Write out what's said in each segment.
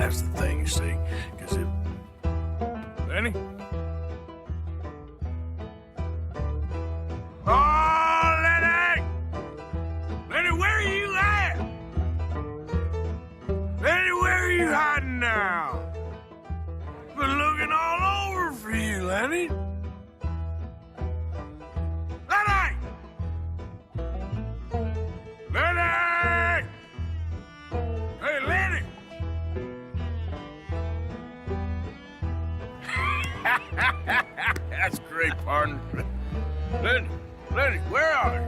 That's the thing, you see, because it... Lenny? Oh, Lenny! Lenny, where are you at? Lenny, where are you hiding now? Been looking all over for you, Lenny. Lenny! Lenny! Hey, Lenny! That's great, partner. Lenny, where are you?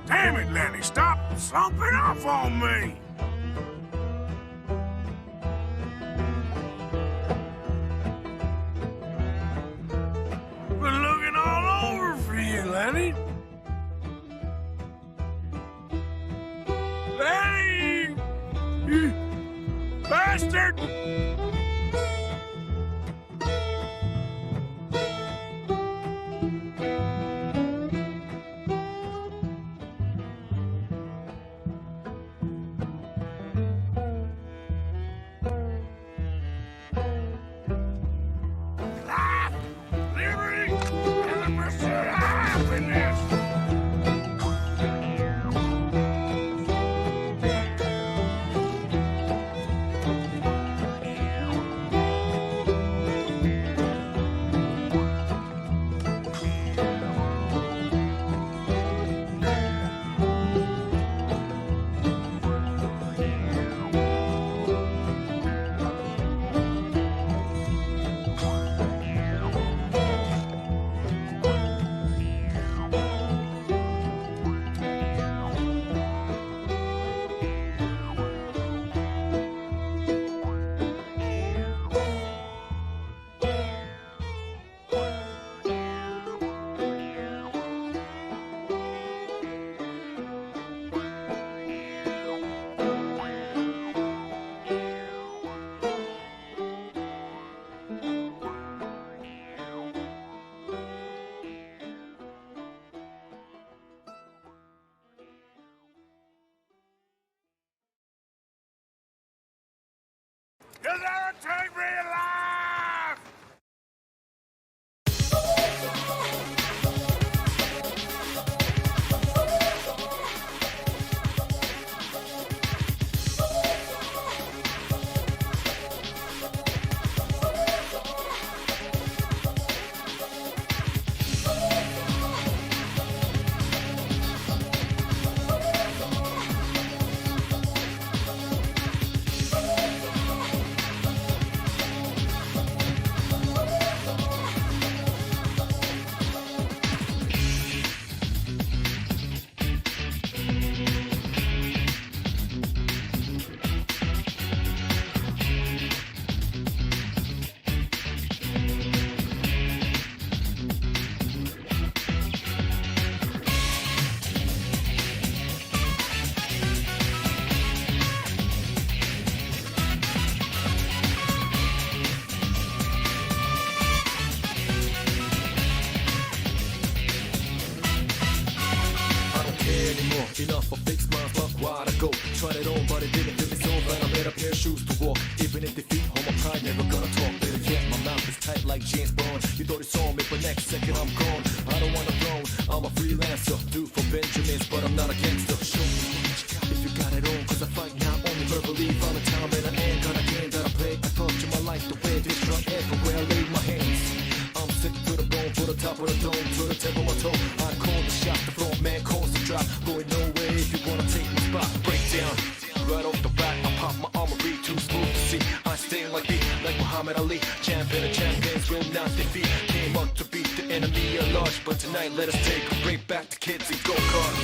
Damn it, Lenny, stop slumping off on me! Been looking all over for you, Lenny. Lenny! You bastard! Life, liberty, and the pursuit of happiness! You'll never take me alive! Enough, I fix my fuck why'd I go? Tried it on, but it didn't fit me so. But I made a pair of shoes to walk. Even in defeat, hold my pride, never gonna talk. Better yet, my mouth is tight like James Bond. You thought you saw me, but next second I'm gone. I don't want a throne, I'm a freelancer. Do for Benjamins, but I'm not a gangster. Show me if you got it on, cause I fight not only verbally. All the time, and I ain't got a game that I play. I torture my life the way this drunk everywhere I lay my hands. I'm sick to the bone, to the top of the dome, to the tip of my toe. I call the shot, the front man calls the drop. Going nowhere if you wanna take my spot. Break down, right off the bat, I pop my armory, too smooth to see. I stay like me, like Muhammad Ali. Champion of champions will not defeat. Came up to beat the enemy at large, but tonight let us take a break back to kids and go-kart.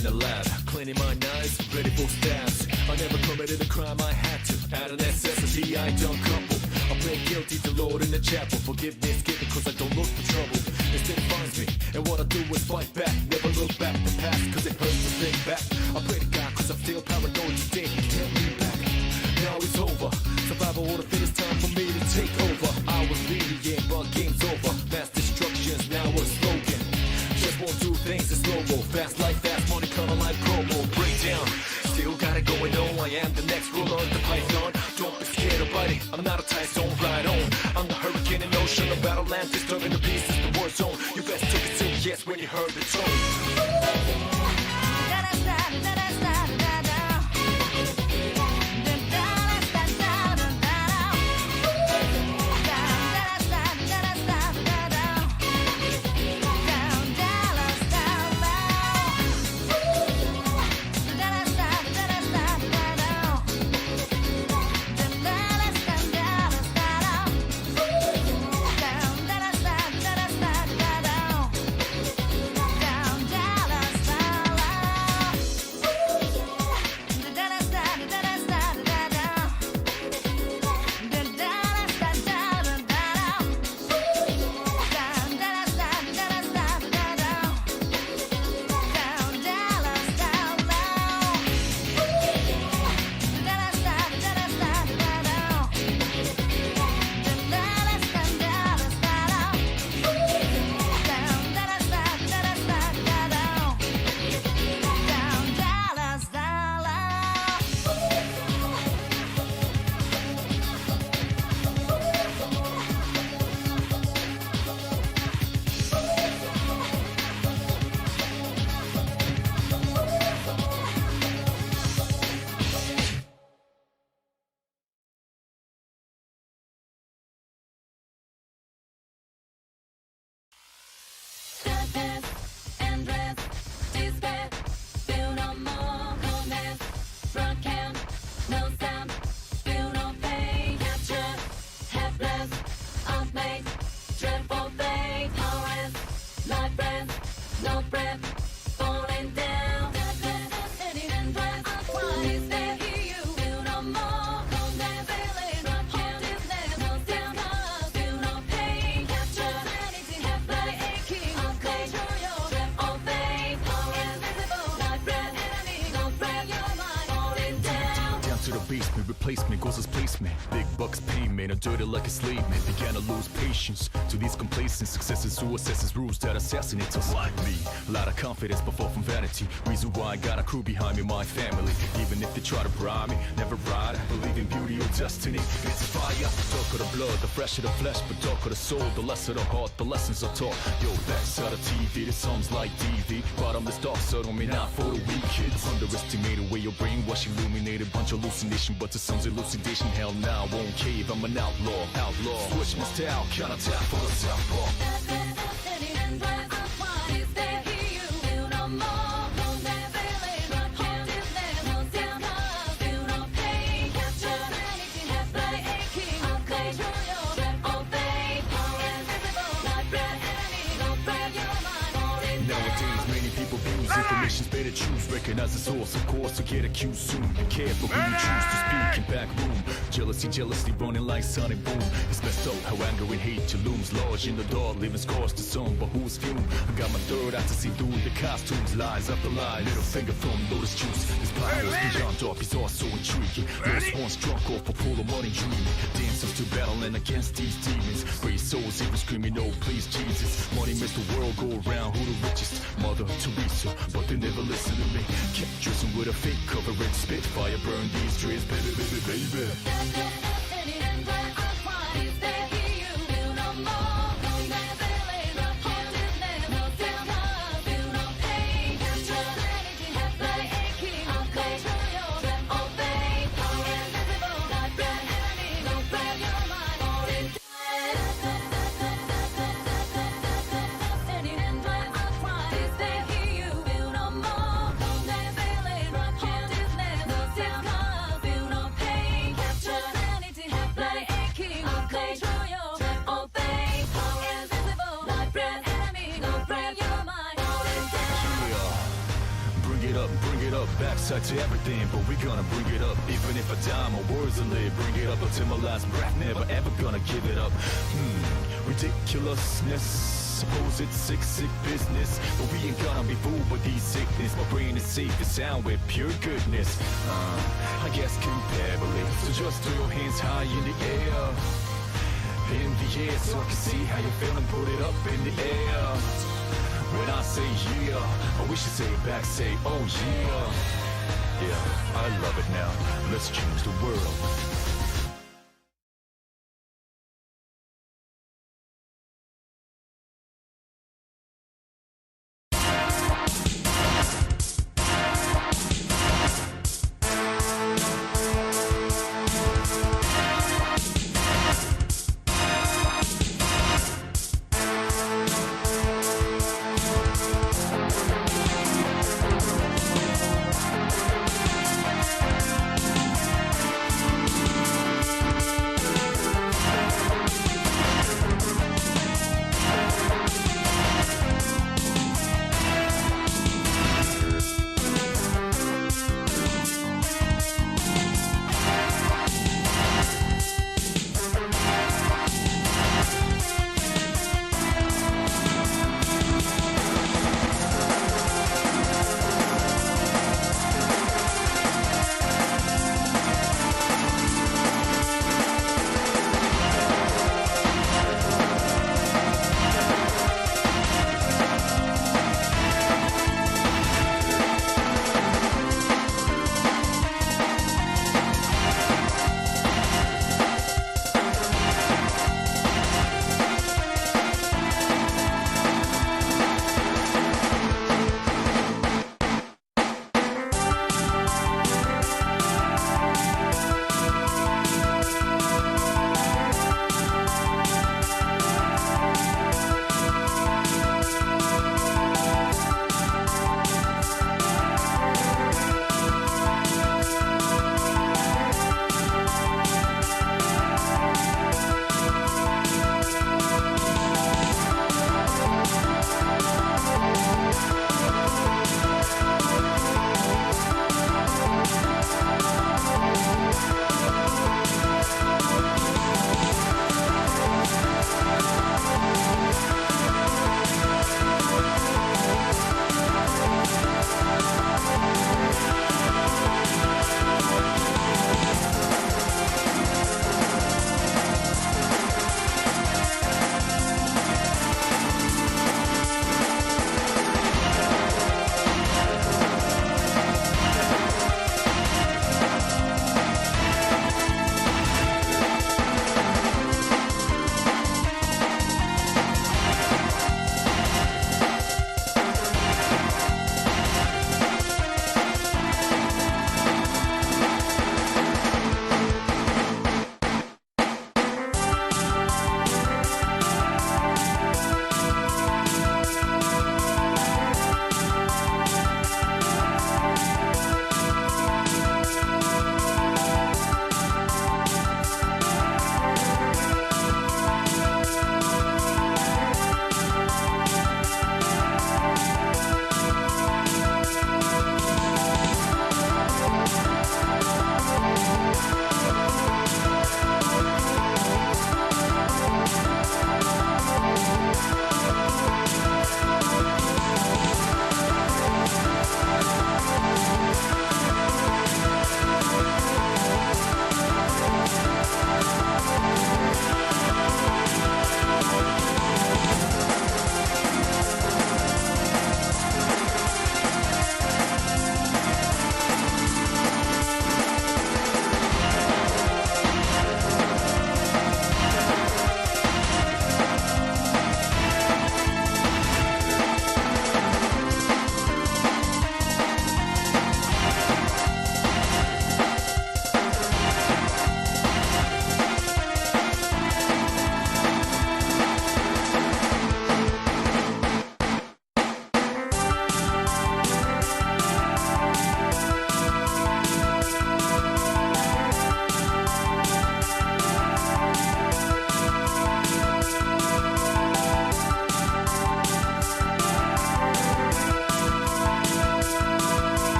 in a lab, cleaning my knives, ready for stabs. I never committed a crime I had to. Out of necessity, I done couple. I plead guilty to Lord in the chapel. Forgiveness given cause I don't look for trouble. Instead it finds me, and what I do is fight back. Never look back the past cause it hurts to think back. I pray to God cause I'm still paranoid today. Can't be back, now it's over. Survival order fit, it's time for me to take over. I was leading, yeah, but game's over. Mass destruction's now a slogan. Just won't do things in slow-mo. Fast life, fast money, color like promo. Breakdown, still got it going on. I am the next ruler of the python. Don't be scared of biting, I'm not a Tyson, ride on. I'm the hurricane in ocean, a battle land, disturbing the pieces, the war zone. You best took it to yes when you heard the tone. Replacement goes as placement. Big bucks payment, I'm dirty like a slave man. Began to lose patience to these complacent successes who assesses rules that assassinate us like me. A lot of confidence but fall from vanity. Reason why I got a crew behind me, my family. Even if they try to bribe me, never ride. I believe in beauty or destiny. It's a fire. Dark of the blood, the fresh of the flesh, but dark of the soul, the less of the heart, the lessons are taught. Yo, that's out of TV, this song's like DV. Bottomless dark, so don't mean not for the weak kids. Underestimated way your brainwash illuminated. Bunch of hallucination, but to some's elucidation. Hell now, won't cave, I'm an outlaw. Switch my style, counterattack for the southpaw. Information's better choose, recognize the source, of course, to get accused soon. Be careful who you choose to speak in back room. Jealousy running like sonic boom. It's messed up how anger and hate looms large in the dark, leaving scars to some, but who's fume? I got my third eye to see through the costumes, lies after lies. Little finger from Lotus Juice. His power is beyond dark, he's also intriguing. Lost ones drunk off a pool of money dreaming. Dancers to battling against these demons. Brave souls even screaming, oh please Jesus. Money makes the world go around, who the richest? Mother Teresa, but they never listen to me. Kept dressing with a fake cover and spit fire, burn these dreams, baby, baby, baby. Play backside to everything, but we gonna bring it up. Even if I die, my words will live. Bring it up until my last breath, never ever gonna give it up. Ridiculousness. Suppose it's sick business, but we ain't gonna be fooled by these sickness. My brain is safe and sound with pure goodness. I guess comparably. So just throw your hands high in the air. In the air, so I can see how you're feeling. Put it up in the air. When I say yeah, we should say it back, say oh yeah. Yeah, I love it now. Let's change the world.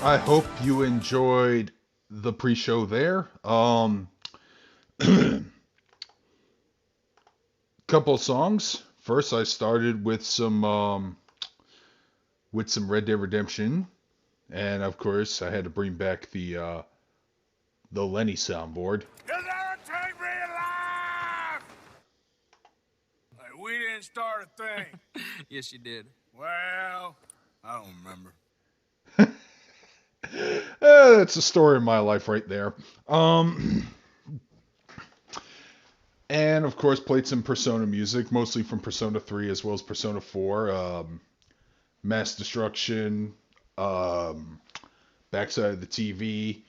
I hope you enjoyed the pre-show there. Couple songs. First, I started with some Red Dead Redemption, and of course, I had to bring back the Lenny soundboard. You never take me alive! Like, we didn't start a thing. Yes, you did. Well, I don't remember. That's the story of my life right there. And of course, played some Persona music, mostly from Persona 3 as well as Persona 4. Mass Destruction, Backside of the TV,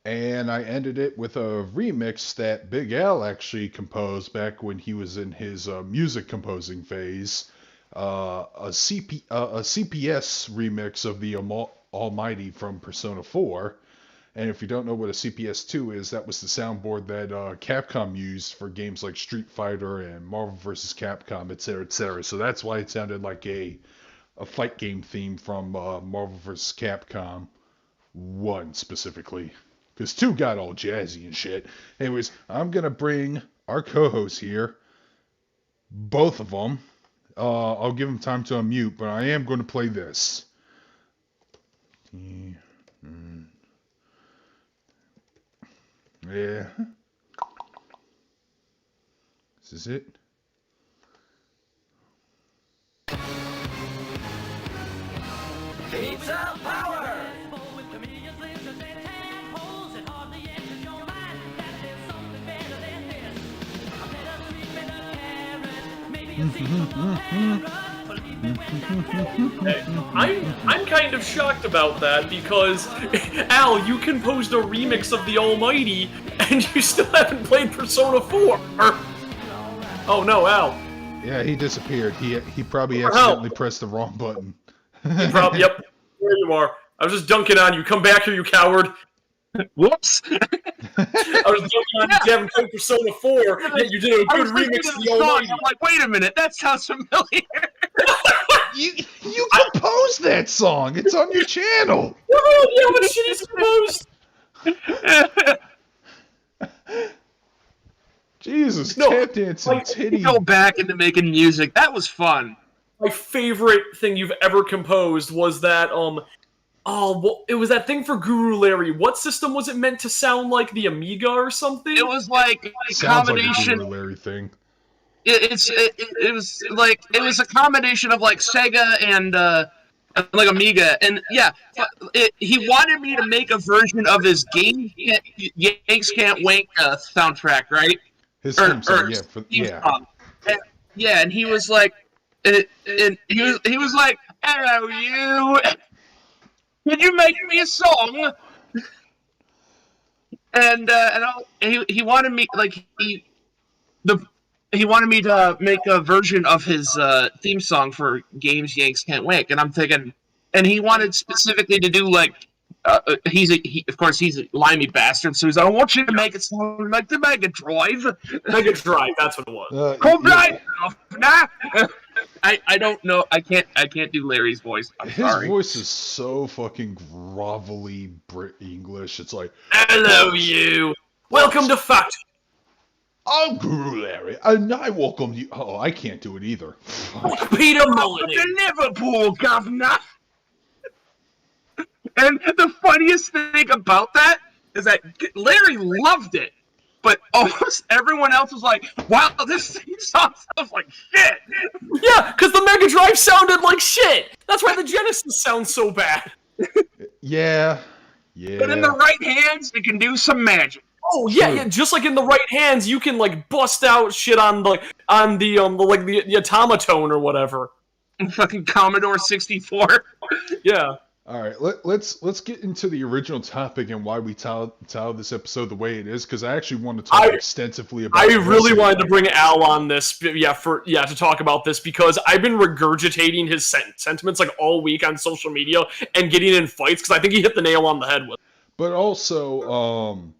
and I ended it with a remix that BigAl actually composed back when he was in his music composing phase. A CPS remix of the Almighty from Persona 4. And if you don't know what a CPS 2 is, that was the soundboard that Capcom used for games like Street Fighter and Marvel vs. Capcom, etc., etc. So that's why it sounded like a fight game theme from Marvel vs. Capcom 1 specifically. Because 2 got all jazzy and shit. Anyways, I'm going to bring our co-hosts here, both of them. I'll give them time to unmute, but I am going to play this. Yeah. This is it. Pizza power! I'm kind of shocked about that because, Al, you composed a remix of the Almighty and you still haven't played Persona 4. Oh no, Al. Yeah, he disappeared. He probably accidentally pressed the wrong button. Yep, there you are. I was just dunking on you. Come back here, you coward. Whoops! I was dunking on you. You haven't played Persona 4, yet you did a good remix of the Almighty. I'm like, wait a minute, that sounds familiar. You composed that song. It's on your channel. Yeah, what shit is composed? Jesus, No, tap dancing, titty. Go back into making music. That was fun. My favorite thing you've ever composed was that, it was that thing for Guru Larry. What system was it meant to sound like? The Amiga or something? It was like a Sounds combination. like a Larry thing. It was a combination of like Sega and like Amiga, and yeah, he wanted me to make a version of his Yanks Can't Wink soundtrack, right? His theme song, yeah. Yeah, and he was like, and he was like, "Hello, you. Can you make me a song?" And he wanted me he wanted me to make a version of his theme song for games Yanks Can't Wink, and I'm thinking, and he wanted specifically to do like, of course he's a limey bastard, so he's like, I want you to make it sound like the Mega Drive. Mega Drive, that's what it was. I don't know. I can't do Larry's voice. I'm sorry. His voice is so fucking grovelly Brit English. It's like, hello, you. Welcome to Fact. I'm Guru Larry, and I welcome you. Oh, I can't do it either. Peter Mullen. The Liverpool governor. And the funniest thing about that is that Larry loved it, but almost everyone else was like, wow, this theme song sounds like shit. Yeah, because the Mega Drive sounded like shit. That's why the Genesis sounds so bad. Yeah. But in the right hands, it can do some magic. Oh yeah, just like in the right hands, you can like bust out shit on the automaton or whatever. Fucking Commodore 64. Yeah. All right, let's get into the original topic and why we titled this episode the way it is, because I actually want to talk extensively about. I really wanted to bring Al on this, to talk about this because I've been regurgitating his sentiments like all week on social media and getting in fights because I think he hit the nail on the head with it. But also,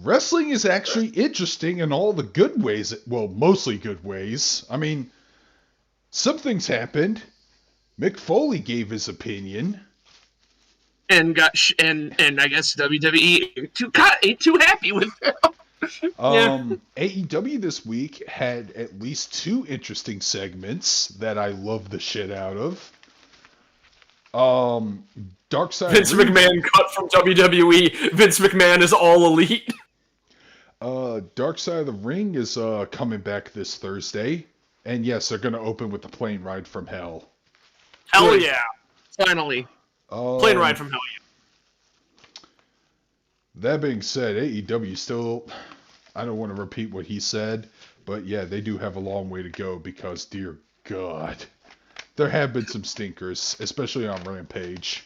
wrestling is actually interesting in all the good ways. Well, mostly good ways. I mean, some things happened. Mick Foley gave his opinion. and I guess WWE ain't too happy with him. AEW this week had at least 2 interesting segments that I love the shit out of. Dark Side Vince of the Ring, McMahon cut from WWE. Vince McMahon is all elite. Dark Side of the Ring is coming back this Thursday, and yes, they're gonna open with the plane ride from hell. Hell yeah! Finally, plane ride from hell yeah. That being said, AEW still, I don't want to repeat what he said, but yeah, they do have a long way to go because, dear God, there have been some stinkers, especially on Rampage.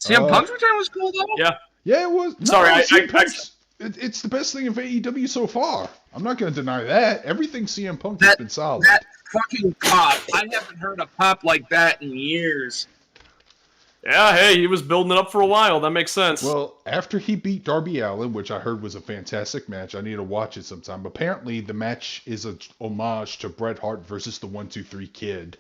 CM Punk's return was cool though. Yeah. Yeah, it was. No, Sorry, it's the best thing of AEW so far. I'm not going to deny that. Everything CM Punk has been solid. That fucking pop. I haven't heard a pop like that in years. Yeah, hey, he was building it up for a while. That makes sense. Well, after he beat Darby Allin, which I heard was a fantastic match, I need to watch it sometime. Apparently, the match is a homage to Bret Hart versus the 1-2-3 Kid.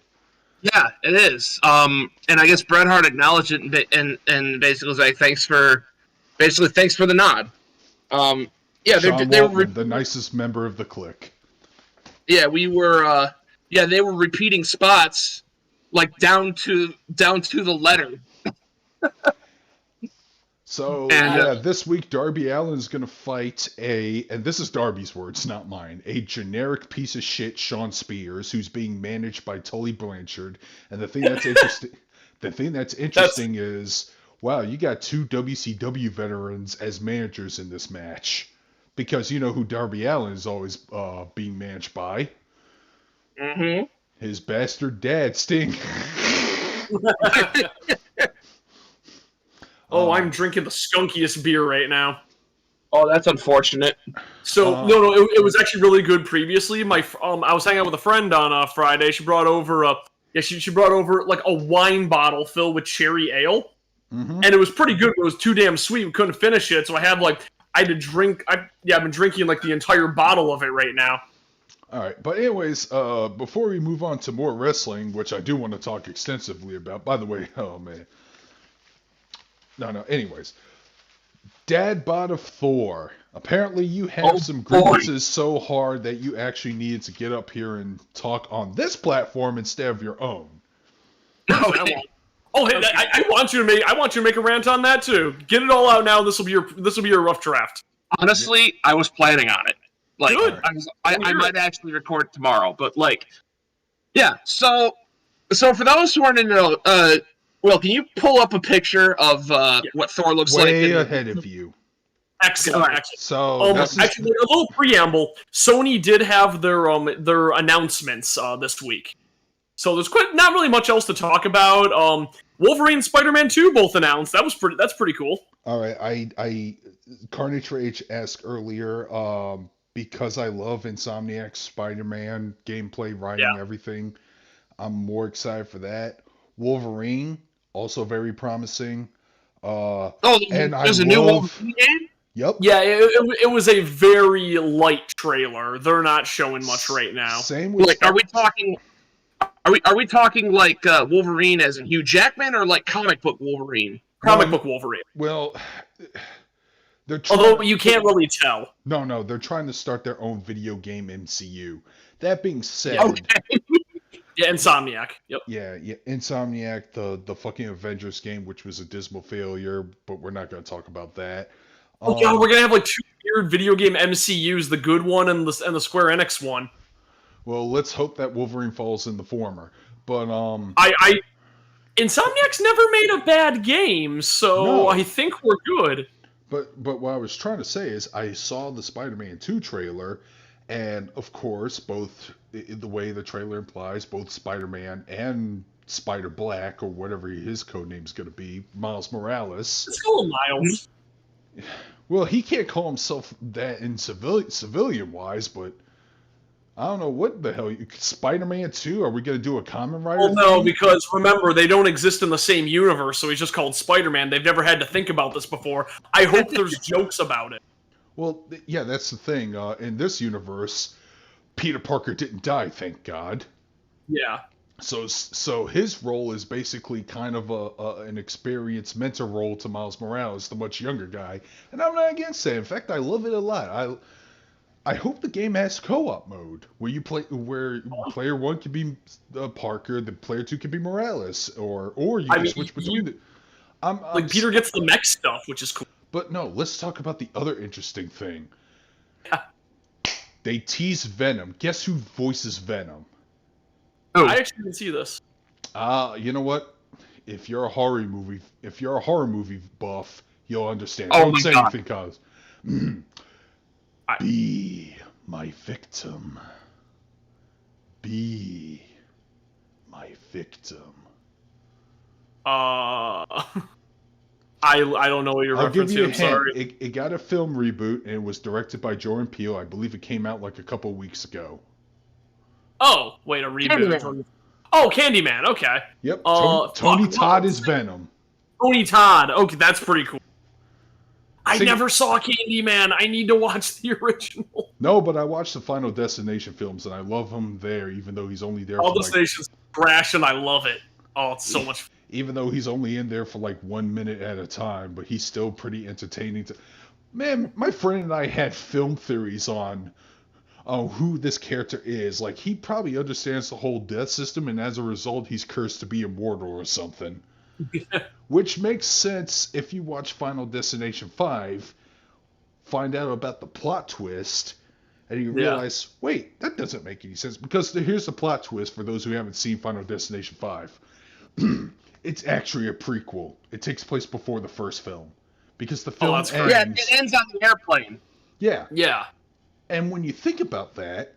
Yeah, it is. And I guess Bret Hart acknowledged it and basically was like, thanks for the nod. Yeah, Sean they were Waltman, the nicest member of the clique. Yeah, we were. They were repeating spots like down to the letter. So, And, this week Darby Allin is going to fight and this is Darby's words, not mine, a generic piece of shit Sean Spears, who's being managed by Tully Blanchard. And the thing that's interesting, is, wow, you got 2 WCW veterans as managers in this match. Because you know who Darby Allin is always being managed by. Mm-hmm. His bastard dad, Sting. Oh, I'm drinking the skunkiest beer right now. Oh, that's unfortunate. So it was actually really good previously. I was hanging out with a friend on Friday. She brought over she brought over like a wine bottle filled with cherry ale, and it was pretty good. But it was too damn sweet. We couldn't finish it, so I had to drink. I've been drinking like the entire bottle of it right now. All right, but anyways, before we move on to more wrestling, which I do want to talk extensively about. By the way, oh man. No, anyways. Dad-Bod of Thor. Apparently you have some grievances so hard that you actually needed to get up here and talk on this platform instead of your own. Okay. Oh, hey, I want you to make a rant on that too. Get it all out now. This will be your rough draft. Honestly, I was planning on it. Like, Good. I might actually record tomorrow, but like, yeah. So for those who aren't in the know, Will, can you pull up a picture of what Thor looks like? Way ahead of you. Excellent. So actually, a little preamble. Sony did have their announcements this week, so there's not really much else to talk about. Wolverine and Spider-Man 2 both announced. That's pretty cool. All right, I Carnage Rage asked earlier, because I love Insomniac's Spider-Man gameplay, writing, everything. I'm more excited for that. Wolverine, also very promising. There's a new Wolverine game? Yep. Yeah, it was a very light trailer. They're not showing much right now. Same with. Like, are we talking like Wolverine as in Hugh Jackman or like comic book Wolverine? Comic book Wolverine. Well, although you can't really tell. No, they're trying to start their own video game MCU. That being said, Yeah, Insomniac. Yep. Yeah, Insomniac, the fucking Avengers game, which was a dismal failure, but we're not going to talk about that. Oh god, we're gonna have like 2 weird video game MCUs, the good one and the Square Enix one. Well, let's hope that Wolverine falls in the former. But Insomniac's never made a bad game, so no. I think we're good. But what I was trying to say is I saw the Spider-Man 2 trailer, and of course, both the way the trailer implies, both Spider-Man and Spider-Black, or whatever his codename's going to be, Miles Morales. Let's call him Miles. Well, he can't call himself that in civilian-wise, but I don't know what the hell. Spider-Man 2? Are we going to do a Kamen Rider Well, no, thing? because remember, they don't exist in the same universe, so he's just called Spider-Man. They've never had to think about this before. I hope there's jokes about it. Well, yeah, that's the thing. In this universe, Peter Parker didn't die, thank God. Yeah. So his role is basically kind of an experienced mentor role to Miles Morales, the much younger guy, and I'm not against that. In fact, I love it a lot. I hope the game has co-op mode where player one can be Parker, the player two can be Morales, or you can switch between the. Like Peter gets the mech stuff, which is cool. But no, let's talk about the other interesting thing. They tease Venom. Guess who voices Venom? Oh. I actually didn't see this. You know what? If you're a horror movie buff, you'll understand. Oh Don't say God. anything, cause be my victim. Be my victim. I don't know what you're I'll give referencing. you a I'm hint. sorry. It got a film reboot and it was directed by Jordan Peele. I believe it came out like a couple weeks ago. Oh, wait, a reboot. Candyman. Oh, Candyman. Okay. Yep. Fuck, Tony Todd what? is Venom. Tony Todd. Okay, that's pretty cool. I See- never saw Candyman. I need to watch the original. No, but I watched the Final Destination films and I love him there, even though he's only there All for the stations crash, and I love it. Oh, it's so much fun. even though he's only in there for like 1 minute at a time, but he's still pretty entertaining. Man, my friend and I had film theories on who this character is. Like, he probably understands the whole death system, and as a result, he's cursed to be immortal or something. Which makes sense if you watch Final Destination 5, find out about the plot twist, and you realize, wait, that doesn't make any sense. Because here's the plot twist for those who haven't seen Final Destination 5. It's actually a prequel. It takes place before the first film. Because the film ends... Yeah, it ends on the airplane. Yeah. Yeah. And when you think about that,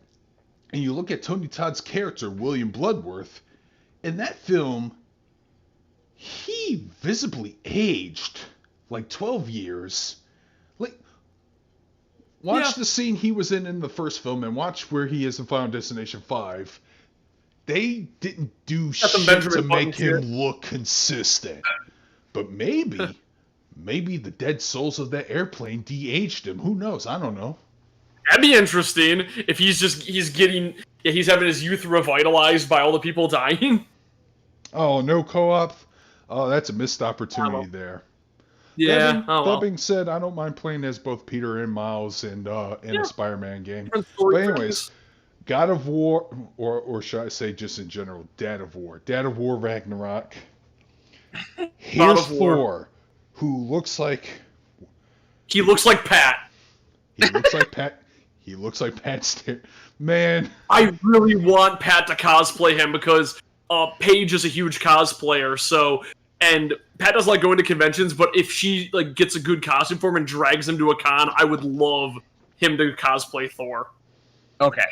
and you look at Tony Todd's character, William Bloodworth, in that film, he visibly aged like 12 years. Like, watch the scene he was in the first film and watch where he is in Final Destination 5. They didn't do shit to make him look consistent. But maybe the dead souls of that airplane de-aged him. Who knows? I don't know. That'd be interesting if he's having his youth revitalized by all the people dying. Oh, no co-op? Oh, that's a missed opportunity there. Yeah. That being said, I don't mind playing as both Peter and Miles in a Spider-Man game. But anyways, God of War, or should I say just in general, Dad of War. Dad of War Ragnarok. Here's Thor, who looks like... He looks like Pat. He looks like Pat. He looks like Pat Stair. Man. I really want Pat to cosplay him because Paige is a huge cosplayer, so... And Pat doesn't like going to conventions, but if she like gets a good costume for him and drags him to a con, I would love him to cosplay Thor. Okay.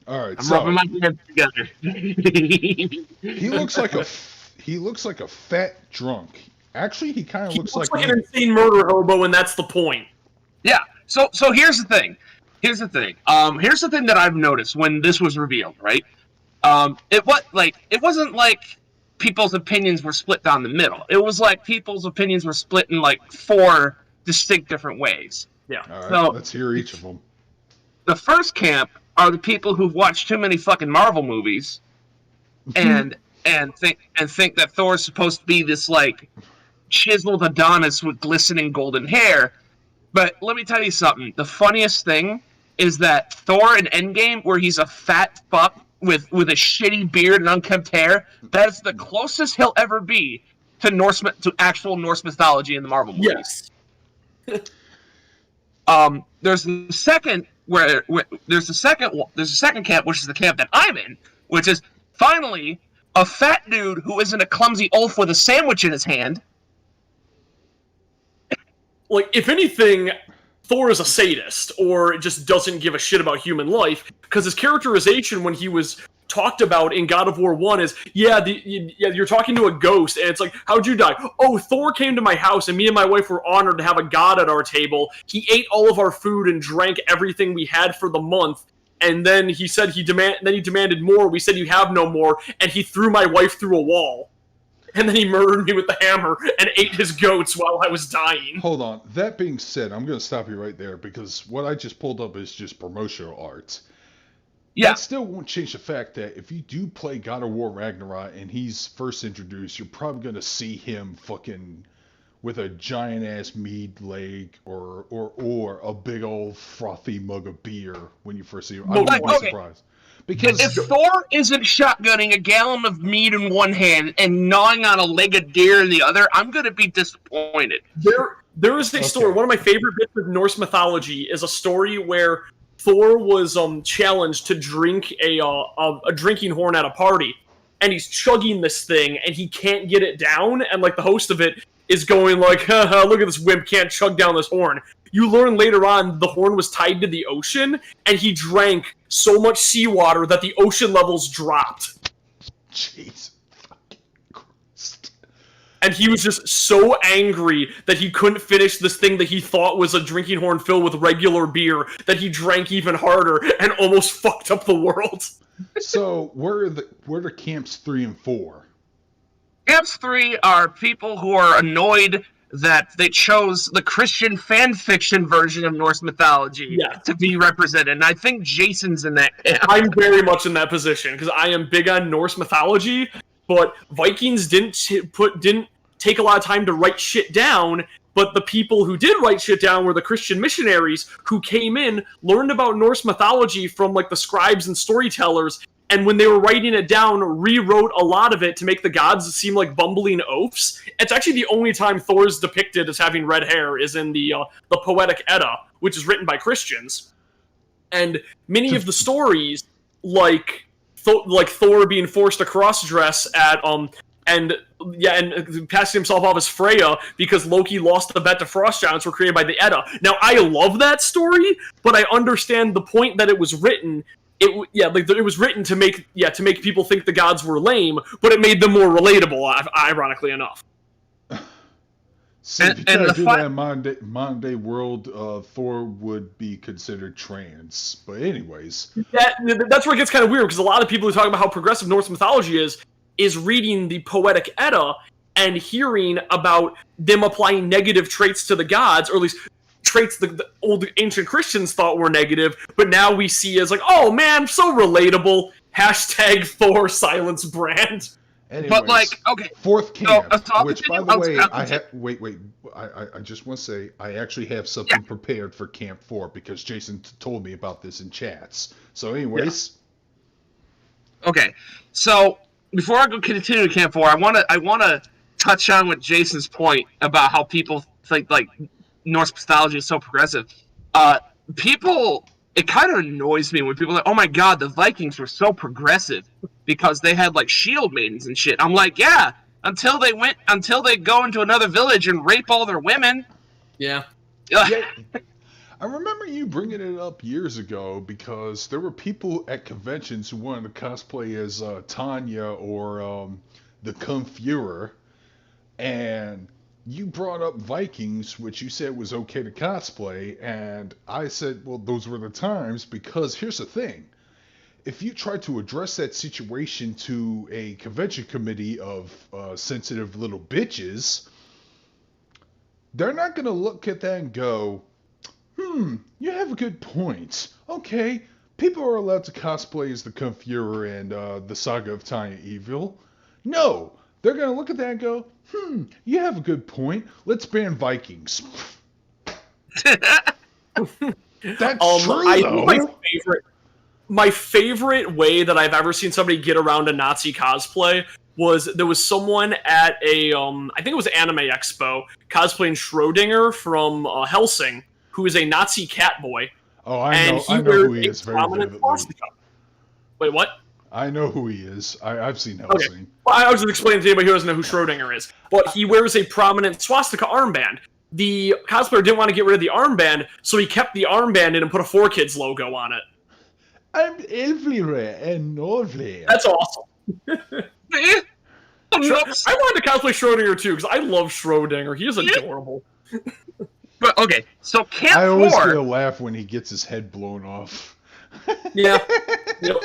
All right, I'm rubbing my hands together. he looks like a fat drunk. Actually, he kind of looks like an insane murder hobo, and that's the point. Yeah. So here's the thing. Here's the thing that I've noticed when this was revealed, right? It wasn't like people's opinions were split down the middle. It was like people's opinions were split in like 4 distinct different ways. Yeah. All right, so, let's hear each of them. The first camp are the people who've watched too many fucking Marvel movies and think that Thor's supposed to be this like chiseled Adonis with glistening golden hair. But let me tell you something. The funniest thing is that Thor in Endgame, where he's a fat fuck with a shitty beard and unkempt hair, that's the closest he'll ever be to actual Norse mythology in the Marvel movies. Yes. There's the second there's a second camp, which is the camp that I'm in, which is finally a fat dude who isn't a clumsy oaf with a sandwich in his hand. Like, if anything, Thor is a sadist, or just doesn't give a shit about human life, because his characterization when he was talked about in God of War 1 is, you're talking to a ghost, and it's like, how'd you die? Oh, Thor came to my house, and me and my wife were honored to have a god at our table. He ate all of our food and drank everything we had for the month, and then he said he demanded more. We said you have no more, and he threw my wife through a wall. And then he murdered me with the hammer and ate his goats while I was dying. Hold on. That being said, I'm going to stop you right there because what I just pulled up is just promotional art. Yeah. That still won't change the fact that if you do play God of War Ragnarok and he's first introduced, you're probably gonna see him fucking with a giant ass mead leg or a big old frothy mug of beer when you first see him. I wouldn't be surprised. Because if Thor isn't shotgunning a gallon of meat in one hand and gnawing on a leg of deer in the other, I'm gonna be disappointed. There is a story. One of my favorite bits of Norse mythology is a story where Thor was challenged to drink a drinking horn at a party, and he's chugging this thing, and he can't get it down, and like the host of it is going like, haha, look at this wimp, can't chug down this horn. You learn later on the horn was tied to the ocean, and he drank so much seawater that the ocean levels dropped. jeez fucking Christ. And he was just so angry that he couldn't finish this thing that he thought was a drinking horn filled with regular beer that he drank even harder and almost fucked up the world. So where are camps 3 and 4? Camps 3 are people who are annoyed that they chose the Christian fan fiction version of Norse mythology to be represented. And I think Jason's in that camp. I'm very much in that position because I am big on Norse mythology, but Vikings didn't take a lot of time to write shit down. But the people who did write shit down were the Christian missionaries who came in, learned about Norse mythology from like the scribes and storytellers, and when they were writing it down, rewrote a lot of it to make the gods seem like bumbling oafs. It's actually the only time Thor's depicted as having red hair is in the Poetic Edda, which is written by Christians. And many of the stories, like Thor being forced to cross-dress at and passing himself off as Freya because Loki lost the bet to frost giants were created by the Edda. Now I love that story, but I understand the point that it was written. It was written to make people think the gods were lame, but it made them more relatable. Ironically enough. See, if you try to do that in modern day world, Thor would be considered trans. But anyways, that's where it gets kind of weird because a lot of people who talk about how progressive Norse mythology is reading the Poetic Edda and hearing about them applying negative traits to the gods, or at least traits the old ancient Christians thought were negative, but now we see as like, oh man, so relatable. # Thor silence brand. anyways, But like, okay, fourth camp, so which by the way, I just want to say I actually have something prepared for Camp 4 because Jason told me about this in chats. So anyways, okay, so before I go continue to Camp 4, I want to touch on with Jason's point about how people think like Norse mythology is so progressive. It kind of annoys me when people are like, oh my god, the Vikings were so progressive because they had like shield maidens and shit. I'm like, yeah, until they go into another village and rape all their women. Yeah. I remember you bringing it up years ago because there were people at conventions who wanted to cosplay as Tanya or the Confurer, and you brought up Vikings, which you said was okay to cosplay, and I said, well, those were the times, because here's the thing. If you try to address that situation to a convention committee of sensitive little bitches, they're not going to look at that and go, you have a good point. Okay, people are allowed to cosplay as the Confurer and the Saga of Tanya Evil. No, they're going to look at that and go, you have a good point. Let's ban Vikings. That's true, though. My favorite way that I've ever seen somebody get around a Nazi cosplay was there was someone at a, I think it was Anime Expo, cosplaying Schrodinger from Helsing, who is a Nazi cat boy. Oh, I know who he is very vividly. Wait, what? I know who he is. I've seen Helsing. Okay. Well, I was just explaining to anybody who doesn't know who Schrodinger is. But he wears a prominent swastika armband. The cosplayer didn't want to get rid of the armband, so he kept the armband in and put a 4Kids logo on it. I'm everywhere and nowhere. That's awesome. I wanted to cosplay Schrodinger too, because I love Schrodinger. He is adorable. But okay, so Camp 4... I always get a laugh when he gets his head blown off. Yeah. Yep.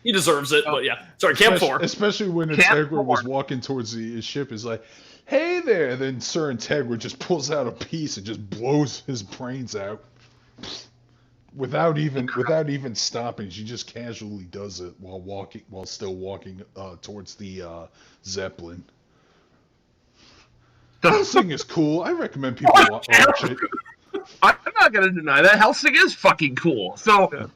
He deserves it, but yeah. Sorry, Camp 4. Especially when Integra was walking towards his ship, is like, hey there! Then Sir Integra just pulls out a piece and just blows his brains out. without even stopping, she just casually does it while still walking towards the Zeppelin. Helsing is cool. I recommend people watch it. I'm not gonna deny that Helsing is fucking cool. So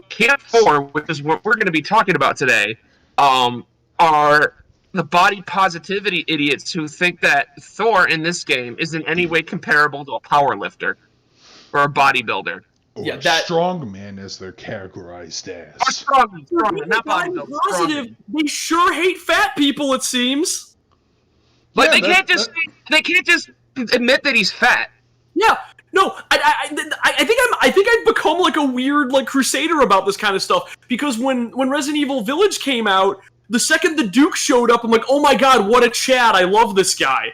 Camp 4, which is what we're gonna be talking about today, are the body positivity idiots who think that Thor in this game is in any way comparable to a powerlifter or a bodybuilder. Or strongman, as they're categorized as. Or strongman, not bodybuilder. Positive. They sure hate fat people, it seems. But they can't just admit that he's fat. Yeah. No, I think I've become like a weird like crusader about this kind of stuff, because when Resident Evil Village came out, the second the Duke showed up, I'm like, oh my god, what a Chad! I love this guy.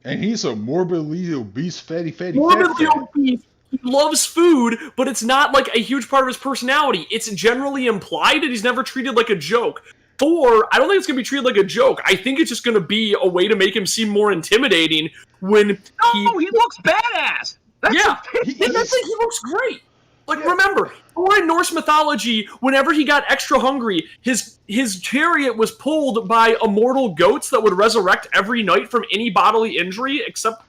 And he's a morbidly obese, fatty. Morbidly obese. He loves food, but it's not like a huge part of his personality. It's generally implied that he's never treated like a joke. Thor, I don't think it's going to be treated like a joke. I think it's just going to be a way to make him seem more intimidating when he looks badass! I think he looks great. Like, remember, Thor in Norse mythology, whenever he got extra hungry, his chariot was pulled by immortal goats that would resurrect every night from any bodily injury except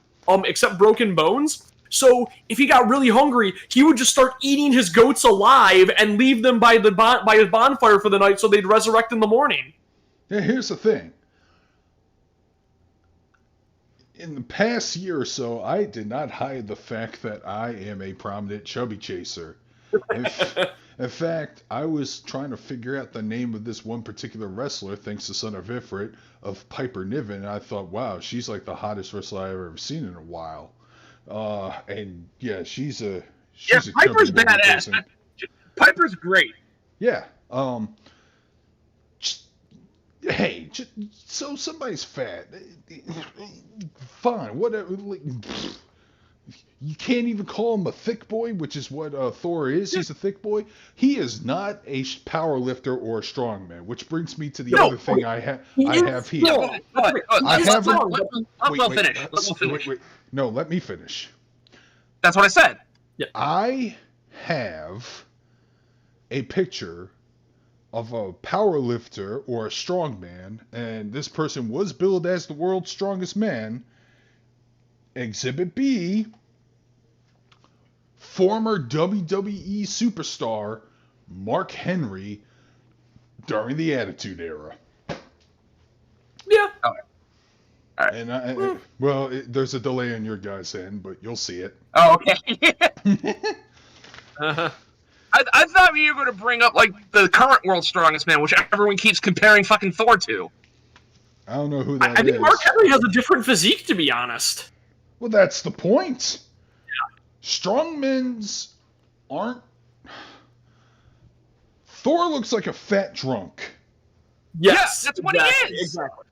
broken bones. So if he got really hungry, he would just start eating his goats alive and leave them by his bonfire for the night so they'd resurrect in the morning. Yeah, here's the thing. In the past year or so, I did not hide the fact that I am a prominent chubby chaser. In fact, I was trying to figure out the name of this one particular wrestler, thanks to Son of Ifrit, of Piper Niven, and I thought, wow, she's like the hottest wrestler I've ever seen in a while. And yeah, she's a Piper's badass. Piper's great. Yeah. Hey, so somebody's fat. Fine, whatever. Like, you can't even call him a thick boy, which is what Thor is. He's a thick boy. He is not a power lifter or a strongman, which brings me to the other thing I have here. Wait. No, let me finish. That's what I said. Yeah. I have a picture of a power lifter or a strongman, and this person was billed as the world's strongest man. Exhibit B, former WWE superstar Mark Henry during the Attitude Era. Yeah. Right. And there's a delay on your guys' end, but you'll see it. Oh, okay. I thought you were going to bring up like the current world's strongest man, which everyone keeps comparing fucking Thor to. I don't know who that is. I think Mark Henry has a different physique, to be honest. Well, that's the point. Yeah. Strongmen's aren't. Thor looks like a fat drunk. Yes, that's what he is. Exactly.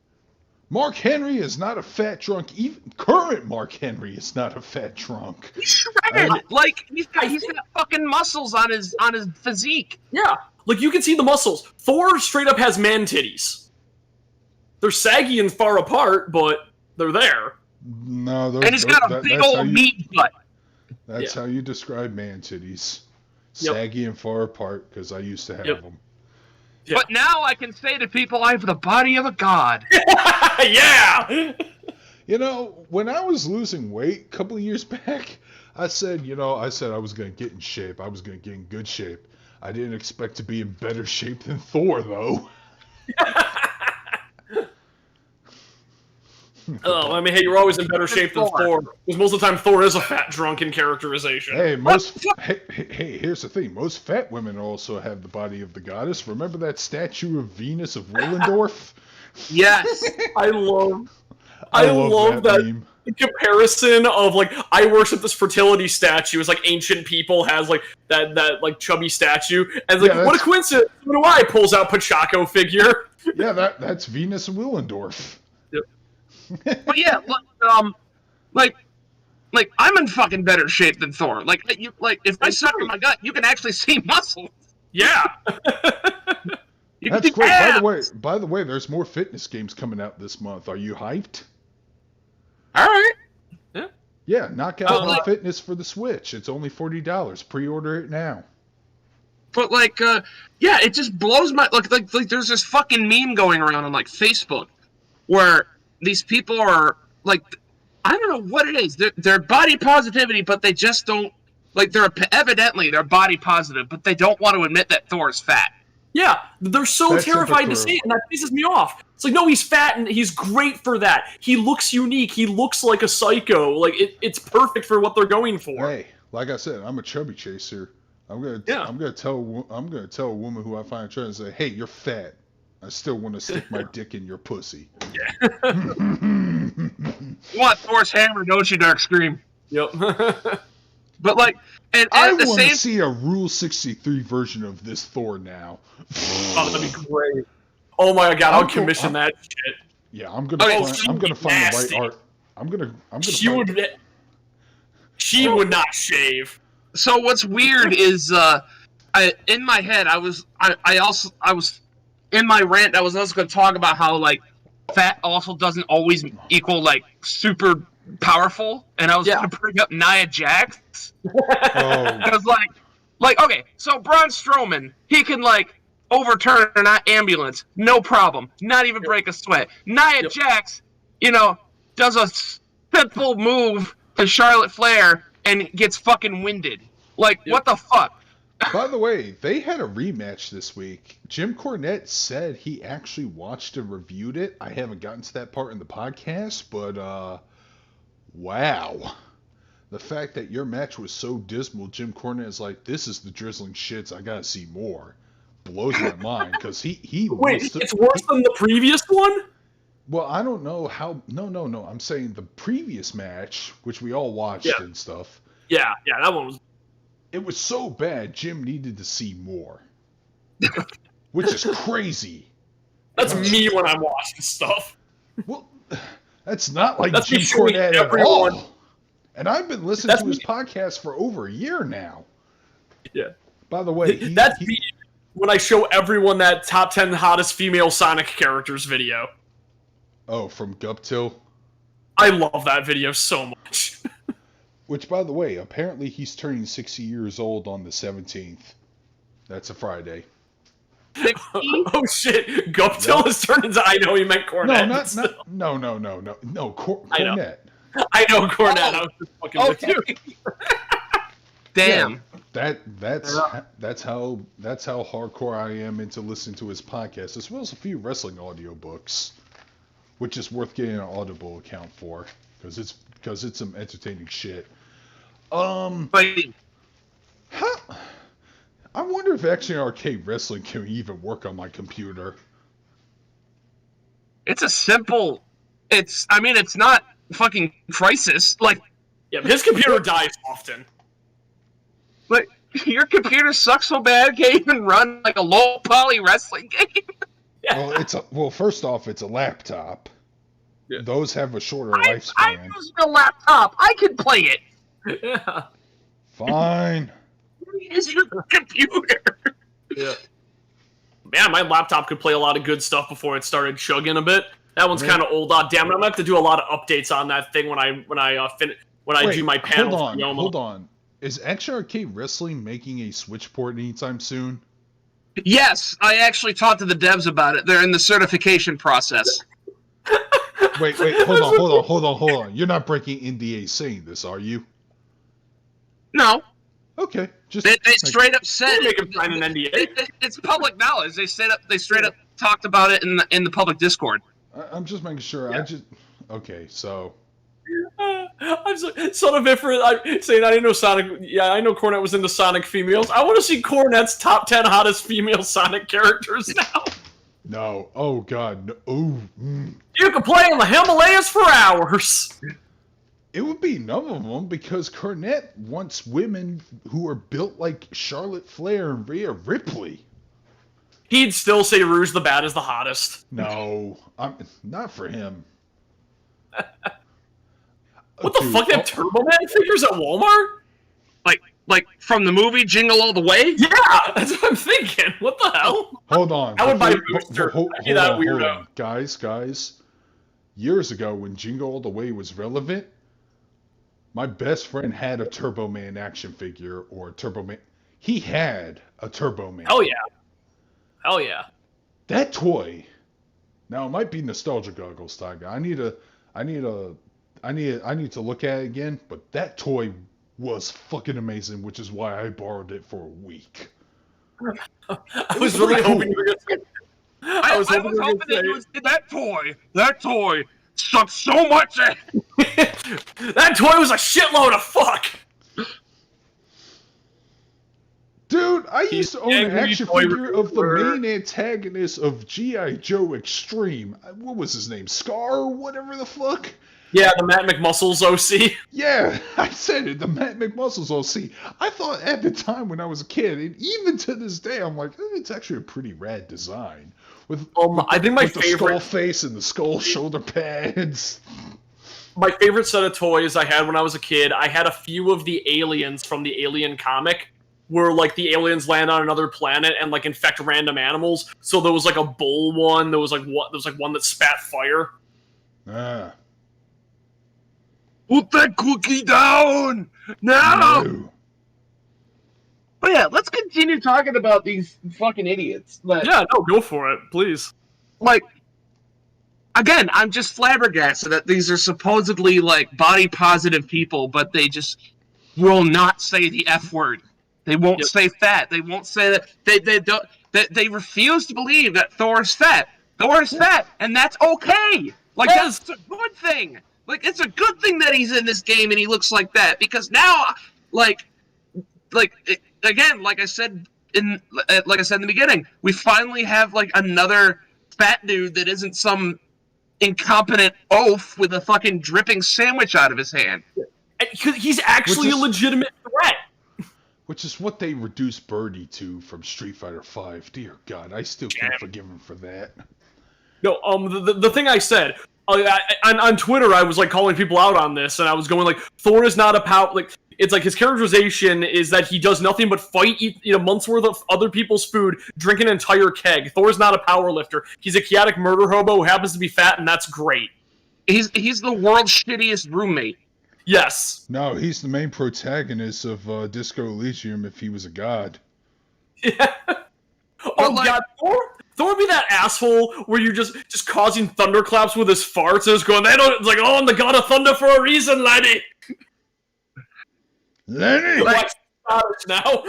Mark Henry is not a fat drunk. Even current Mark Henry is not a fat drunk. He's shredded. Like he's got fucking muscles on his physique. Yeah, like you can see the muscles. Thor straight up has man titties. They're saggy and far apart, but they're there. No, and he's got a big old meat butt. That's how you describe man titties. Saggy and far apart, because I used to have them. Yeah. But now I can say to people, I have the body of a god. Yeah! You know, when I was losing weight a couple of years back, I said I was going to get in shape. I was going to get in good shape. I didn't expect to be in better shape than Thor, though. Oh, I mean, hey, you're always in better shape than Thor. Because most of the time, Thor is a fat, drunken characterization. Hey, here's the thing. Most fat women also have the body of the goddess. Remember that statue of Venus of Willendorf? Yes. I love that meme. Comparison of, like, I worship this fertility statue. It's like ancient people has, like, that like, chubby statue. And it's like, what a coincidence. What do I? Pulls out Pachaco figure. Yeah, that's Venus of Willendorf. But yeah, like I'm in fucking better shape than Thor. Like if I suck in my gut, you can actually see muscles. Yeah. That's great. By the way, there's more fitness games coming out this month. Are you hyped? All right. Yeah. Yeah, Knockout like- Fitness for the Switch. It's only $40. Pre-order it now. But like, yeah, it just blows my like. There's this fucking meme going around on like Facebook where these people are like, I don't know what it is. They're body positivity, but they just don't like. They're body positive, but they don't want to admit that Thor's fat. Yeah, they're so That's terrified to super see it, and that pisses me off. It's like, no, he's fat and he's great for that. He looks unique. He looks like a psycho. Like it's perfect for what they're going for. Hey, like I said, I'm a chubby chaser. I'm gonna tell a woman who I find attractive and say, "Hey, you're fat. I still want to stick my dick in your pussy." Yeah. You want Thor's hammer, don't you, Darkscream? Yep. But like, and I at the want to same, see a Rule 63 version of this Thor now. Oh, that'd be great. Oh my god, I'll commission that shit. Yeah, I'm gonna find the right art. I'm gonna. She would not shave. so what's weird is, in my head, I was in my rant. I was also going to talk about how like fat also doesn't always equal like super powerful, and I was going to bring up Nia Jax. Because like okay, so Braun Strowman, he can like overturn an ambulance, no problem, not even break a sweat. Nia Jax, does a simple move to Charlotte Flair and gets fucking winded. Like, what the fuck? By the way, they had a rematch this week. Jim Cornette said he actually watched and reviewed it. I haven't gotten to that part in the podcast, but wow. The fact that your match was so dismal, Jim Cornette is like, this is the drizzling shits, I gotta see more. Blows my mind, because he Wait, it's worse than the previous one? Well, I don't know how... No. I'm saying the previous match, which we all watched and stuff. Yeah, that one was... It was so bad, Jim needed to see more. Which is crazy. That's me when I'm watching stuff. Well, that's not like That's Jim me showing Cornette everyone. at all. And I've been listening to his podcast for over a year now. Yeah. By the way, that's me when I show everyone that top 10 hottest female Sonic characters video. Oh, from Guptil? I love that video so much. Which, by the way, apparently he's turning 60 years old on the 17th. That's a Friday. Oh shit, Guptil has turned into... I know he meant Cornette. No, Cornette. I know Cornette. I was just fucking with you. Damn. Yeah, that's how hardcore I am into listening to his podcast, as well as a few wrestling audiobooks, which is worth getting an Audible account for, because it's some entertaining shit. But I wonder if Action Arcade Wrestling can even work on my computer. it's a simple. It's not fucking Crisis. Like, Yeah, but his computer dies often. but your computer sucks so bad it can't even run like a low poly wrestling game. Well, first off, it's a laptop. Yeah. Those have a shorter I'm lifespan. using a laptop. I can play it. Yeah. Fine. Is your computer? Yeah. Man, my laptop could play a lot of good stuff before it started chugging a bit. That one's kind of old. Damn it, I'm gonna have to do a lot of updates on that thing when I do my panel. Hold on. Is Action Arcade Wrestling making a Switch port anytime soon? Yes, I actually talked to the devs about it. They're in the certification process. Wait, hold on. You're not breaking NDA saying this, are you? No, Okay, just they straight up said Make him sign an NDA. It's public knowledge. They straight up talked about it in the public Discord. I'm just making sure. Yeah. Okay, so I'm son of I'm saying I didn't know Sonic. Yeah, I know Cornette was into Sonic females. I want to see Cornette's top 10 hottest female Sonic characters now. no. Oh God, no. Oh. You can play in the Himalayas for hours. It would be none of them because Cornette wants women who are built like Charlotte Flair and Rhea Ripley. He'd still say Rouge the Bad is the hottest. No, I'm not for him. What the fuck? They have Turbo Man figures at Walmart? Like from the movie Jingle All the Way? Yeah, that's what I'm thinking. What the hell? Hold on. I would buy Booster. I'd be that weirdo. Guys. Years ago, when Jingle All the Way was relevant, My best friend had a Turbo Man action figure or a Turbo Man. He had a Turbo Man. Hell yeah. Hell yeah. That toy. Now it might be nostalgia goggles, Tiger. I need to look at it again. But that toy was fucking amazing, which is why I borrowed it for a week. I was really hoping you were gonna say. I was hoping that you would say that toy sucked so much. That toy was a shitload of fuck. Dude, I used to own an angry action toy figure of the reviewer. main antagonist of G.I. Joe Extreme. What was his name? Scar or whatever the fuck? Yeah, the Matt McMuscles OC. Yeah, I said it, the Matt McMuscles OC. I thought at the time when I was a kid, and even to this day, I'm like, it's actually a pretty rad design. I think my with the skull favorite face and the skull shoulder pads. my favorite set of toys I had when I was a kid, I had a few of the aliens from the Alien comic, where like the aliens land on another planet and like infect random animals. So there was like a bull one, there was like one that spat fire. Ah. Put that cookie down now. No. But yeah, let's continue talking about these fucking idiots. Yeah, no, go for it, please. Like, again, I'm just flabbergasted that these are supposedly like body positive people, but they just will not say the F word. They won't say fat. They won't say that. They don't. They refuse to believe that Thor is fat. Thor is fat, and that's okay. Like that's a good thing. Like it's a good thing that he's in this game and he looks like that, because now, again, like I said in the beginning, we finally have like another fat dude that isn't some incompetent oaf with a fucking dripping sandwich out of his hand. He's actually a legitimate threat. Which is what they reduced Birdie to from Street Fighter V. Dear God, I still can't forgive him for that. No, the thing I said on Twitter, I was like calling people out on this, and I was going like, Thor is not a power. Like, it's like his characterization is that he does nothing but fight, eat a month's worth of other people's food, drink an entire keg. Thor is not a power lifter. He's a chaotic murder hobo who happens to be fat, and that's great. He's the world's shittiest roommate. Yes. No, he's the main protagonist of Disco Elysium if he was a god. Yeah. Oh like, God, Thor would be that asshole where you're just causing thunderclaps with his farts and just going, it's like, oh, I'm the god of thunder for a reason, laddie. Lenny! Like, now.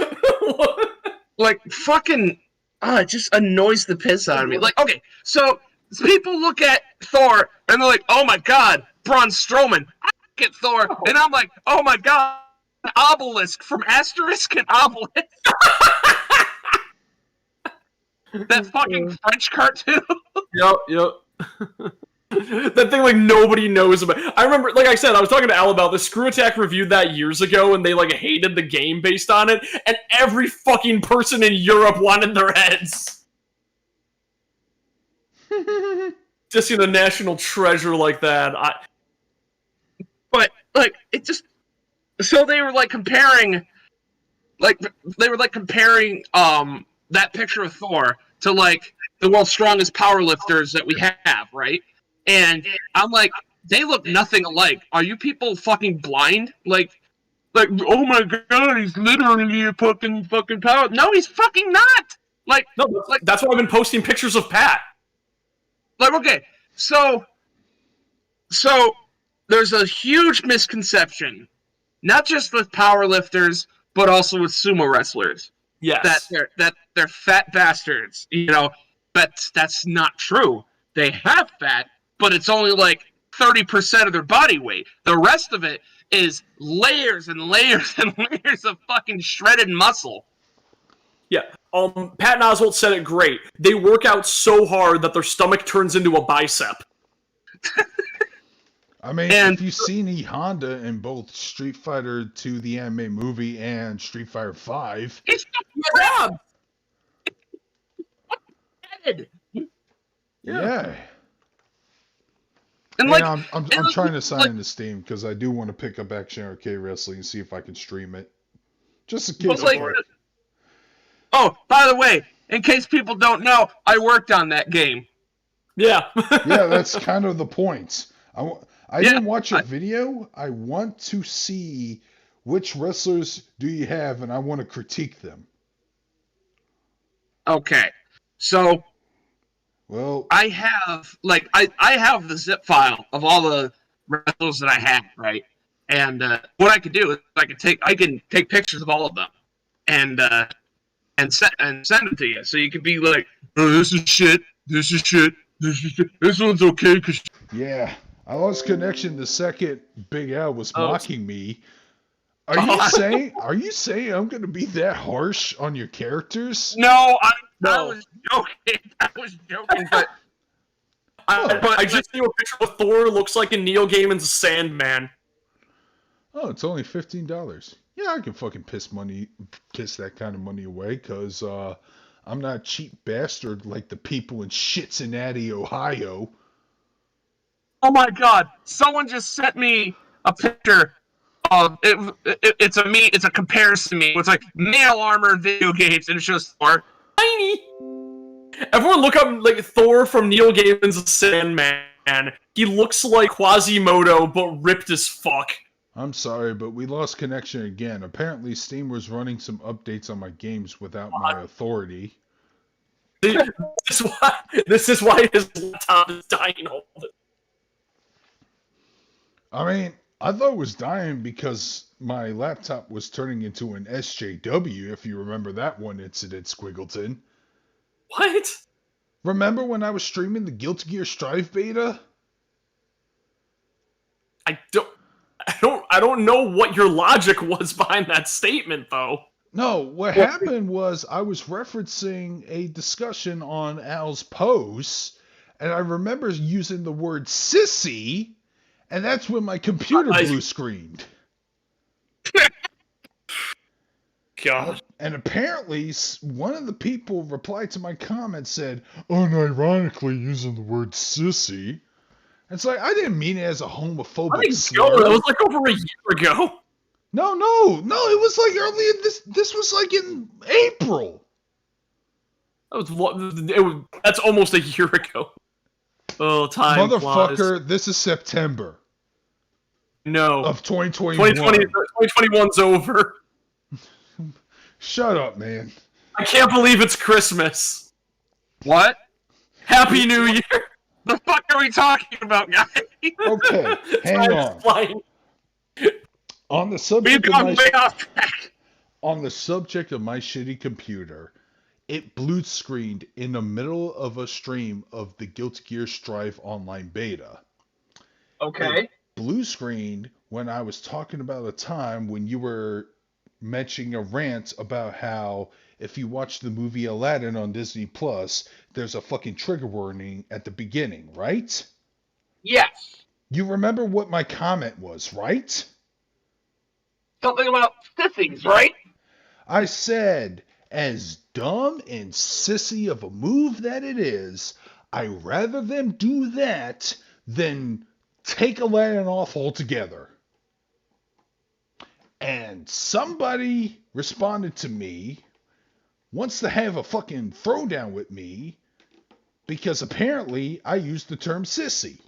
Like, fucking, it just annoys the piss out of me. Like, okay, so people look at Thor and they're like, oh my God, Braun Strowman. I look at Thor and I'm like, oh my God, Obelisk from Asterisk and Obelisk. That fucking French cartoon. Yep. That thing like nobody knows about. I remember, like I said, I was talking to Al about this. Screw Attack reviewed that years ago, and they like hated the game based on it, and every fucking person in Europe wanted their heads. Just a national treasure like that. But like it just so they were like comparing that picture of Thor to like the world's strongest powerlifters that we have, right? And I'm like, they look nothing alike. Are you people fucking blind? Like, oh my God, he's literally a fucking power. No, he's fucking not. Like, no, like that's why I've been posting pictures of Pat. Like, okay, so there's a huge misconception, not just with powerlifters, but also with sumo wrestlers. Yes. That they're fat bastards, but that's not true. They have fat, but it's only like 30% of their body weight. The rest of it is layers and layers and layers of fucking shredded muscle. Yeah. Pat Oswalt said it great. They work out so hard that their stomach turns into a bicep. I mean, if you've seen E Honda in both Street Fighter 2, the anime movie, and Street Fighter 5, It's dead. yeah. And like, I'm trying to sign into Steam because I do want to pick up Action Arcade Wrestling and see if I can stream it. Just in case. Oh, by the way, in case people don't know, I worked on that game. Yeah. Yeah, that's kind of the point. I didn't watch your video. I want to see which wrestlers do you have, and I want to critique them. Okay, so Well, I have I have the zip file of all the wrestlers that I have, right? And what I could do is I can take pictures of all of them, and send them to you, so you can be like, oh, this is shit, this is shit, this is shit. This one's okay because yeah, I lost connection the second Big Al was mocking me. Are you saying I'm gonna be that harsh on your characters? no, I was joking. I was joking, but I just see a picture of Thor looks like in Neil Gaiman's Sandman. Oh, it's only $15. Yeah, I can fucking piss that kind of money away, because I'm not a cheap bastard like the people in Cincinnati, Ohio. oh my god, someone just sent me a picture of it's a comparison meme. It's like male armor in video games, and it's just Thor. Tiny. Everyone look up like Thor from Neil Gaiman's Sandman. He looks like Quasimodo, but ripped as fuck. I'm sorry, but we lost connection again. Apparently, Steam was running some updates on my games without my authority. This is why his laptop is dying all the time. I mean, I thought it was dying because my laptop was turning into an SJW, if you remember that one incident, Squiggleton. What? Remember when I was streaming the Guilty Gear Strive beta? I don't know what your logic was behind that statement, though. No, what happened was I was referencing a discussion on Al's post, and I remember using the word sissy, and that's when my computer blue screened. God. And apparently, one of the people replied to my comment said, unironically using the word sissy. It's like, I didn't mean it as a homophobic slur. That was like over a year ago. No, it was like earlier, this was like in April. That's almost a year ago. Oh, time Motherfucker, flies. this is September. No. Of 2021. 2021's over. Shut up, man. I can't believe it's Christmas. What? Happy New Year. The fuck are we talking about, guys? Okay, hang on. Flying. On the subject of my shitty computer, it blue screened in the middle of a stream of the Guilty Gear Strive online beta. Okay. It blue screened when I was talking about a time when you were mentioning a rant about how if you watch the movie Aladdin on Disney Plus, there's a fucking trigger warning at the beginning, right? Yes. You remember what my comment was, right? Something about sissies, right? I said, as dumb and sissy of a move that it is, I'd rather them do that than take Aladdin off altogether. And somebody responded to me, wants to have a fucking throwdown with me, because apparently I used the term sissy.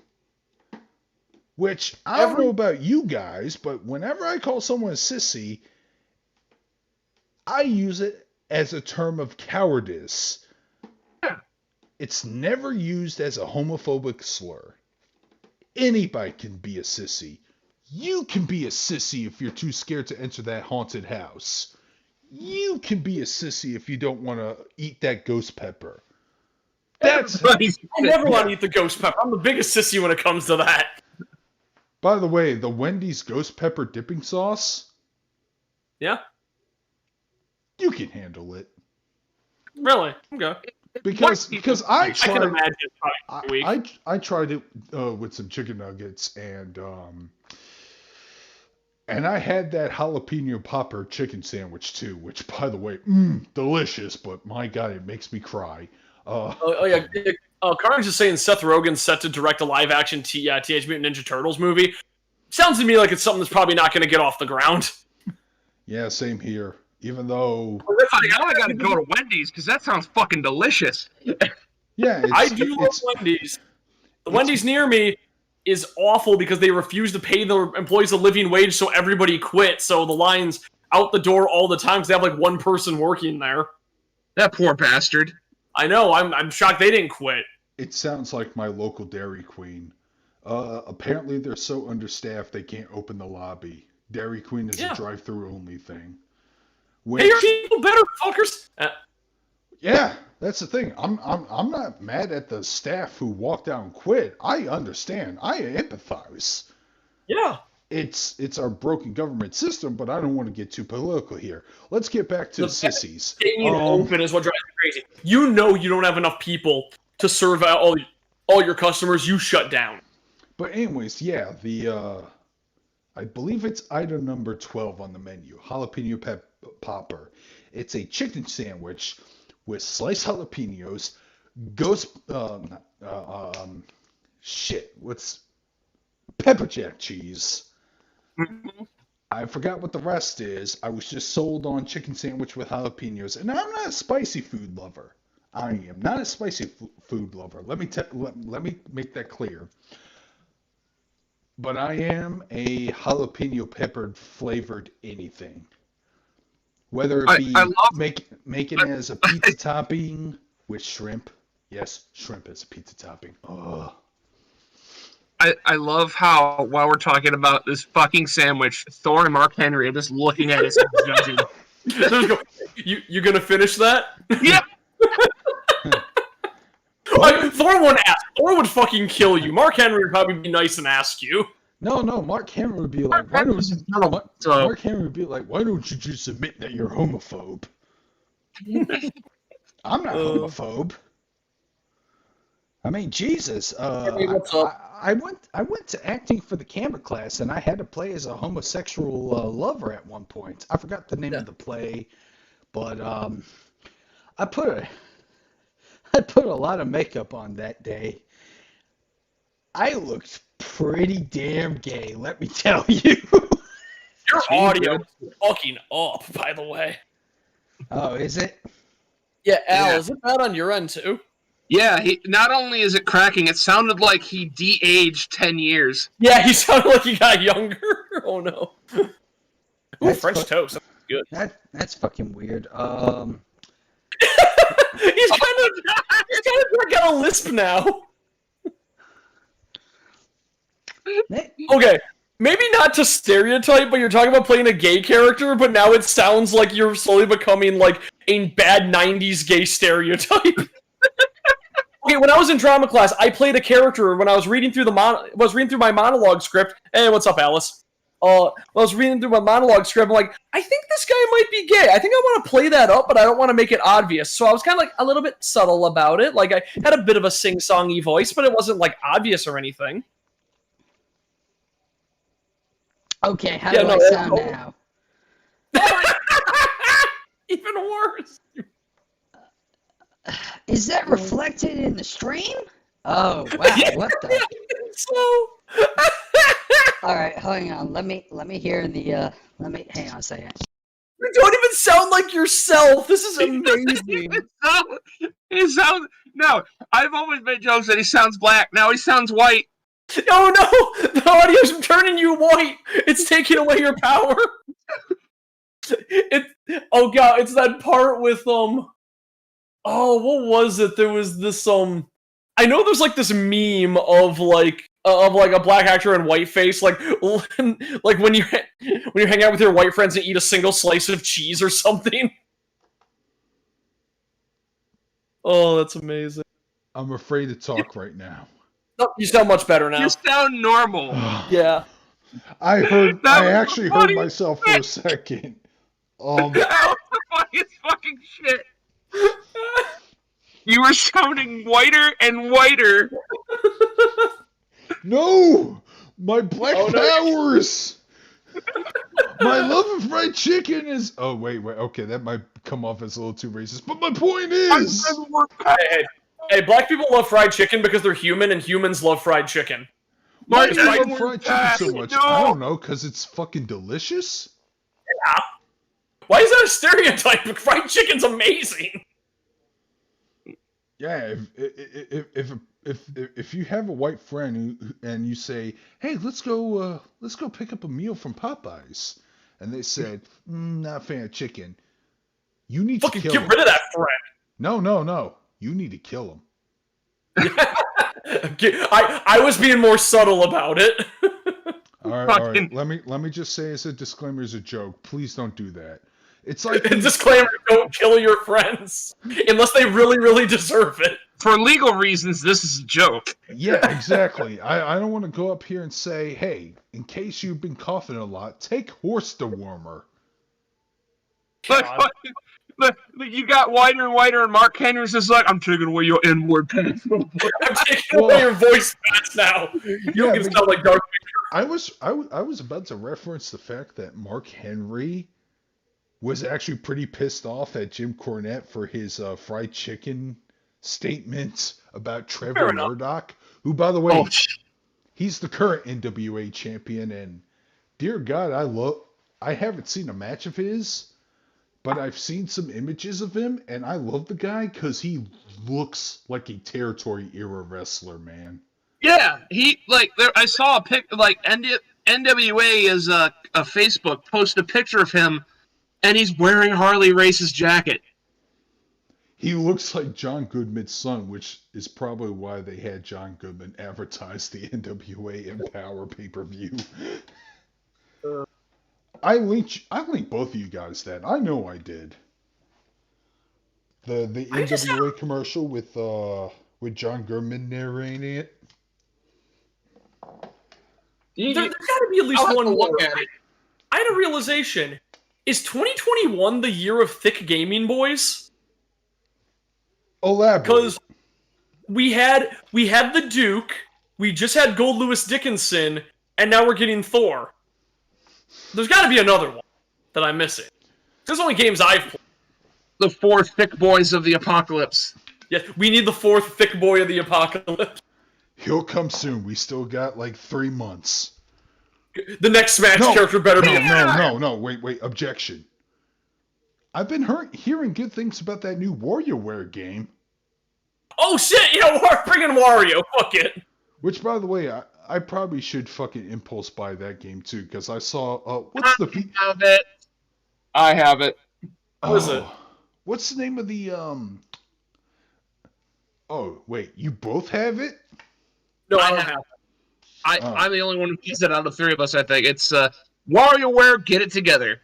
Which, I don't know about you guys, but whenever I call someone a sissy, I use it as a term of cowardice. It's never used as a homophobic slur. Anybody can be a sissy. You can be a sissy if you're too scared to enter that haunted house. You can be a sissy if you don't want to eat that ghost pepper. I never want to eat the ghost pepper. I'm the biggest sissy when it comes to that. By the way, the Wendy's ghost pepper dipping sauce? Yeah? You can handle it. Really? Okay. Because I tried. I can imagine trying a week. I tried it with some chicken nuggets and I had that jalapeno popper chicken sandwich too, which by the way, delicious, but my god, it makes me cry. Carnage is saying Seth Rogen's set to direct a live-action Teenage Mutant Ninja Turtles movie. Sounds to me like it's something that's probably not going to get off the ground. Yeah, same here. Even though... Now I gotta go to Wendy's, because that sounds fucking delicious. Yeah, I do love Wendy's. The Wendy's near me, is awful because they refuse to pay their employees a living wage, so everybody quit. So the line's out the door all the time because they have like one person working there. That poor bastard. I know. I'm shocked they didn't quit. It sounds like my local Dairy Queen. Apparently they're so understaffed they can't open the lobby. Dairy Queen is a drive-through only thing. Which, Pay your people better, fuckers. Yeah, that's the thing. I'm not mad at the staff who walked out and quit. I understand. I empathize. Yeah. It's our broken government system, but I don't want to get too political here. Let's get back to the sissies. Staying open is what drives me crazy. You know you don't have enough people to serve out all your customers. You shut down. But anyways, yeah, the I believe it's item number 12 on the menu, jalapeno popper. It's a chicken sandwich with sliced jalapenos, pepper jack cheese. I forgot what the rest is. I was just sold on chicken sandwich with jalapenos, and I'm not a spicy food lover. I am not a spicy food lover. Let me make that clear. But I am a jalapeno peppered flavored anything. Whether it be making it as a pizza topping with shrimp. Yes, shrimp as a pizza topping. Ugh. I love how, while we're talking about this fucking sandwich, Thor and Mark Henry are just looking at us and judging. You gonna finish that? Yep. Thor wouldn't ask. Thor would fucking kill you. Mark Henry would probably be nice and ask you. No, Mark Henry would be like, why don't you just admit that you're homophobe? I'm not homophobe. I mean, Jesus. What's up? I went to acting for the camera class, and I had to play as a homosexual lover at one point. I forgot the name of the play, but I put a lot of makeup on that day. I looked pretty damn gay, let me tell you. Your audio is fucking up, by the way. Oh, is it? Yeah, Al, is it bad on your end too? Yeah, not only is it cracking, it sounded like he de-aged 10 years. Yeah, he sounded like he got younger. Oh no. Ooh, French toast. That's good. That's fucking weird. He's kind of got a lisp now. Okay, maybe not to stereotype, but you're talking about playing a gay character, but now it sounds like you're slowly becoming like a bad 90s gay stereotype. Okay, when I was in drama class, I played a character when I was reading through my monologue script. Hey, what's up, Alice? When I was reading through my monologue script, I'm like, I think this guy might be gay. I think I want to play that up, but I don't want to make it obvious. So I was kind of like a little bit subtle about it. Like I had a bit of a sing-songy voice, but it wasn't like obvious or anything. Okay, how do I sound now? Even worse. Is that reflected in the stream? Oh wow! What the? So. All right, hang on. Let me hear the. Hang on a second. You don't even sound like yourself. This is amazing. No, I've always made jokes that he sounds black. Now he sounds white. Oh no! The audio's turning you white. It's taking away your power. Oh god! It's that part with Oh, what was it? There was this I know there's like this meme of like a black actor in whiteface, like when you hang out with your white friends and eat a single slice of cheese or something. Oh, that's amazing. I'm afraid to talk right now. Oh, you sound much better now. You sound normal. Yeah. I actually heard myself for a second. That was the funniest fucking shit. You were shouting whiter and whiter. No! My black powers! My love of fried chicken is... Oh, wait. Okay, that might come off as a little too racist, but my point is... Hey, black people love fried chicken because they're human, and humans love fried chicken. Why do you love fried chicken so much? No. I don't know, because it's fucking delicious? Yeah. Why is that a stereotype? Fried chicken's amazing. Yeah, if if you have a white friend and you say, "Hey, let's go pick up a meal from Popeyes," and they said, "Not a fan of chicken," you need Fucking to kill get them. rid of that friend. No. You need to kill them. I was being more subtle about it. All right. Let me just say as a disclaimer, as a joke, please don't do that. It's like Disclaimer: don't kill your friends unless they really, really deserve it. For legal reasons, this is a joke. Yeah, exactly. I don't want to go up here and say, hey, in case you've been coughing a lot, take horse dewormer. Look, you got whiter and whiter, and Mark Henry's just like, I'm taking away your N-word pants. I'm taking away your voice packs now. You're gonna sound like Darth Vader. I was about to reference the fact that Mark Henry was actually pretty pissed off at Jim Cornette for his fried chicken statement about Trevor Murdoch, who, by the way, he's the current NWA champion, and dear God, I haven't seen a match of his, but I've seen some images of him, and I love the guy because he looks like a territory era wrestler, man. Yeah, I saw a pic, like NWA is a Facebook posted a picture of him, and he's wearing Harley Race's jacket. He looks like John Goodman's son, which is probably why they had John Goodman advertise the NWA Empower pay-per-view. I linked both of you guys that. I know I did. The NWA commercial with John Goodman narrating it. There's got to be at least one look at it. I had a realization. Is 2021 the year of thick gaming, boys? Elaborate. Because we had the Duke, we just had Gold Lewis Dickinson, and now we're getting Thor. There's got to be another one that I'm missing. There's only games I've played. The 4 thick boys of the apocalypse. Yeah, we need the 4th thick boy of the apocalypse. He'll come soon. We still got like 3 months. The next Smash character better be. No. Wait. Objection. I've been hearing good things about that new WarioWare game. Oh shit! Bring in Wario. Fuck it. Which, by the way, I probably should fucking impulse buy that game too, because I saw. I have it. What is it? What's the name of the Oh wait, you both have it? No, I don't have it. I'm the only one who gets it out of the 3 of us, I think. It's WarioWare, Get It Together.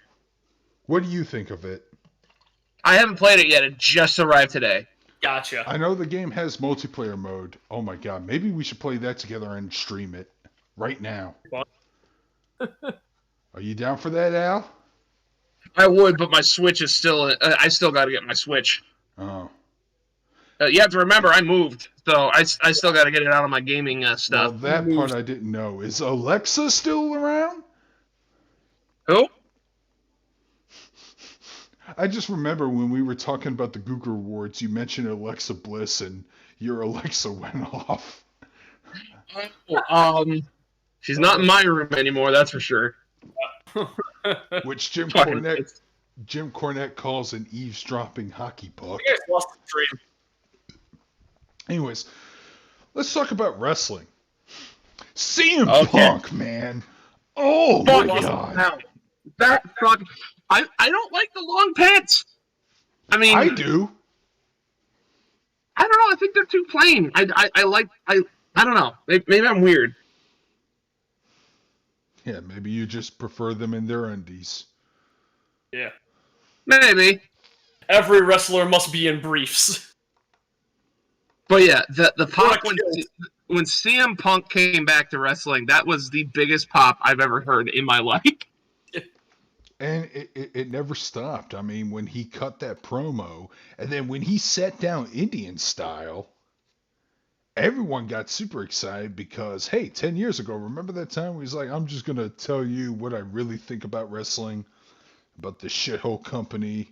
What do you think of it? I haven't played it yet. It just arrived today. Gotcha. I know the game has multiplayer mode. Oh my god, maybe we should play that together and stream it right now. Are you down for that, Al? I would, but my Switch is still... I still got to get my Switch. Oh. You have to remember, I moved, so I still got to get it out of my gaming stuff. Well, that part I didn't know. Is Alexa still around? Who? I just remember when we were talking about the Google Awards, you mentioned Alexa Bliss, and your Alexa went off. She's not in my room anymore, that's for sure. Which Jim Cornette calls an eavesdropping hockey puck. You guys lost the dream. Anyways, let's talk about wrestling. CM Punk, man. Oh my god. That fucking... I don't like the long pants. I mean... I do. I don't know, I think they're too plain. I don't know. Maybe I'm weird. Yeah, maybe you just prefer them in their undies. Yeah. Maybe. Every wrestler must be in briefs. But yeah, the pop when CM Punk came back to wrestling, that was the biggest pop I've ever heard in my life. And it never stopped. I mean, when he cut that promo, and then when he sat down Indian style, everyone got super excited because, hey, 10 years ago, remember that time he was like, I'm just going to tell you what I really think about wrestling, about the shithole company.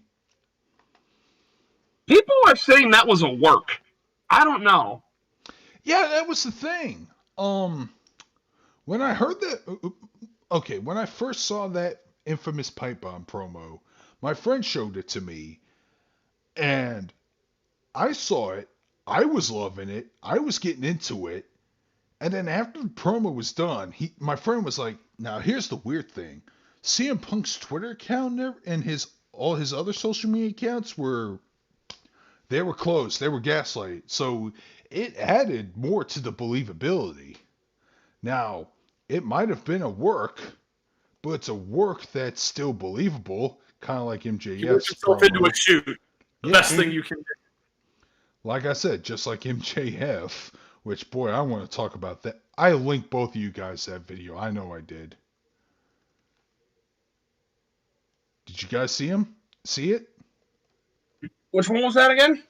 People are saying that was a work. I don't know. Yeah, that was the thing. When I heard that, okay, when I first saw that infamous pipe bomb promo, my friend showed it to me, and I saw it. I was loving it. I was getting into it. And then after the promo was done, my friend was like, "Now here's the weird thing: CM Punk's Twitter account and all his other social media accounts were closed. They were gaslighted. So it added more to the believability. Now it might have been a work, but it's a work that's still believable, kind of like You work MJF's yourself into promo. a shoot. The Yeah, best thing you can do. Like I said, just like MJF, which, boy, I want to talk about that. I linked both of you guys that video. I know I did. Did you guys see him? See it? Which one was that again?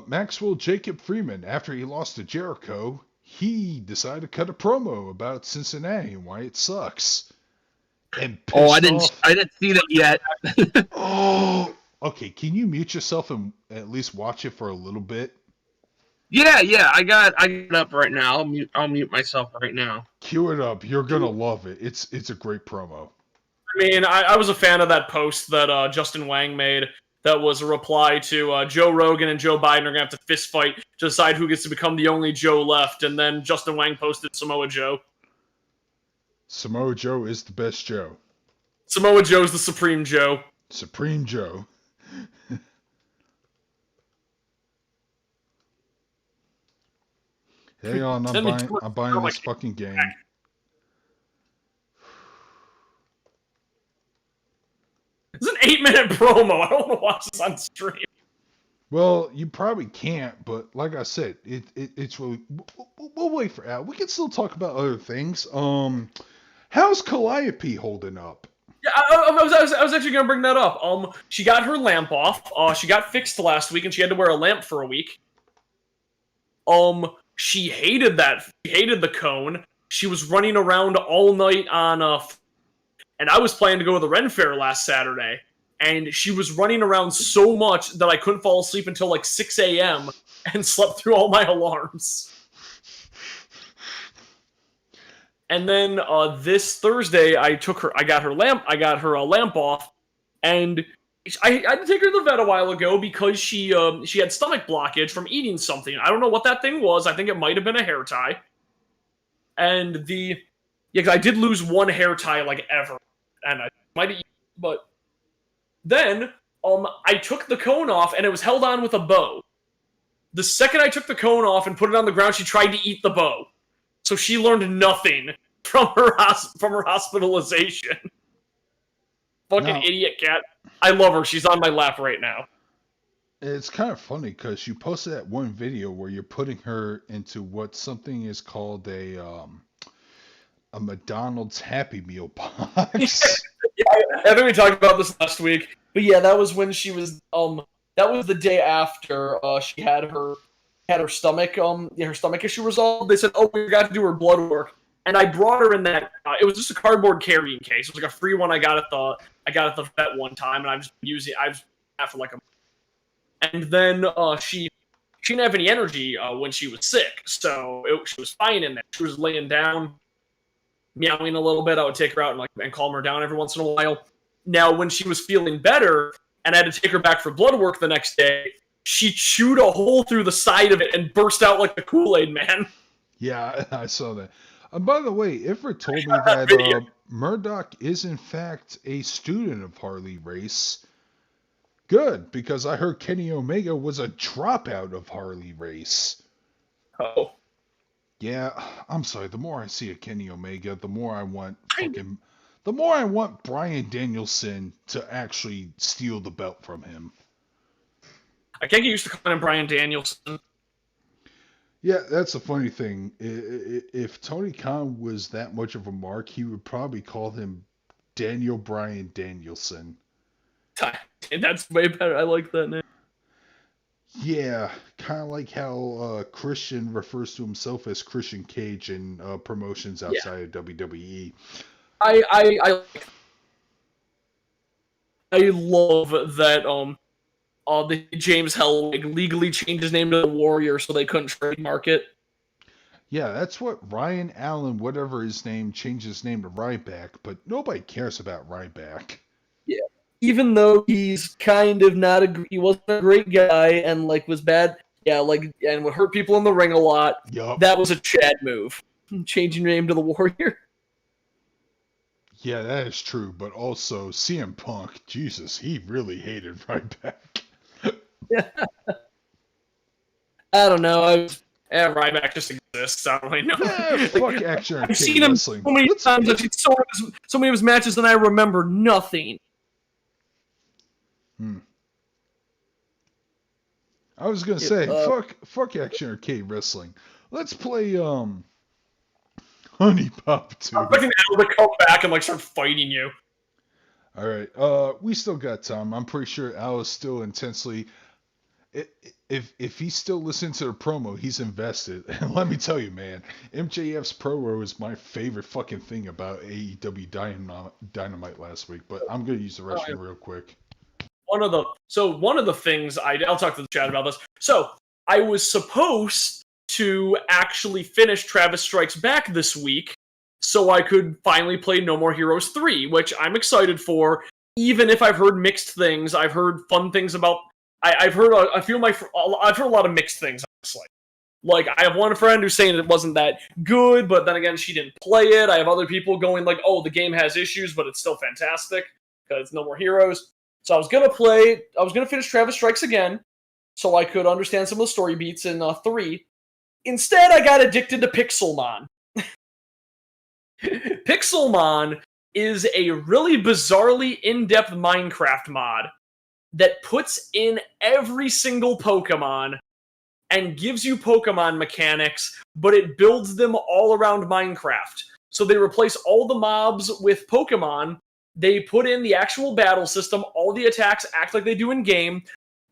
Maxwell Jacob Freeman, after he lost to Jericho, he decided to cut a promo about Cincinnati and why it sucks. And Oh, I pissed off. didn't see that yet. Oh, okay. Can you mute yourself and at least watch it for a little bit? Yeah, I got it up right now. I'll mute myself right now. Cue it up. You're gonna love it. It's a great promo. I mean, I was a fan of that post that Justin Wang made. That was a reply to Joe Rogan and Joe Biden are gonna have to fist fight to decide who gets to become the only Joe left. And then Justin Wang posted Samoa Joe. Samoa Joe is the best Joe. Samoa Joe's the Supreme Joe. Supreme Joe. Hang on, I'm buying this fucking game. It's an 8-minute promo. I don't want to watch this on stream. Well, you probably can't, but like I said, it's really. We'll wait for Al. We can still talk about other things. How's Calliope holding up? Yeah, I was actually gonna bring that up. She got her lamp off. She got fixed last week, and she had to wear a lamp for a week. She hated that. She hated the cone. She was running around all night on and I was planning to go to the Ren Fair last Saturday, and she was running around so much that I couldn't fall asleep until like 6 a.m. and slept through all my alarms. And then this Thursday, I got her lamp off, and I had to take her to the vet a while ago because she had stomach blockage from eating something. I don't know what that thing was. I think it might have been a hair tie. And because I did lose one hair tie like ever, and I might have, but then I took the cone off and it was held on with a bow. The second I took the cone off and put it on the ground, she tried to eat the bow. So she learned nothing from her hospitalization. Fucking idiot cat. I love her. She's on my lap right now. It's kind of funny because you posted that one video where you're putting her into what something is called a McDonald's Happy Meal box. Yeah, I think we talked about this last week. But yeah, that was when she was that was the day after she had her stomach her stomach issue resolved. They said, "Oh, we got to do her blood work." And I brought her in that. It was just a cardboard carrying case. It was like a free one I got at the vet one time, and I've just been using it. I've had for like a. And then she didn't have any energy when she was sick, so she was fine in there. She was laying down, meowing a little bit. I would take her out and calm her down every once in a while. Now, when she was feeling better, and I had to take her back for blood work the next day, she chewed a hole through the side of it and burst out like the Kool-Aid Man. Yeah, I saw that. By the way, Ifrit told me that Murdoch is in fact a student of Harley Race. Good, because I heard Kenny Omega was a dropout of Harley Race. Oh. Yeah, I'm sorry. The more I see of Kenny Omega, the more I want Bryan Danielson to actually steal the belt from him. I can't get used to calling him Bryan Danielson. Yeah, that's the funny thing. If Tony Khan was that much of a mark, he would probably call him Daniel Bryan Danielson. That's way better. I like that name. Yeah, kind of like how Christian refers to himself as Christian Cage in promotions outside of WWE. I love that the James Hellwig legally changed his name to the Warrior so they couldn't trademark it. Yeah, that's what Ryan Allen, whatever his name, changed his name to Ryback, but nobody cares about Ryback. Yeah. Even though he's kind of he wasn't a great guy and was bad. Yeah, and would hurt people in the ring a lot. Yup. That was a Chad move. Changing your name to the Warrior. Yeah, that is true. But also, CM Punk, Jesus, he really hated Ryback. Yeah. I don't know. Ryback just exists. I don't really know. Fuck Action Arcade I've seen him Wrestling. so many times. I've seen so many of his matches, and I remember nothing. I was gonna say, fuck Action Arcade Wrestling. Let's play Honey Pop 2. I'm expecting Al to come back and start fighting you. All right, we still got time. I'm pretty sure Al is still intensely. If he's still listening to the promo, he's invested. And let me tell you, man, MJF's promo was my favorite fucking thing about AEW Dynamite last week. But I'm gonna use the restroom real quick. One of the things I'll talk to the chat about this. So I was supposed to actually finish Travis Strikes Back this week, so I could finally play No More Heroes 3, which I'm excited for. Even if I've heard mixed things, I've heard fun things about. I've heard I've heard a lot of mixed things, honestly. I have one friend who's saying it wasn't that good, but then again, she didn't play it. I have other people going oh, the game has issues, but it's still fantastic because it's No More Heroes. So I was gonna finish Travis Strikes Again, so I could understand some of the story beats in 3. Instead, I got addicted to Pixelmon. Pixelmon is a really bizarrely in-depth Minecraft mod that puts in every single Pokemon and gives you Pokemon mechanics, but it builds them all around Minecraft. So they replace all the mobs with Pokemon. They put in the actual battle system. All the attacks act like they do in game,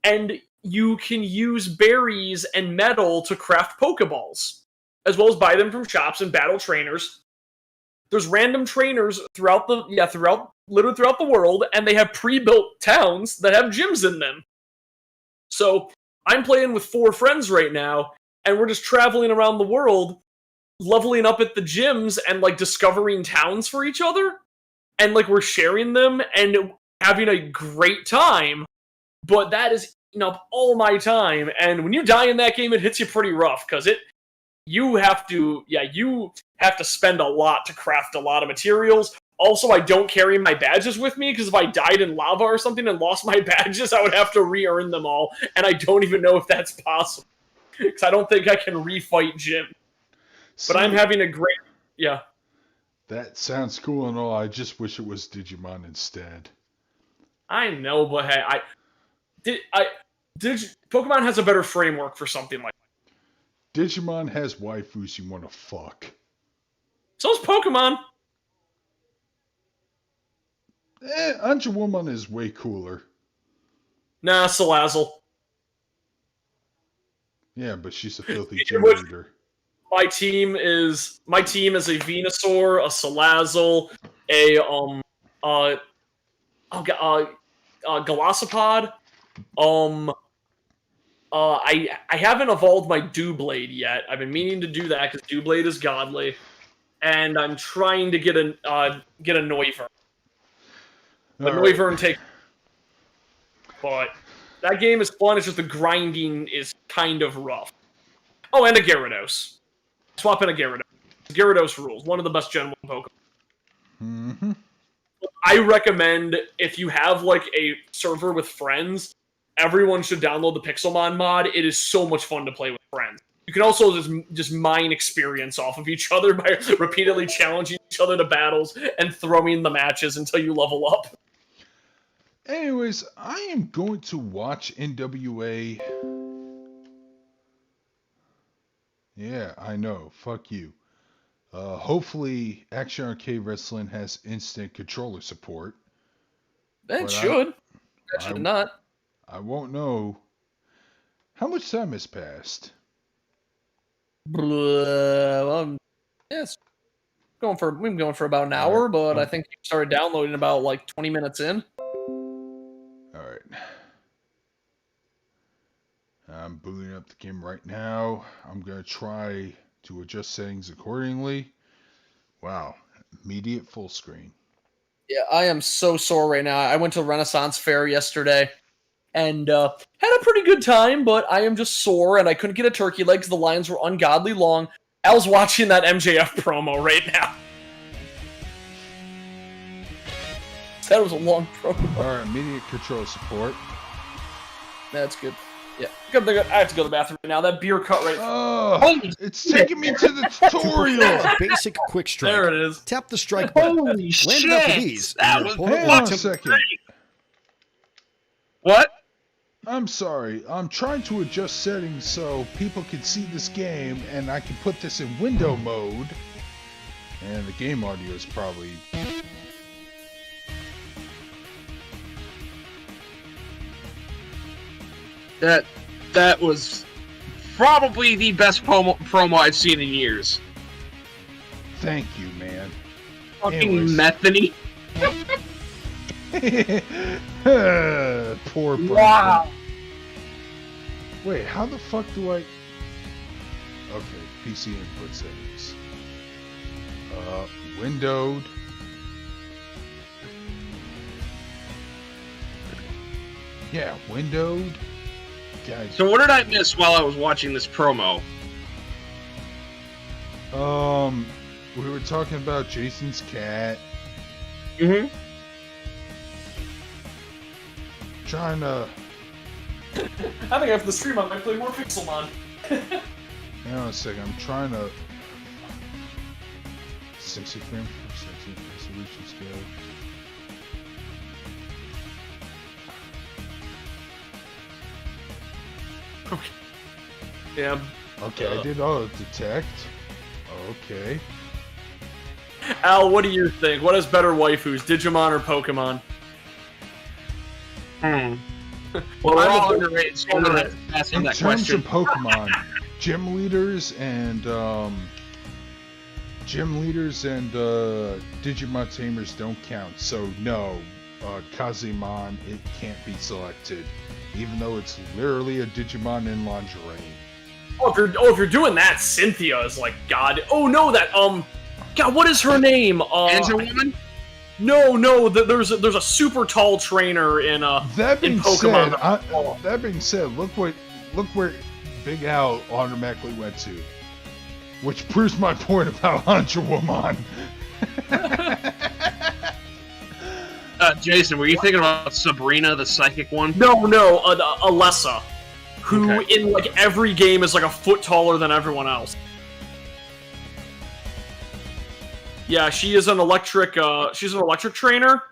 and you can use berries and metal to craft Pokeballs, as well as buy them from shops and battle trainers. There's random trainers throughout the world, and they have pre-built towns that have gyms in them. So I'm playing with 4 friends right now, and we're just traveling around the world, leveling up at the gyms and discovering towns for each other. And we're sharing them and having a great time, but that is eating up all my time. And when you die in that game, it hits you pretty rough because you have to spend a lot to craft a lot of materials. Also, I don't carry my badges with me because if I died in lava or something and lost my badges, I would have to re-earn them all, and I don't even know if that's possible because I don't think I can refight Jim. But I'm having a great That sounds cool and all. I just wish it was Digimon instead. I know, but hey, Pokemon has a better framework for something like that. Digimon has waifus you want to fuck. So's Pokemon. Angelwoman is way cooler. Nah, Salazzle. Yeah, but she's a filthy gym leader. My team is a Venusaur, a Salazzle, a Golisopod. I haven't evolved my Doublade yet. I've been meaning to do that because Doublade is godly, and I'm trying to get a Noivern. The Noivern takes, but that game is fun. It's just the grinding is kind of rough. Oh, and a Gyarados. Swap in a Gyarados. Gyarados rules. One of the best Gen 1 Pokemon. Mm-hmm. I recommend if you have a server with friends, everyone should download the Pixelmon mod. It is so much fun to play with friends. You can also just mine experience off of each other by repeatedly challenging each other to battles and throwing the matches until you level up. Anyways, I am going to watch NWA. Yeah, I know. Fuck you. Hopefully, Action Arcade Wrestling has instant controller support. It should. That should not. I won't know. How much time has passed? Well, yes. We've been going for about an hour, but I think you started downloading about 20 minutes in. Alright. I'm booting up the game right now. I'm going to try to adjust settings accordingly. Wow. Immediate full screen. Yeah, I am so sore right now. I went to Renaissance Fair yesterday, and had a pretty good time, but I am just sore, and I couldn't get a turkey leg because the lines were ungodly long. Al's watching that MJF promo right now. That was a long promo. Alright, immediate control support. That's good. Yeah, I have to go to the bathroom right now. That beer cut right. Oh, it's taking me to the tutorial. A basic quick strike. There it is. Tap the strike button. Holy Land shit! it up with ease. That and was your opponent Hang on will a second. What? I'm sorry. I'm trying to adjust settings so people can see this game, and I can put this in window mode. And the game audio is probably... That was probably the best promo I've seen in years. Thank you, man. Fucking Anyways. methany. Poor person. Wow. Wait, how the fuck do I... Okay, PC input settings. Windowed. Yeah, windowed. Guys. So what did I miss while I was watching this promo? We were talking about Jason's cat. Mm-hmm. Trying to... I think after the stream, I might play more Pixelmon. Hang on a second, I'm trying to... 60 frames per second, resolution scale. Yeah. Okay, I did auto detect. Okay. Al, what do you think? What has better waifus, Digimon or Pokemon? Well, we're all I'm a- underrated, so I'm gonna have to pass on In that terms question. of Pokemon, gym leaders and Digimon tamers don't count. So no, Kazimon, it can't be selected, even though it's literally a Digimon in lingerie. If you're doing that, Cynthia is like God. Oh no, that God, what is her name? Angel Woman? No, there's a super tall trainer in That being in Pokemon. said, look where Big Al automatically went to, which proves my point about Angel Woman. Jason, were you thinking about Sabrina, the psychic one? No, Alessa, who Okay. in like every game is like a foot taller than everyone else. Yeah, she is an electric. She's an electric trainer.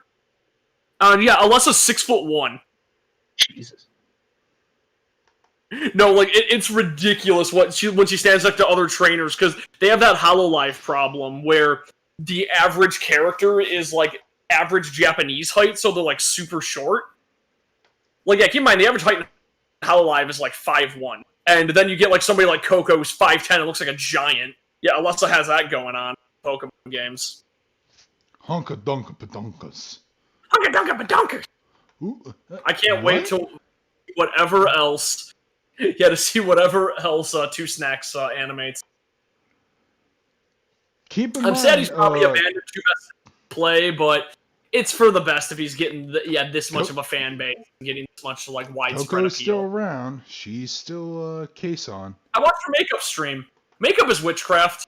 Yeah, Alessa's 6'1". Jesus. No, like it's ridiculous when she stands next to other trainers because they have that HoloLive problem where the average character is like average Japanese height, so they're like super short. Like, yeah, keep in mind the average height in HoloLive is like 5'1", and then you get like somebody like Coco who's 5'10", and looks like a giant. Yeah, Alessa has that going on in Pokemon games. Honka donka badonkas. Hunka dunka badunka! Ooh, I can't wait till whatever else. Yeah, to see whatever else Two Snacks animates. Keep in I'm mind, sad he's probably abandoned Two Best play, but it's for the best if he's getting this much of a fan base, and getting this much like widespread Coco's appeal. still around. She's still case on. I watched her makeup stream. Makeup is witchcraft.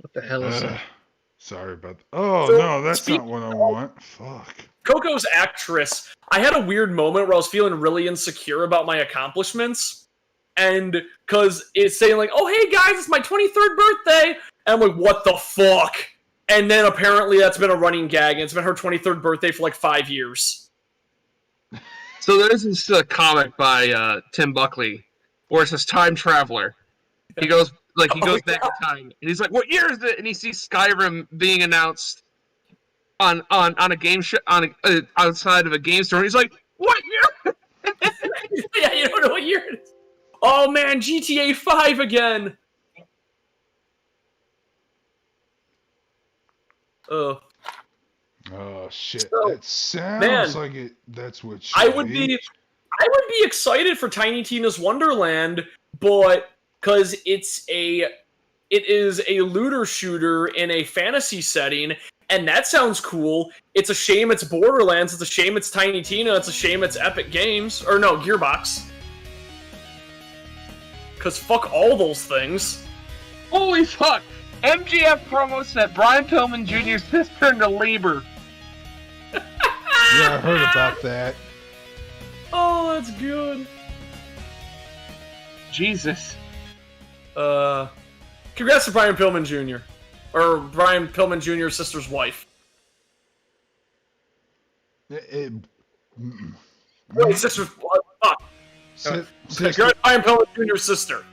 What the hell is that? Sorry about that. Oh, So, no, that's speak- not what I want. Fuck. Coco's actress. I had a weird moment where I was feeling really insecure about my accomplishments. And because it's saying like, oh, hey guys, it's my 23rd birthday. And I'm like, what the fuck? And then apparently that's been a running gag. And it's been her 23rd birthday for like 5 years. So there's this comic by Tim Buckley where it says Time Traveler. He goes back in time, and he's like, "What year is it?" And he sees Skyrim being announced on a game outside of a game store, and he's like, "What year?" Yeah, you don't know what year it is. Oh man, GTA 5 again. Oh shit! So, That sounds man, like it. That's what I would be excited for Tiny Tina's Wonderland, but because it is a looter shooter in a fantasy setting, and that sounds cool. It's a shame it's Borderlands. It's a shame it's Tiny Tina. It's a shame it's Epic Games. Or no, Gearbox. Because fuck all those things. Holy fuck! MGF promo set Brian Pillman Jr.'s sister into labor. Yeah, I heard about that. Oh, that's good. Jesus. Congrats to Brian Pillman Jr. Or Brian Pillman Jr.'s sister's wife. Wait, sister's... Fuck. Congrats to Brian Pillman Jr.'s sister.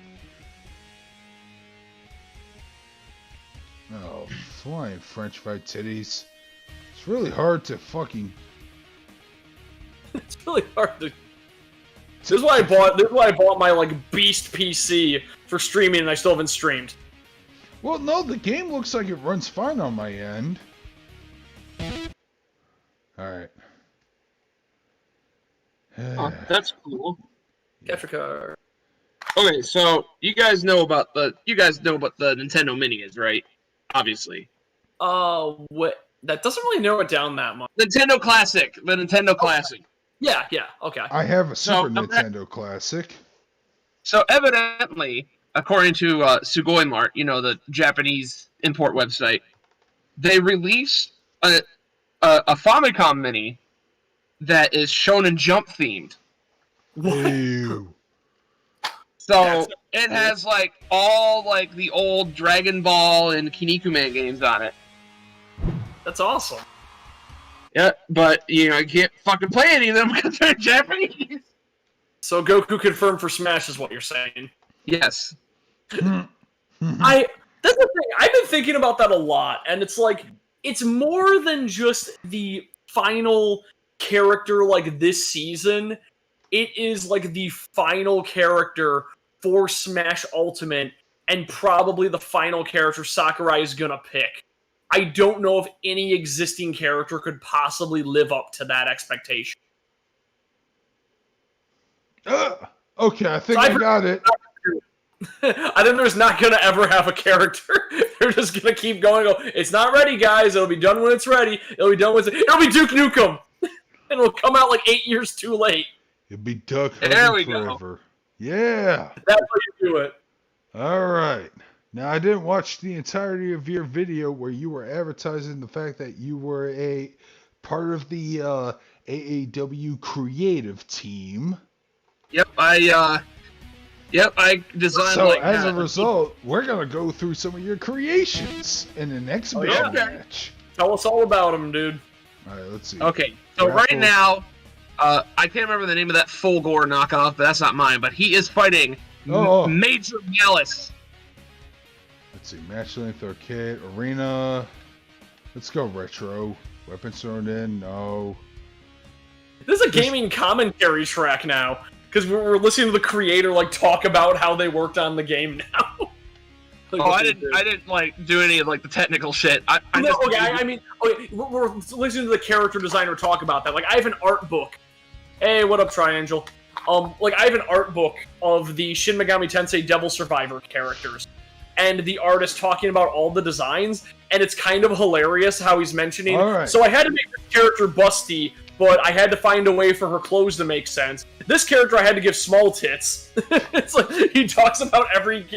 Oh, flying French fry titties. It's really hard to fucking... It's really hard to... This is why I bought my, like, beast PC for streaming, and I still haven't streamed. Well, no, the game looks like it runs fine on my end. Alright. Oh, that's cool. Capture card. Okay, so you guys know about the Nintendo Mini is, right? Obviously. What? That doesn't really narrow it down that much. Nintendo Classic. The Nintendo Classic. Yeah, okay. I have a Super Nintendo Classic. So evidently, according to Sugoi Mart, the Japanese import website, they released a Famicom Mini that is Shonen Jump themed. Ew. So it has all the old Dragon Ball and Kinnikuman games on it. That's awesome. Yeah, but I can't fucking play any of them because they're Japanese. So Goku confirmed for Smash is what you're saying. Yes. That's the thing. I've been thinking about that a lot, and it's it's more than just the final character this season. It is the final character for Smash Ultimate, and probably the final character Sakurai is gonna pick. I don't know if any existing character could possibly live up to that expectation. Okay, I think I got it. I think there's not going to ever have a character. They're just going to keep going. It's not ready, guys. It'll be done when it's ready. It'll be done when it'll be Duke Nukem. And it'll come out 8 years too late. It'll be Duck There we forever. go. Yeah. That's how you do it. All right. Now, I didn't watch the entirety of your video where you were advertising the fact that you were a part of the AAW creative team. Yep, I designed So, as a result, we're going to go through some of your creations in the next match. Tell us all about them, dude. All right, let's see. Okay, so right now, I can't remember the name of that Fulgore knockoff, but that's not mine, but he is fighting Major Malice. Let's see, match length, arcade, arena. Let's go retro. Weapons thrown in, no. This is a gaming commentary track now, because we're listening to the creator talk about how they worked on the game now. I didn't do any of the technical shit. We're listening to the character designer talk about that. I have an art book. Hey, what up, Triangel? I have an art book of the Shin Megami Tensei Devil Survivor characters, and the artist talking about all the designs, and it's kind of hilarious how he's mentioning. Right. So I had to make this character busty, but I had to find a way for her clothes to make sense. This character I had to give small tits. It's he talks about every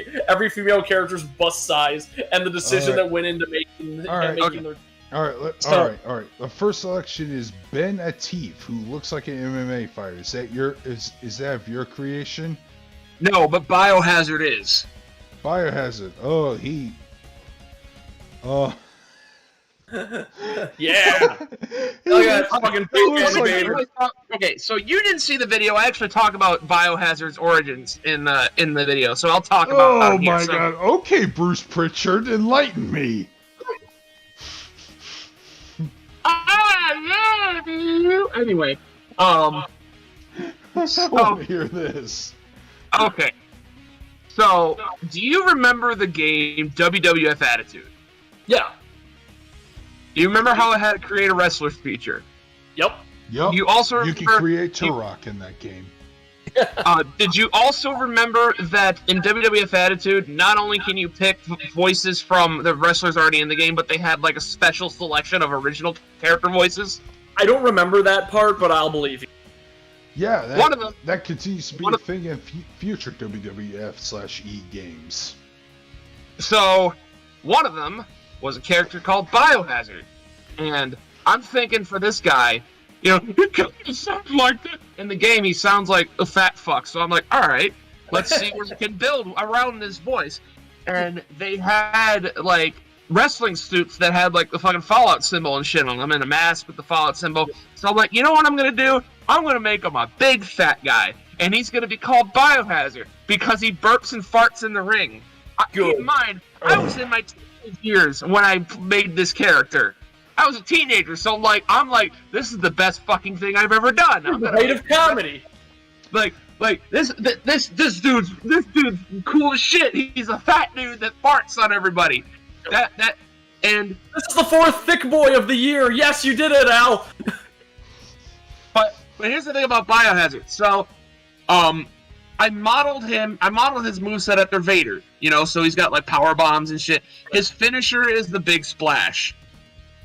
female character's bust size and the decision that went into making their... All right. The first selection is Ben Atif, who looks like an MMA fighter. Is that of your creation? No, but Biohazard is. Biohazard. Yeah. Okay, so you didn't see the video. I actually talk about Biohazard's origins in the video, so I'll talk about. Oh my god. Okay, Bruce Pritchard, enlighten me. Anyway, I want to hear this. Okay. So, do you remember the game WWF Attitude? Yeah. Do you remember how it had a create a wrestler feature? Yep. Yep. You also can create Turok in that game. Did you also remember that in WWF Attitude, not only can you pick voices from the wrestlers already in the game, but they had like a special selection of original character voices? I don't remember that part, but I'll believe you. Yeah, One of them- that continues to be a thing in future WWF/E games. So, one of them was a character called Biohazard. And I'm thinking for this guy, you know, he sounds like that. In the game, he sounds like a fat fuck. So I'm like, all right, let's see what we can build around his voice. And they had, like, wrestling suits that had, like, the fucking Fallout symbol and shit on them, and a mask with the Fallout symbol. So I'm like, you know what I'm going to do? I'm going to make him a big fat guy. And he's going to be called Biohazard because he burps and farts in the ring. Keep in mind, I was in my teenage years when I made this character. I was a teenager, so I'm like, this is the best fucking thing I've ever done. I'm Height of comedy. Like this dude's cool as shit. He's a fat dude that farts on everybody. And this is the 4th thick boy of the year. Yes, you did it, Al. But here's the thing about Biohazard. So, I modeled his moveset after Vader. You know, so he's got like power bombs and shit. His finisher is the big splash.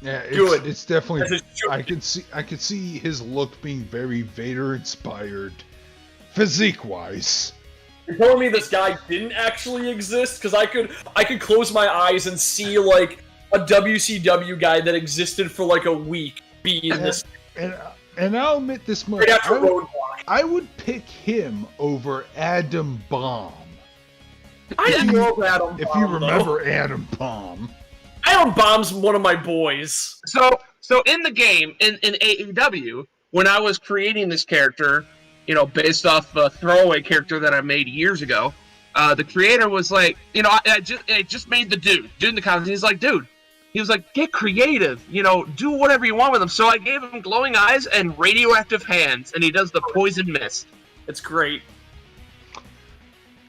Yeah, Good. It's definitely. I could see his look being very Vader inspired, physique wise. You're telling me this guy didn't actually exist? Because I could close my eyes and see like a WCW guy that existed for like a week be in this. And I'll admit this much. Right after Roadblock. I would pick him over Adam Bomb. I love Adam Bomb. If you remember Adam Bomb. Adam Bomb's one of my boys. So in the game, in AEW, when I was creating this character, you know, based off a throwaway character that I made years ago, the creator was like, you know, I just made the dude in the comments. He's like, dude, he was like, get creative, you know, do whatever you want with him. So I gave him glowing eyes and radioactive hands, and he does the poison mist. It's great.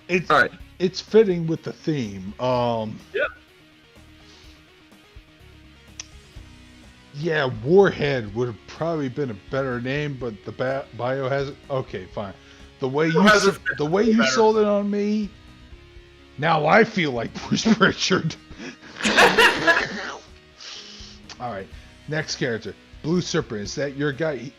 It's all right. It's fitting with the theme. Yeah. Yeah, Warhead would have probably been a better name, but the Biohazard. Okay, fine. The way you sold it on me. Now I feel like Bruce Pritchard. All right, next character, Blue Serpent. Is that your guy?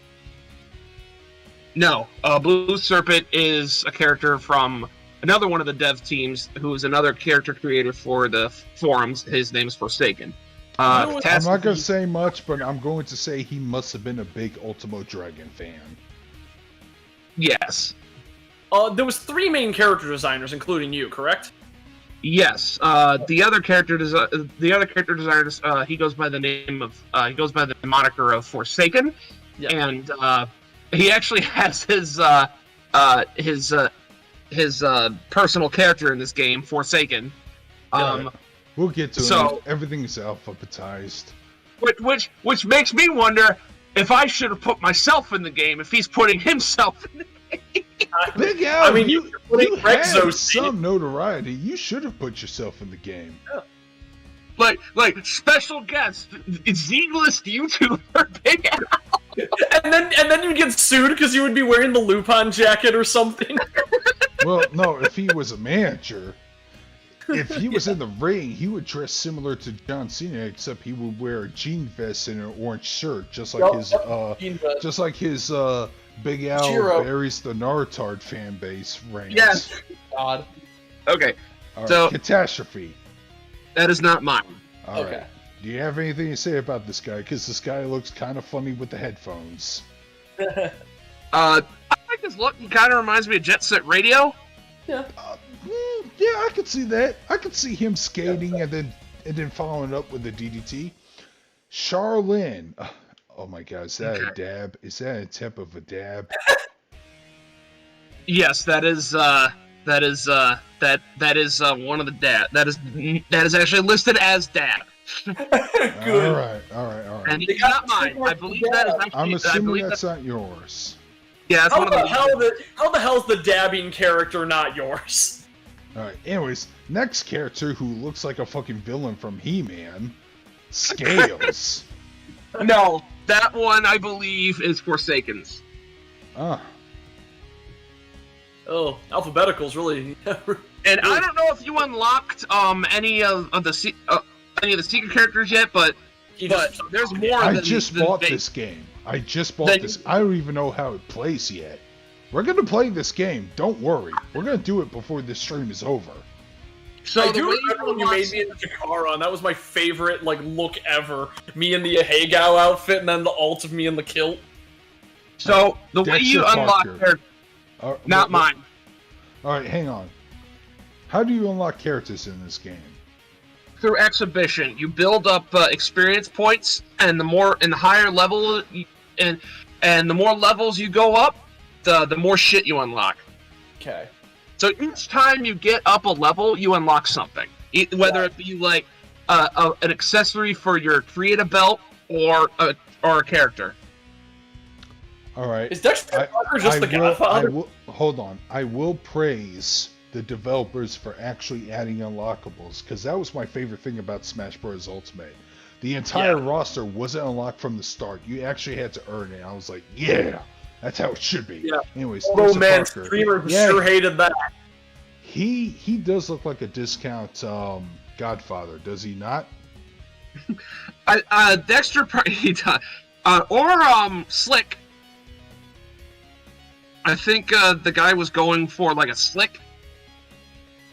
No, Blue Serpent is a character from another one of the dev teams, who is another character creator for the forums. His name is Forsaken. I'm not going to say much, but I'm going to say he must have been a big Ultimo Dragon fan. Yes. There was 3 main character designers, including you, correct? Yes. The other character designer, he goes by the moniker of Forsaken, Yeah. and he actually has his personal character in this game, Forsaken. We'll get to it. Everything is alphabetized. Which makes me wonder if I should have put myself in the game, if he's putting himself in the game. BigAl, I mean, you have some notoriety. You should have put yourself in the game. Yeah. Like special guest, Z-list YouTuber BigAl. and then you'd get sued because you would be wearing the Lupin jacket or something. Well, no, if he was a manager. If he was in the ring, he would dress similar to John Cena, except he would wear a jean vest and an orange shirt, just like his Big Al Chiro. buries the Naruto fan base reigns. Yes. God. Okay. All right, So Catastrophe. that is not mine. All Okay. right. Do you have anything to say about this guy? Because this guy looks kind of funny with the headphones. I like his look. He kind of reminds me of Jet Set Radio. Yeah. Yeah, I could see that. I could see him skating and then following up with the DDT. Charlene. Oh my God, is that a dab? Is that a tip of a dab? Yes, that is one of the dab. That is actually listed as dab. All right. And it's not mine. I believe that is actually. I'm assuming that's not yours. Yeah, that's How one of how the hell's the dabbing character not yours? Alright, anyways, next character who looks like a fucking villain from He-Man, Scales. No, that one I believe is Forsaken's. Oh, alphabetical's really. And I don't know if you unlocked any of the secret characters yet, but there's more. I just bought this game. I just bought this. I don't even know how it plays yet. We're gonna play this game. Don't worry. We're gonna do it before this stream is over. So I do remember when you made me into Jakara, and that was my favorite look ever. Me in the BigAl outfit, and then the alt of me in the kilt. So the way you unlock characters, not mine. All right, hang on. How do you unlock characters in this game? Through exhibition, you build up experience points, and the higher level, and the more levels you go up, the more shit you unlock. Okay. So each time you get up a level, you unlock something. Whether it be an accessory for your creative belt or a character. All right. Is Dexter Parker just the Godfather? Hold on. I will praise the developers for actually adding unlockables, because that was my favorite thing about Smash Bros. Ultimate. The entire roster wasn't unlocked from the start. You actually had to earn it. I was like, yeah, that's how it should be. Yeah. Anyways, oh man, Streamer sure hated that. He does look like a discount Godfather, does he not? Dexter or Slick. I think the guy was going for a Slick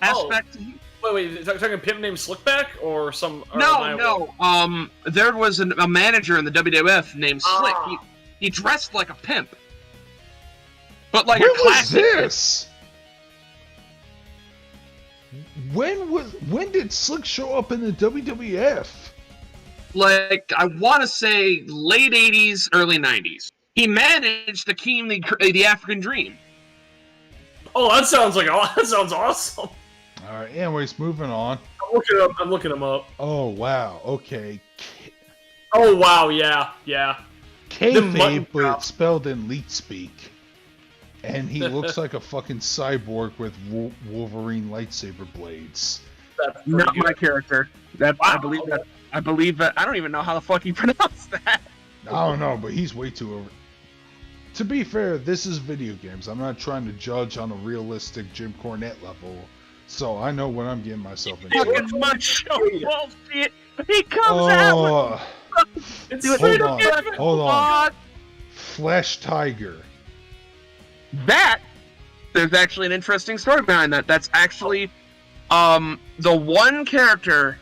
aspect. Wait, is that talking a pimp named Slickback or some? Or no. There was a manager in the WWF named Slick. He dressed like a pimp, but like a classic. What was this? When did Slick show up in the WWF? I want to say late '80s, early '90s. He managed the King the African Dream. Oh, that sounds awesome. All right. Anyways, moving on. I'm looking him up. Oh wow. Okay. Oh wow. Yeah. Kayfabe, but it's spelled in leet speak, and he looks like a fucking cyborg with Wolverine lightsaber blades. That's not my character. I believe that. I don't even know how the fuck you pronounce that. I don't know, but he's way too over. To be fair, this is video games. I'm not trying to judge on a realistic Jim Cornette level, so I know what I'm getting myself into. Fucking macho bullshit. He comes out. Hold on. Flash Tiger. There's actually an interesting story behind that. That's actually the one character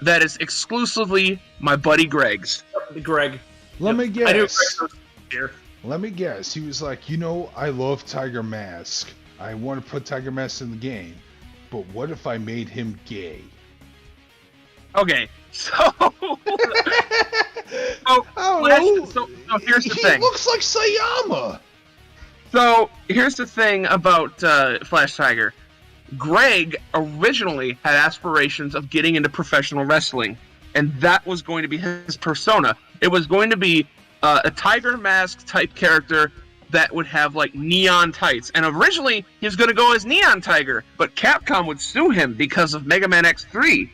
that is exclusively my buddy Greg's. Greg. Let me guess. I knew Greg was here. Let me guess. He was like, I love Tiger Mask. I want to put Tiger Mask in the game. But what if I made him gay? Okay, so... so here's the thing. He looks like Sayama! So, here's the thing about Flash Tiger. Greg originally had aspirations of getting into professional wrestling, and that was going to be his persona. It was going to be a Tiger Mask type character that would have neon tights. And originally he was going to go as Neon Tiger, but Capcom would sue him because of Mega Man X3.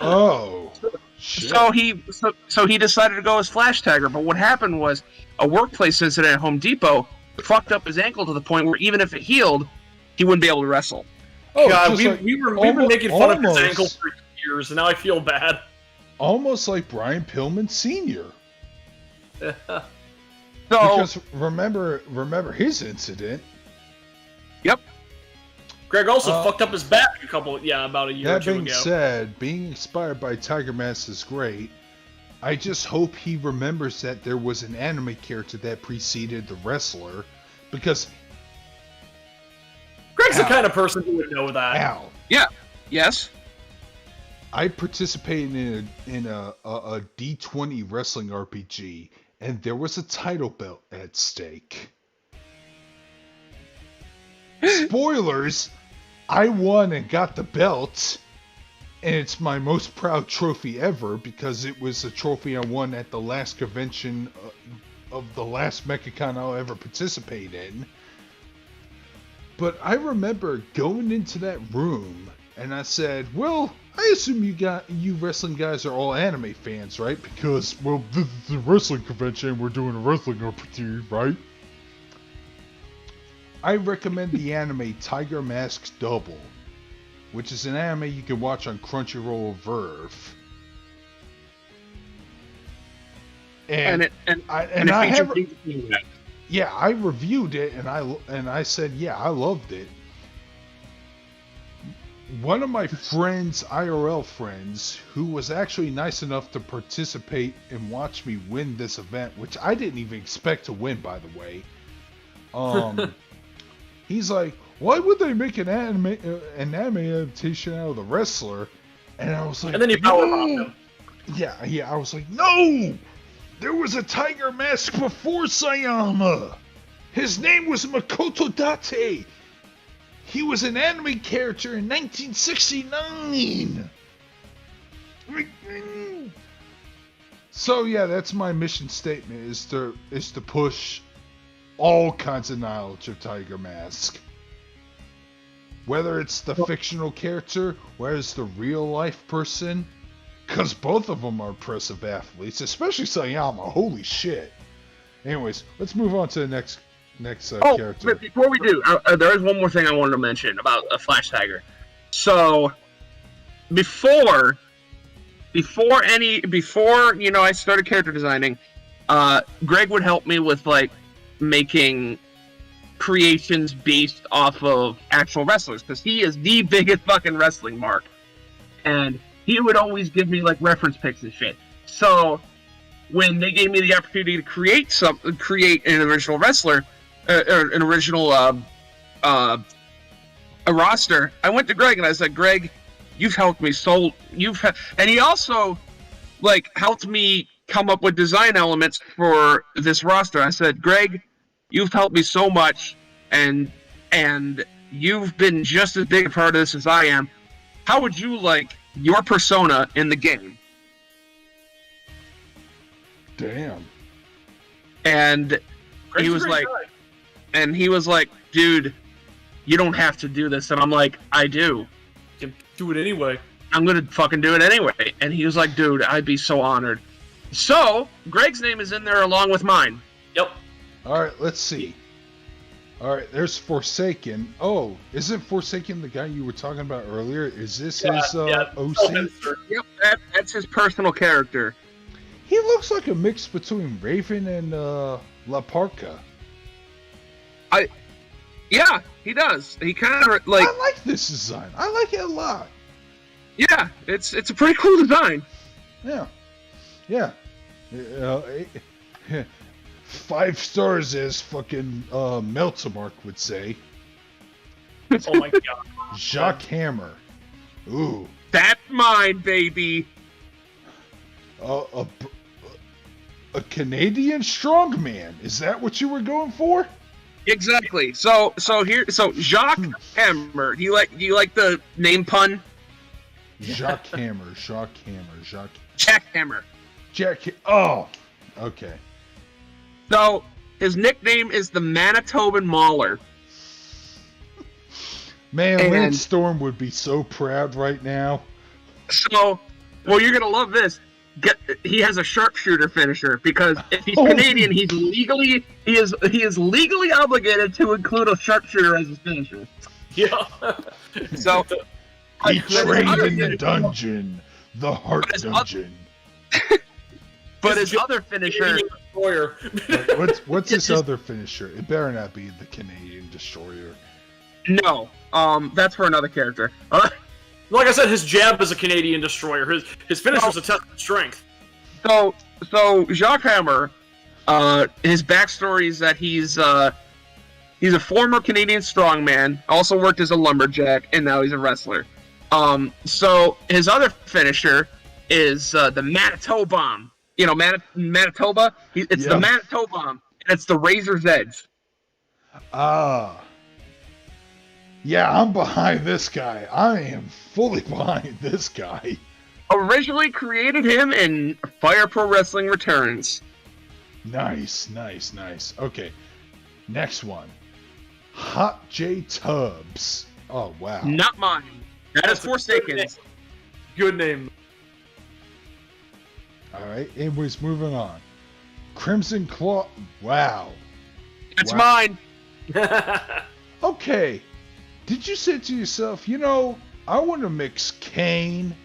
Oh, shit. So he decided to go as Flash Tiger. But what happened was a workplace incident at Home Depot fucked up his ankle to the point where even if it healed, he wouldn't be able to wrestle. Oh God, we were making fun of his ankle for years, and now I feel bad. Almost like Brian Pillman Sr. So, because remember his incident. Yep. Greg also fucked up his back about a year or two ago. That being said, being inspired by Tiger Mask is great. I just hope he remembers that there was an anime character that preceded the wrestler, because Greg's the kind of person who would know that. Al. Yeah. Yes. I participated in a D20 wrestling RPG, and there was a title belt at stake. Spoilers! I won and got the belt, and it's my most proud trophy ever because it was a trophy I won at the last convention of the last MechaCon I'll ever participate in. But I remember going into that room, and I said, well, I assume you wrestling guys are all anime fans, right? Because, well, this is a wrestling convention, we're doing a wrestling RPG, right? I recommend the anime Tiger Mask Double, which is an anime you can watch on Crunchyroll or Verve. And I have, yeah, I reviewed it and I said, yeah, I loved it. One of my friends, IRL friends, who was actually nice enough to participate and watch me win this event, which I didn't even expect to win, by the way. He's like, why would they make an anime adaptation out of the wrestler? And I was like, and then you powerbombed him. Yeah, I was like, no! There was a tiger mask before Sayama! His name was Makoto Date! He was an anime character in 1969! So yeah, that's my mission statement, is to push all kinds of knowledge of Tiger Mask. Whether it's the fictional character, whether it's the real life person, because both of them are impressive athletes, especially Sayama. Holy shit. Anyways, let's move on to the next character. But before we do, there is one more thing I wanted to mention about a Flash Tiger. So, before I started character designing, Greg would help me with like making creations based off of actual wrestlers, because he is the biggest fucking wrestling mark, and he would always give me like reference pics and shit. So when they gave me the opportunity to create an original wrestler, or an original a roster, I went to Greg and I said, Greg, you've helped me and he also like helped me come up with design elements for this roster. I said, Greg, you've helped me so much, and you've been just as big a part of this as I am. How would you like your persona in the game? Damn. And Greg's he was like, dude, you don't have to do this. And I'm like, I do. You can do it anyway. I'm gonna fucking do it anyway. And he was like, dude, I'd be so honored. So Greg's name is in there along with mine. Yep. Alright, let's see. Alright, there's Forsaken. Oh, isn't Forsaken the guy you were talking about earlier? Is this his OC? Yep, that's his personal character. He looks like a mix between Raven and La Parka. Yeah, he does. He kind of like. I like this design. I like it a lot. Yeah, it's a pretty cool design. Yeah. 5 stars, as fucking Meltzemark would say. Oh my god. Jacques Hammer. Ooh. That's mine, baby. A Canadian strongman. Is that what you were going for? Exactly. So Jacques Hammer. Do you like the name pun? Jacques Hammer. Jack Hammer. Oh, okay. So his nickname is the Manitoban Mauler. Man, Lance Storm would be so proud right now. So, well, you're gonna love this. He has a sharpshooter finisher, because if he's Canadian, he is legally obligated to include a sharpshooter as his finisher. Yeah. So he trained in the dungeon, the Heart Dungeon. But his other finisher. What's his other finisher? It better not be the Canadian Destroyer. No, that's for another character. Like I said, his jab is a Canadian Destroyer. His finisher's a test of strength. So Jacques Hammer, his backstory is that he's a former Canadian strongman, also worked as a lumberjack, and now he's a wrestler. So his other finisher is the Manitoba Bomb. You know, Manitoba? It's the Manitoba Bomb, and it's the Razor's Edge. Yeah, I'm behind this guy. I am fully behind this guy. Originally created him in Fire Pro Wrestling Returns. Nice. Okay, next one. Hot J Tubbs. Oh, wow. Not mine. That is Forsaken's. Good name. Alright, anyways, moving on. Crimson Claw. Wow. That's mine. Okay, did you say to yourself, you know, I want to mix Kane,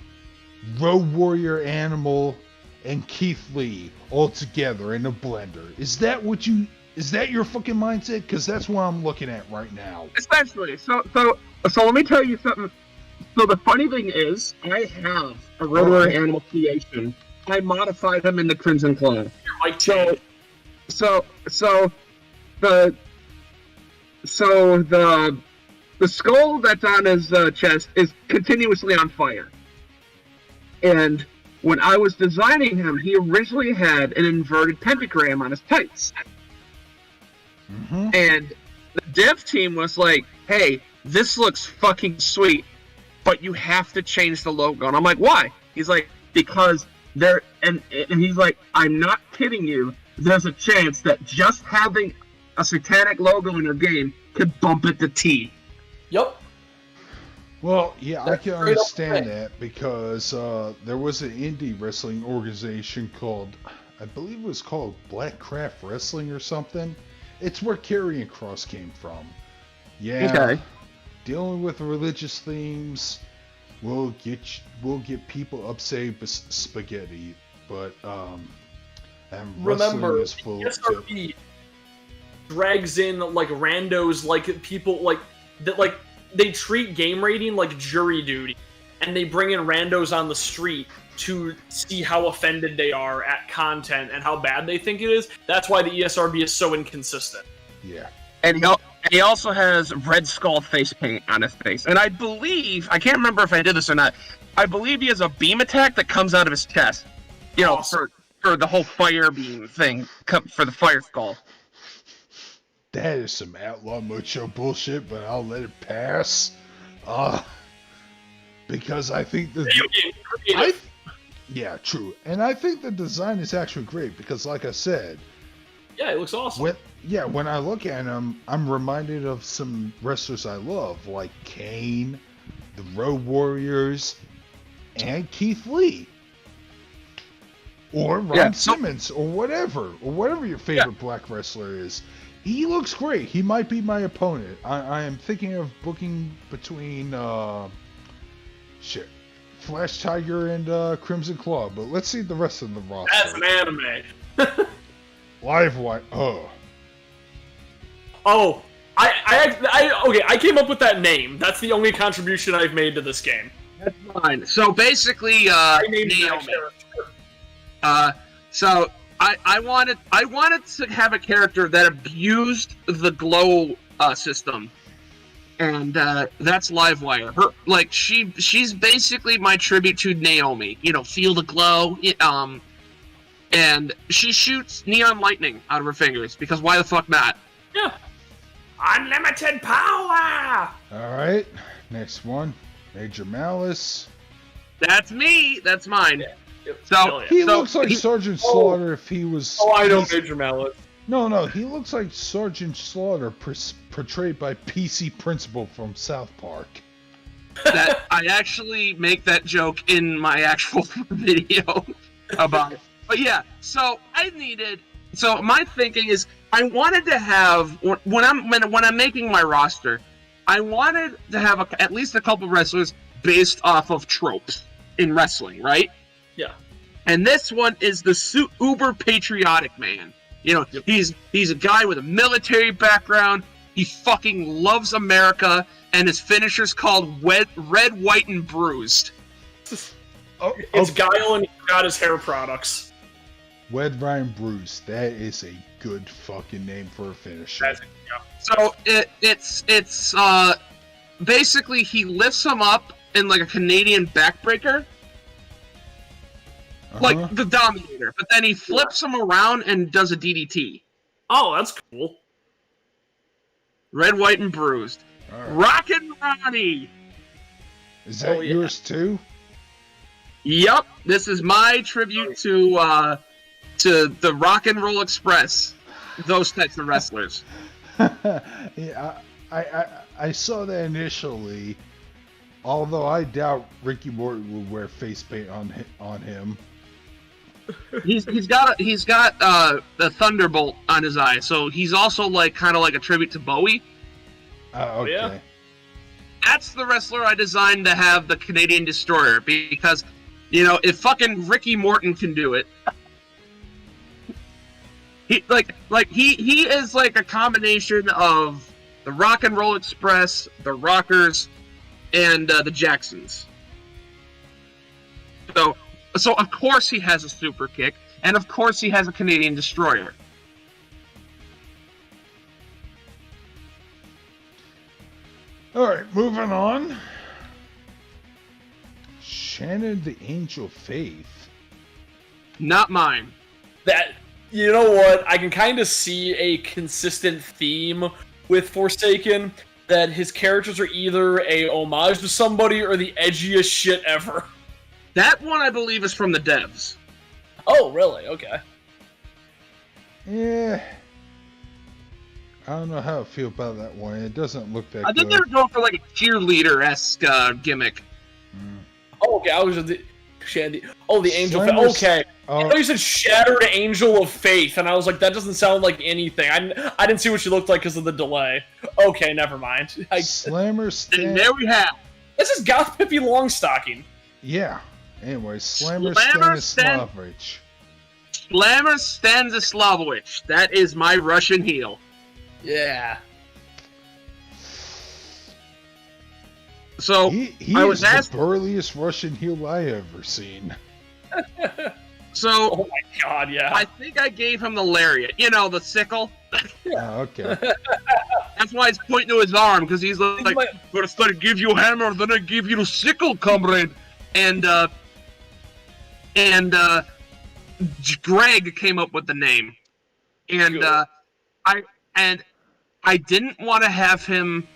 Road Warrior Animal, and Keith Lee all together in a blender? Is that your fucking mindset? Because that's what I'm looking at right now. Essentially. So let me tell you something. So the funny thing is, I have a Road Warrior Animal creation. I modified him into Crimson Claw. So the skull that's on his chest is continuously on fire. And when I was designing him, he originally had an inverted pentagram on his tights. Mm-hmm. And the dev team was like, hey, this looks fucking sweet, but you have to change the logo. And I'm like, why? He's like, because there, and he's like, I'm not kidding you. There's a chance that just having a satanic logo in your game could bump it to T. Yep. Well, yeah, I can understand that because there was an indie wrestling organization called, I believe it was called Black Craft Wrestling or something. It's where Karrion Kross came from. Yeah. Okay. Dealing with religious themes will get people upset with spaghetti, but and wrestling Remember, is full of SRB drags in like randos, like people like that, like they treat game rating like jury duty, and they bring in randos on the street to see how offended they are at content and how bad they think it is. That's why the ESRB is so inconsistent. Yeah. And he also has Red Skull face paint on his face. And I believe, I can't remember if I did this or not, I believe he has a beam attack that comes out of his chest. You know, for the whole fire beam thing, for the fire skull. That is some outlaw macho bullshit, but I'll let it pass. Because I think yeah, true. And I think the design is actually great because, like I said, yeah, it looks awesome. When I look at him, I'm reminded of some wrestlers I love, like Kane, the Road Warriors, and Keith Lee. Or Ron Simmons, or whatever your favorite black wrestler is. He looks great. He might be my opponent. I am thinking of booking between Flash Tiger and Crimson Claw, but let's see the rest of the roster. That's an anime. Live Wire. I came up with that name. That's the only contribution I've made to this game. That's fine. So basically, I named Naomi. that character. So I wanted to have a character that abused the glow system, and that's Livewire. Her she's basically my tribute to Naomi. You know, feel the glow. And she shoots neon lightning out of her fingers because why the fuck not? Yeah. Unlimited power! Alright, next one. Major Malice. That's me! That's mine. Yeah. So He looks like Sergeant Slaughter if he was... Oh, I know Major Malice. No, he looks like Sergeant Slaughter portrayed by PC Principal from South Park. that I actually make that joke in my actual video about it. But yeah, so my thinking is I wanted to have when I'm making my roster, I wanted to have at least a couple wrestlers based off of tropes in wrestling, right? Yeah. And this one is the uber patriotic man. You know, he's a guy with a military background. He fucking loves America, and his finisher's called Red, White, and Bruised. It's Guile, and he's got his hair products. Red, Ryan Bruce. That is a good fucking name for a finisher. So it's basically he lifts him up in like a Canadian backbreaker, like the Dominator, but then he flips him around and does a DDT. Oh, that's cool. Red, White, and Bruised. Right. Rockin' Ronnie. Is that yours too? Yep. This is my tribute to the Rock and Roll Express. Those types of wrestlers. Yeah, I saw that initially, although I doubt Ricky Morton would wear face paint on him. He's got the Thunderbolt on his eye, so he's also like kind of like a tribute to Bowie. Okay. Yeah. That's the wrestler I designed to have the Canadian Destroyer, because, you know, if fucking Ricky Morton can do it, he is like a combination of the Rock and Roll Express, the Rockers, and the Jacksons. So of course he has a super kick, and of course he has a Canadian Destroyer. All right, moving on. Shannon the Angel Faith. Not mine. That, you know what? I can kind of see a consistent theme with Forsaken, that his characters are either a homage to somebody or the edgiest shit ever. That one, I believe, is from the devs. Oh, really? Okay. Yeah. I don't know how I feel about that one. It doesn't look that I think good. they were going for like a cheerleader-esque gimmick. Oh, okay. I was just the Shandy. Oh, the Angel. Slammers- Okay. I thought you said Shattered Angel of Faith, and I was like, that doesn't sound like anything. I didn't see what she looked like because of the delay. Okay, never mind. Slammer And Stan. there we have. This is Goth Pippi Longstocking. Yeah. Anyway, Slammer Slammer Stanislavich. Slammer Stanislavich. That is my Russian heel. Yeah. So He I is was the asked. burliest Russian heel I ever seen. So Oh my god, yeah. I think I gave him the lariat. You know, the sickle. Oh, okay. That's why he's pointing to his arm, because he's like, first I give you hammer, then I give you the sickle, comrade. And Greg came up with the name, and Sure. I didn't want to have him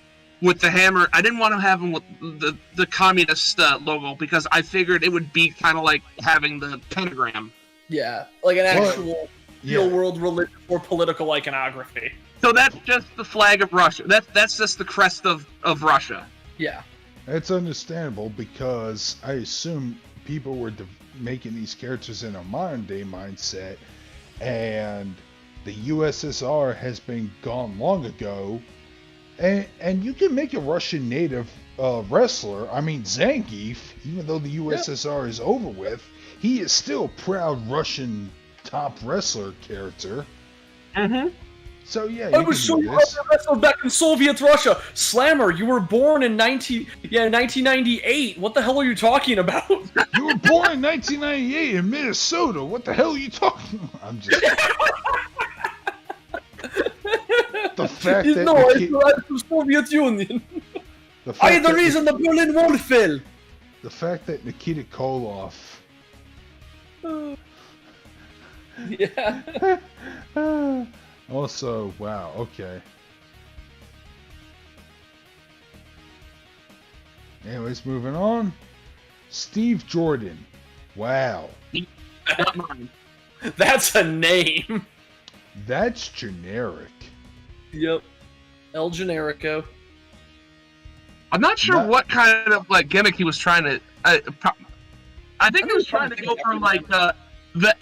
with the hammer. I didn't want to have him with the communist logo, because I figured it would be kind of like having the pentagram. Yeah, like an Well, actual yeah. real-world religious or political iconography. So that's just the flag of Russia. That's just the crest of Russia. Yeah. That's understandable, because I assume people were making these characters in a modern day mindset, and the USSR has been gone long ago, and you can make a Russian native wrestler. I mean, Zangief, even though the USSR is over with, he is still a proud Russian top wrestler character. Mm-hmm. So yeah, I you was can so do proud this. to wrestle back in Soviet Russia. Slammer, you were born in 1998. What the hell are you talking about? You were born in 1998 in Minnesota. What the hell are you talking about? I'm just... The fact that No, I'm from Soviet Union. the I fact am the that reason the Berlin Wall fell. the fact that Nikita Koloff Yeah. also, wow, okay. Anyways, moving on. Steve Jordan. Wow. Not mine. That's a name. That's generic. Yep. El Generico. I'm not sure Not- what kind of like gimmick he was trying to. I think he was trying to go for like the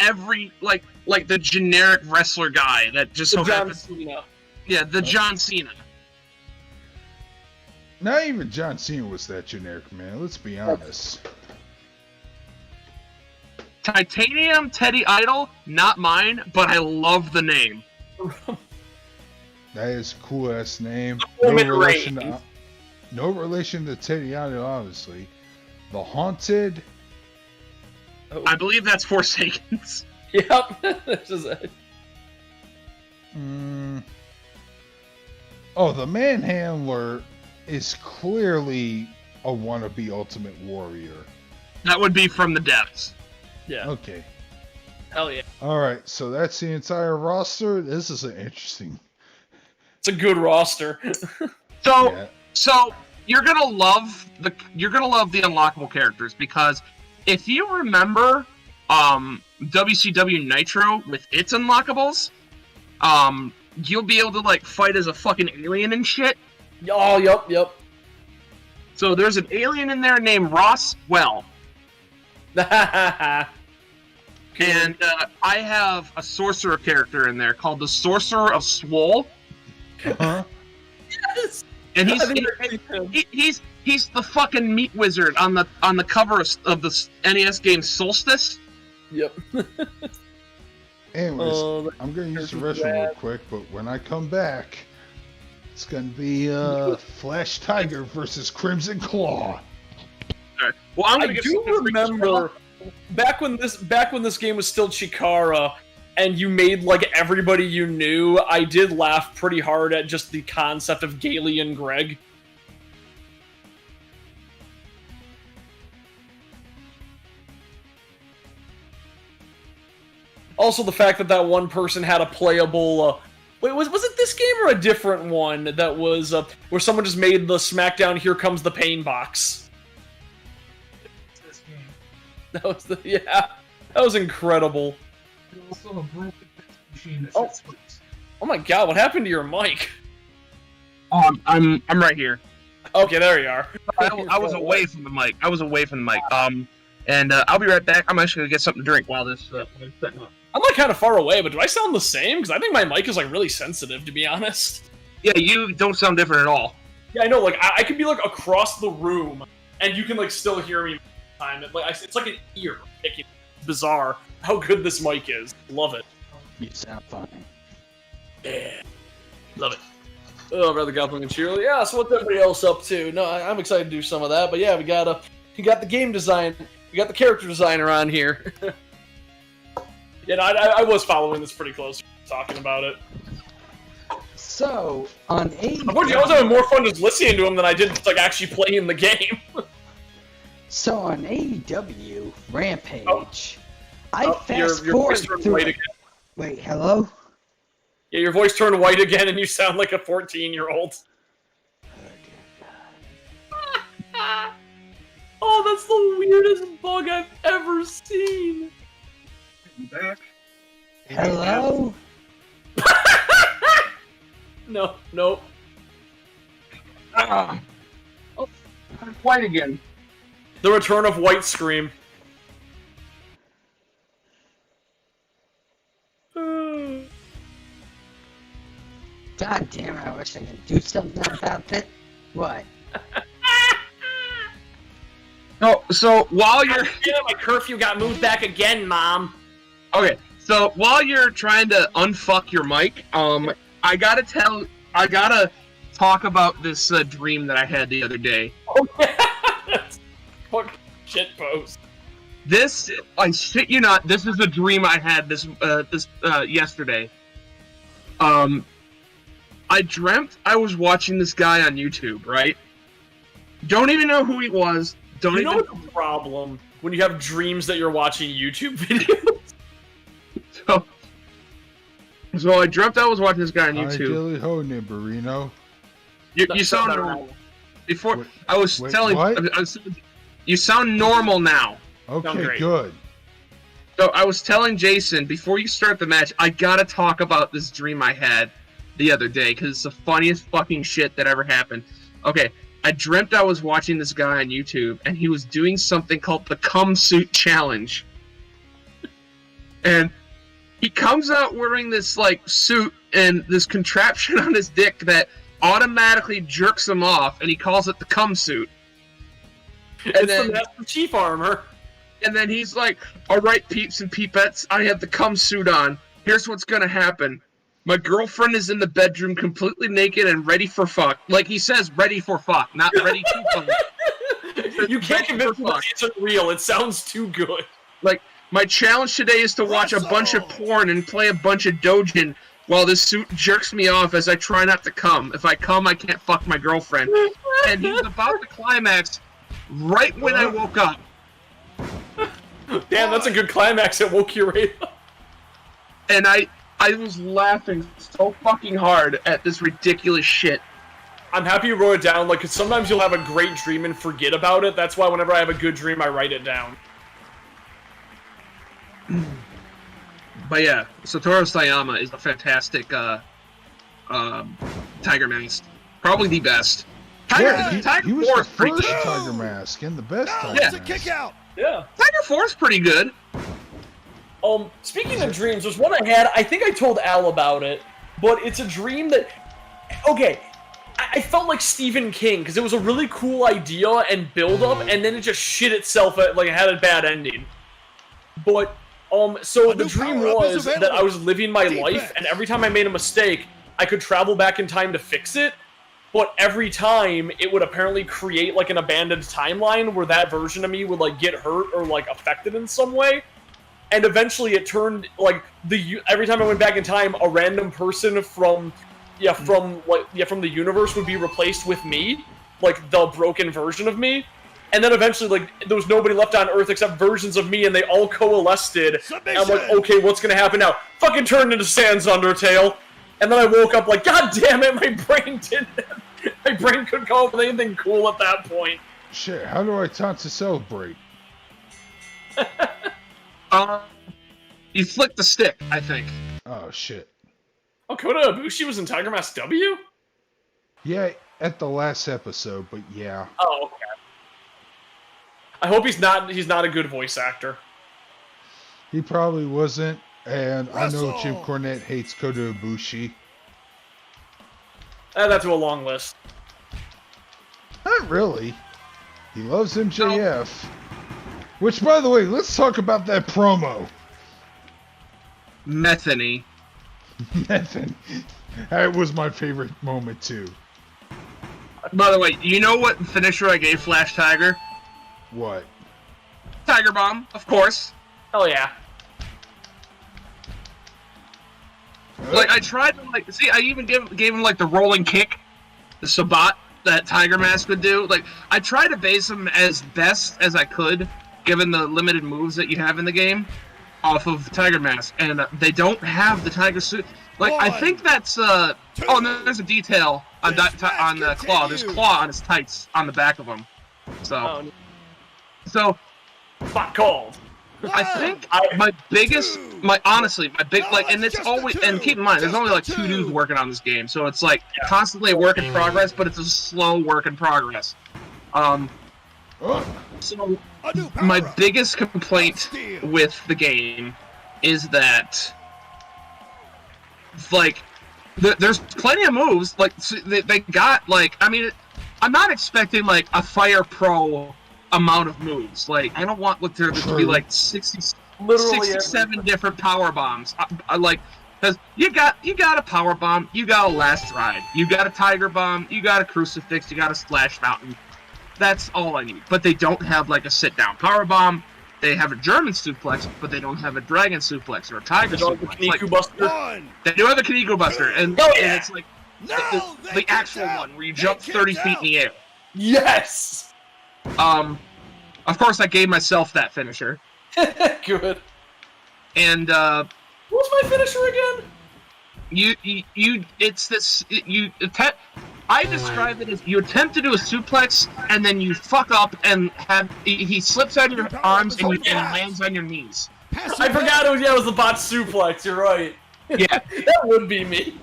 every like the generic wrestler guy that just so John happens. Cena. Yeah, the John Cena. Not even John Cena was that generic, man. Let's be honest. Titanium Teddy Idol, not mine, but I love the name. That is a cool ass name. Roman No relation to Teddy Idol, obviously. The Haunted. I believe that's Forsaken's. Yep. This is it. Oh, the Manhandler is clearly a wannabe Ultimate Warrior. That would be from the depths. Yeah. Okay. Hell yeah. Alright, so that's the entire roster. This is an interesting... It's a good roster. So Yeah. So you're gonna love the unlockable characters, because if you remember WCW Nitro with its unlockables, you'll be able to like fight as a fucking alien and shit. Oh, yep. So there's an alien in there named Wrasslin. And I have a sorcerer character in there called the Sorcerer of Swole. Uh-huh. Yes. And he's the fucking meat wizard on the cover of the NES game Solstice. Yep. Anyways, I'm gonna use the restroom real quick, but when I come back, it's gonna be Flash Tiger versus Crimson Claw. Right. Well, I'm gonna I do remember back when this game was still Chikara, and you made like everybody you knew. I did laugh pretty hard at just the concept of Gailey and Greg. Also, the fact that one person had a playable. Wait, was it this game or a different one that was where someone just made the SmackDown Here Comes the Pain box? This game. That was that was incredible. Also a broken machine that Oh. sits place. Oh my god, what happened to your mic? I'm right here. Okay, there you are. I was away from the mic. And I'll be right back. I'm actually gonna get something to drink while this is setting up. I'm like kind of far away, but do I sound the same? Because I think my mic is like really sensitive, to be honest. Yeah, you don't sound different at all. Yeah, I know. Like I could be like across the room, and you can like still hear me. Time it's like an ear picking. It's bizarre how good this mic is. Love it. You sound funny. Yeah, love it. Oh, Brother Goblin and Shirley. Yeah. So what's everybody else up to? No, I'm excited to do some of that. But yeah, we got the game design. We got the character designer on here. Yeah, no, I was following this pretty close, talking about it. So, on AEW... Unfortunately, I was having more fun just listening to him than I did like actually playing the game. So, on AEW Rampage, Oh. I Your fast voice forward turned through white it. again. Wait, hello? Yeah, your voice turned white again and you sound like a 14-year-old. Oh, that's the weirdest bug I've ever seen. Back. Hello? No. Oh, I'm white again. The return of White Scream. God damn it, I wish I could do something about it. What? No, so while you're My curfew got moved back again, Mom. okay, so while you're trying to unfuck your mic, I gotta talk about this dream that I had the other day. Oh yeah. Fuck shit post. This, I shit you not, this is a dream I had this yesterday. I dreamt I was watching this guy on YouTube, right? Don't even know who he was. You know what's the problem when you have dreams that you're watching YouTube videos? So I dreamt I was watching this guy on Hi, YouTube. Dilly Ho, Nimberino. You sound normal. Before Wait, I was wait, telling what? you sound normal now. Okay, great. good. So I was telling Jason before you start the match, I gotta talk about this dream I had the other day because it's the funniest fucking shit that ever happened. Okay, I dreamt I was watching this guy on YouTube and he was doing something called the cum suit challenge, and he comes out wearing this like suit and this contraption on his dick that automatically jerks him off, and he calls it the cum suit. It's the Master Chief armor. And then he's like, alright peeps and peepettes, I have the cum suit on. Here's what's gonna happen. My girlfriend is in the bedroom completely naked and ready for fuck. Like he says, ready for fuck, not ready to fuck. You can't convince me that it's real. It sounds too good. Like, my challenge today is to watch a bunch of porn and play a bunch of dojin while this suit jerks me off as I try not to come. If I come, I can't fuck my girlfriend. And he was about to climax right when I woke up. Damn, that's a good climax. It woke you right up. And I was laughing so fucking hard at this ridiculous shit. I'm happy you wrote it down, like, 'cause sometimes you'll have a great dream and forget about it. That's why whenever I have a good dream, I write it down. But yeah, Satoru Sayama is a fantastic Tiger Mask. Probably the best. Tiger he was 4 the is pretty first good. Tiger Mask and the best Tiger Yeah. Mask. Kick out. Yeah. Tiger 4 is pretty good. Speaking of dreams, there's one I had, I think I told Al about it, but it's a dream that, okay, I felt like Stephen King, because it was a really cool idea and build-up, and then it just shit itself, like it had a bad ending. But, so the dream was that I was living my life, and every time I made a mistake, I could travel back in time to fix it, but every time, it would apparently create, like, an abandoned timeline where that version of me would, like, get hurt or, like, affected in some way. And eventually it turned, like, every time I went back in time, a random person from the universe would be replaced with me, like, the broken version of me. And then eventually, like, there was nobody left on Earth except versions of me, and they all coalesced. And I'm like, okay, what's gonna happen now? Fucking turned into Sans Undertale. And then I woke up like, god damn it, my brain couldn't come up with anything cool at that point. Shit, how do I taunt to celebrate? You flick the stick, I think. Oh, shit. Oh, Kota Ibushi was in Tiger Mask W? Yeah, at the last episode, but yeah. Oh, okay. I hope he's not a good voice actor. He probably wasn't, and I know Jim Cornette hates Kota Ibushi. Add that to a long list. Not really. He loves MJF. Which, by the way, let's talk about that promo. Methany. Methan. That was my favorite moment, too. By the way, you know what finisher I gave Flash Tiger? What? Tiger Bomb, of course. Hell yeah. Like, I tried to, like, see, I even gave him, like, the rolling kick, the Sabat that Tiger Mask would do. Like, I tried to base him as best as I could, given the limited moves that you have in the game, off of Tiger Mask. And they don't have the Tiger suit. Like, I think that's, oh, and there's a detail on the claw. There's claw on his tights on the back of him. So, spot called. I think my big, like, and it's always, and keep in mind, there's only like 2 dudes working on this game, so it's like constantly a work in progress, but it's a slow work in progress. So my biggest complaint with the game is that, like, there's plenty of moves, like, they got, like, I mean, I'm not expecting, like, a Fire Pro amount of moves. Like, I don't want there to be like 67 different power bombs. I like, because you got a power bomb, you got a last ride, you got a tiger bomb, you got a crucifix, you got a splash fountain. That's all I need. But they don't have like a sit down power bomb. They have a German suplex, but they don't have a dragon suplex or a tiger suplex. Like, Buster. They do have a Kaneko Buster, and it's like the actual one where you jump 30 feet in the air. Yes. Of course, I gave myself that finisher. Good. And what's my finisher again? I describe it as you attempt to do a suplex and then you fuck up and he slips out of your arms and lands on your knees. I forgot it was the bot suplex. You're right. Yeah, that would be me.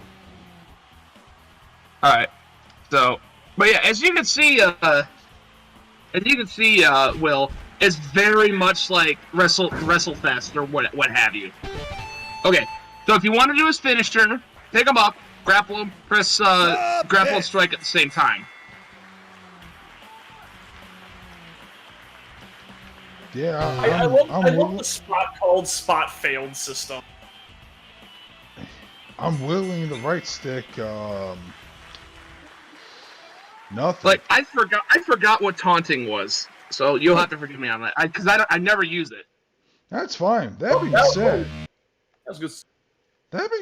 All right. So, but yeah, as you can see, Will, it's very much like WrestleFest or what have you. Okay, so if you want to do his finisher, pick him up, grapple him, press grapple and strike at the same time. Yeah, I love the spot called spot failed system. I'm willing the right stick. Nothing. Like, I forgot what taunting was, so you'll have to forgive me on that. Because I never use it. That's fine. That being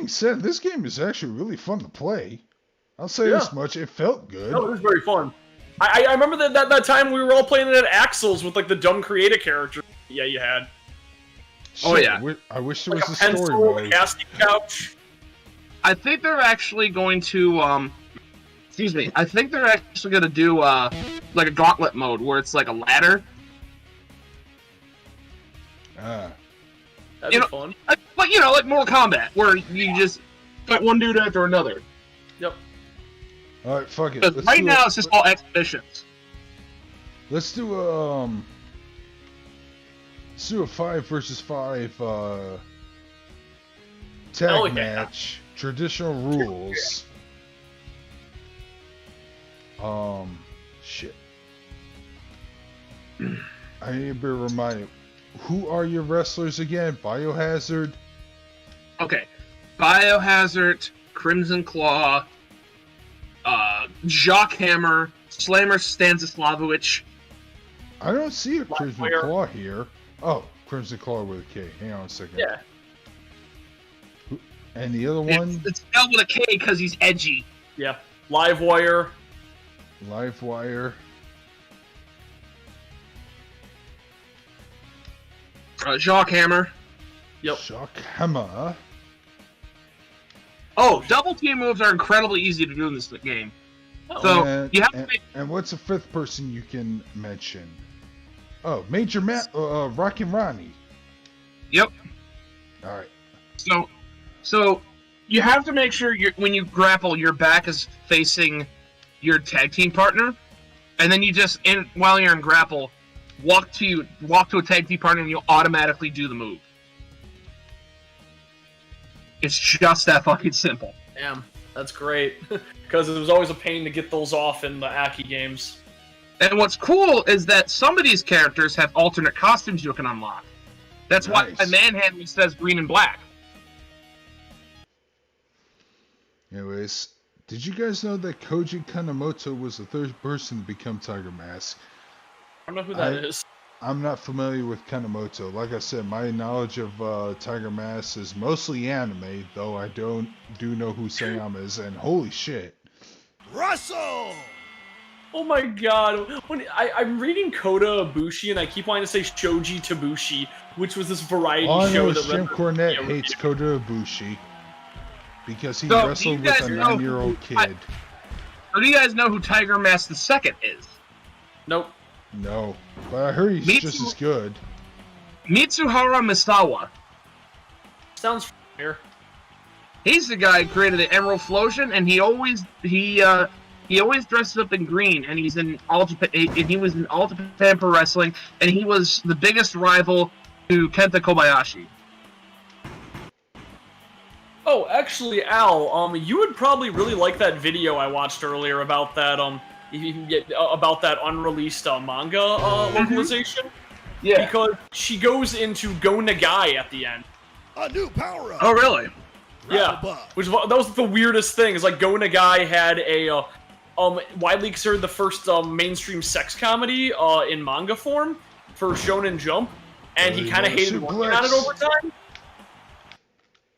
said, this game is actually really fun to play. I'll say this much: it felt good. No, it was very fun. I remember that time we were all playing it at Axel's with like the dumb creative character. Yeah, you had. Shit, oh yeah. I wish there like was a story mode. A casting couch. I think they're actually going to excuse me. I think they're actually going to do like a gauntlet mode where it's like a ladder. That'd be fun. But like Mortal Kombat, where you just fight one dude after another. Yep. All right, fuck it. Right now, it's just all exhibitions. Let's do a 5 versus 5 tag match. Traditional rules. Shit. I need to be reminded. Who are your wrestlers again? Biohazard? Okay. Biohazard, Crimson Claw, Jockhammer, Slammer Stanislavovich. I don't see a Crimson Livewire. Claw here. Oh, Crimson Claw with a K. Hang on a second. Yeah. And the other one? It's spelled with a K because he's edgy. Yeah. Livewire. Livewire. Jockhammer. Yep. Shockhammer. Oh, double team moves are incredibly easy to do in this game. So And, you have to and, make. and what's the fifth person you can mention? Oh, Major Rockin' Ronnie. Yep. All right. So you have to make sure when you grapple, your back is facing your tag team partner, and then you just while you're in grapple, walk to a tag team partner, and you'll automatically do the move. It's just that fucking simple. Damn, that's great. Because it was always a pain to get those off in the Aki games. And what's cool is that some of these characters have alternate costumes you can unlock. That's why Nice. my manhandle says green and black. Anyways, did you guys know that Koji Kanemoto was the third person to become Tiger Mask? I don't know who that is. I'm not familiar with Kanemoto. Like I said, my knowledge of Tiger Mask is mostly anime, though I do know who Sayama is, and holy shit. Russell! Oh my god. When I'm reading Kota Ibushi and I keep wanting to say Shoji Tabushi, which was this variety All I know show is that Jim Cornette Yeah, hates Kota Ibushi because he So, do wrestled you with guys a know 9-year-old who- kid. Or do you guys know who Tiger Mask II is? Nope. No, but I heard he's Me just too. as good. Mitsuhara Misawa. Sounds familiar. He's the guy who created the Emerald Flosion, and he always dresses up in green, and he was in All Japan Pro Wrestling, and he was the biggest rival to Kenta Kobayashi. Oh, actually, Al, you would probably really like that video I watched earlier about that, about that unreleased manga localization. Yeah. Because she goes into Go Nagai at the end. A new power-up! Oh, really? Yeah. Which that was the weirdest thing. Is like Go Nagai had a widely considered the first mainstream sex comedy in manga form for Shonen Jump, and he kind of hated working on it over time.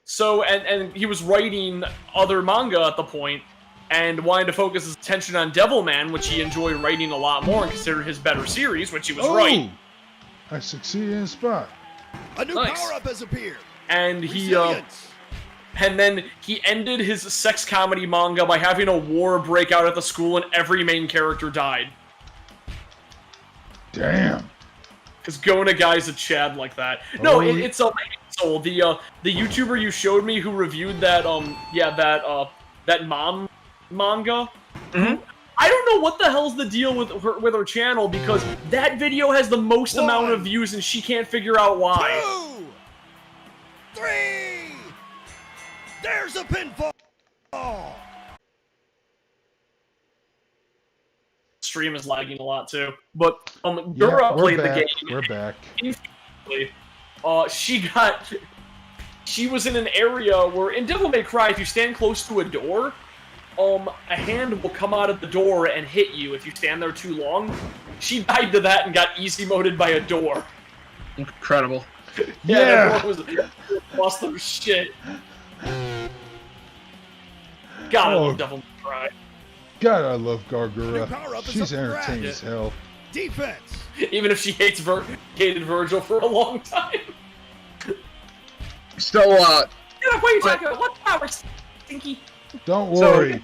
So, and he was writing other manga at the point, and wanted to focus his attention on Devilman, which he enjoyed writing a lot more and considered his better series, which he was right. I succeeded in a spot. A new Nice. power-up has appeared! And he Resilience! and then he ended his sex comedy manga by having a war break out at the school and every main character died. Damn. Because Go Nagai's a Chad like that. No, Oh. it's the YouTuber you showed me who reviewed that that mom manga. Mhm. I don't know what the hell's the deal with her channel, because that video has the most amount of views and she can't figure out why. 2, 3! There's a pinfall! Stream is lagging a lot too. But Dura we're played back. the game. We're back. She was in an area where in Devil May Cry, if you stand close to a door, a hand will come out of the door and hit you if you stand there too long. She died to that and got easy moded by a door. Incredible. Yeah. That door was lost their shit. God, I Oh. love Devil May Cry. God, I love Gargura. New power-up is She's up for entertaining grabs. as hell. Defense! Even if she hated Virgil for a long time. So, Yeah, what are you talking about? What power, Stinky? Don't So- worry.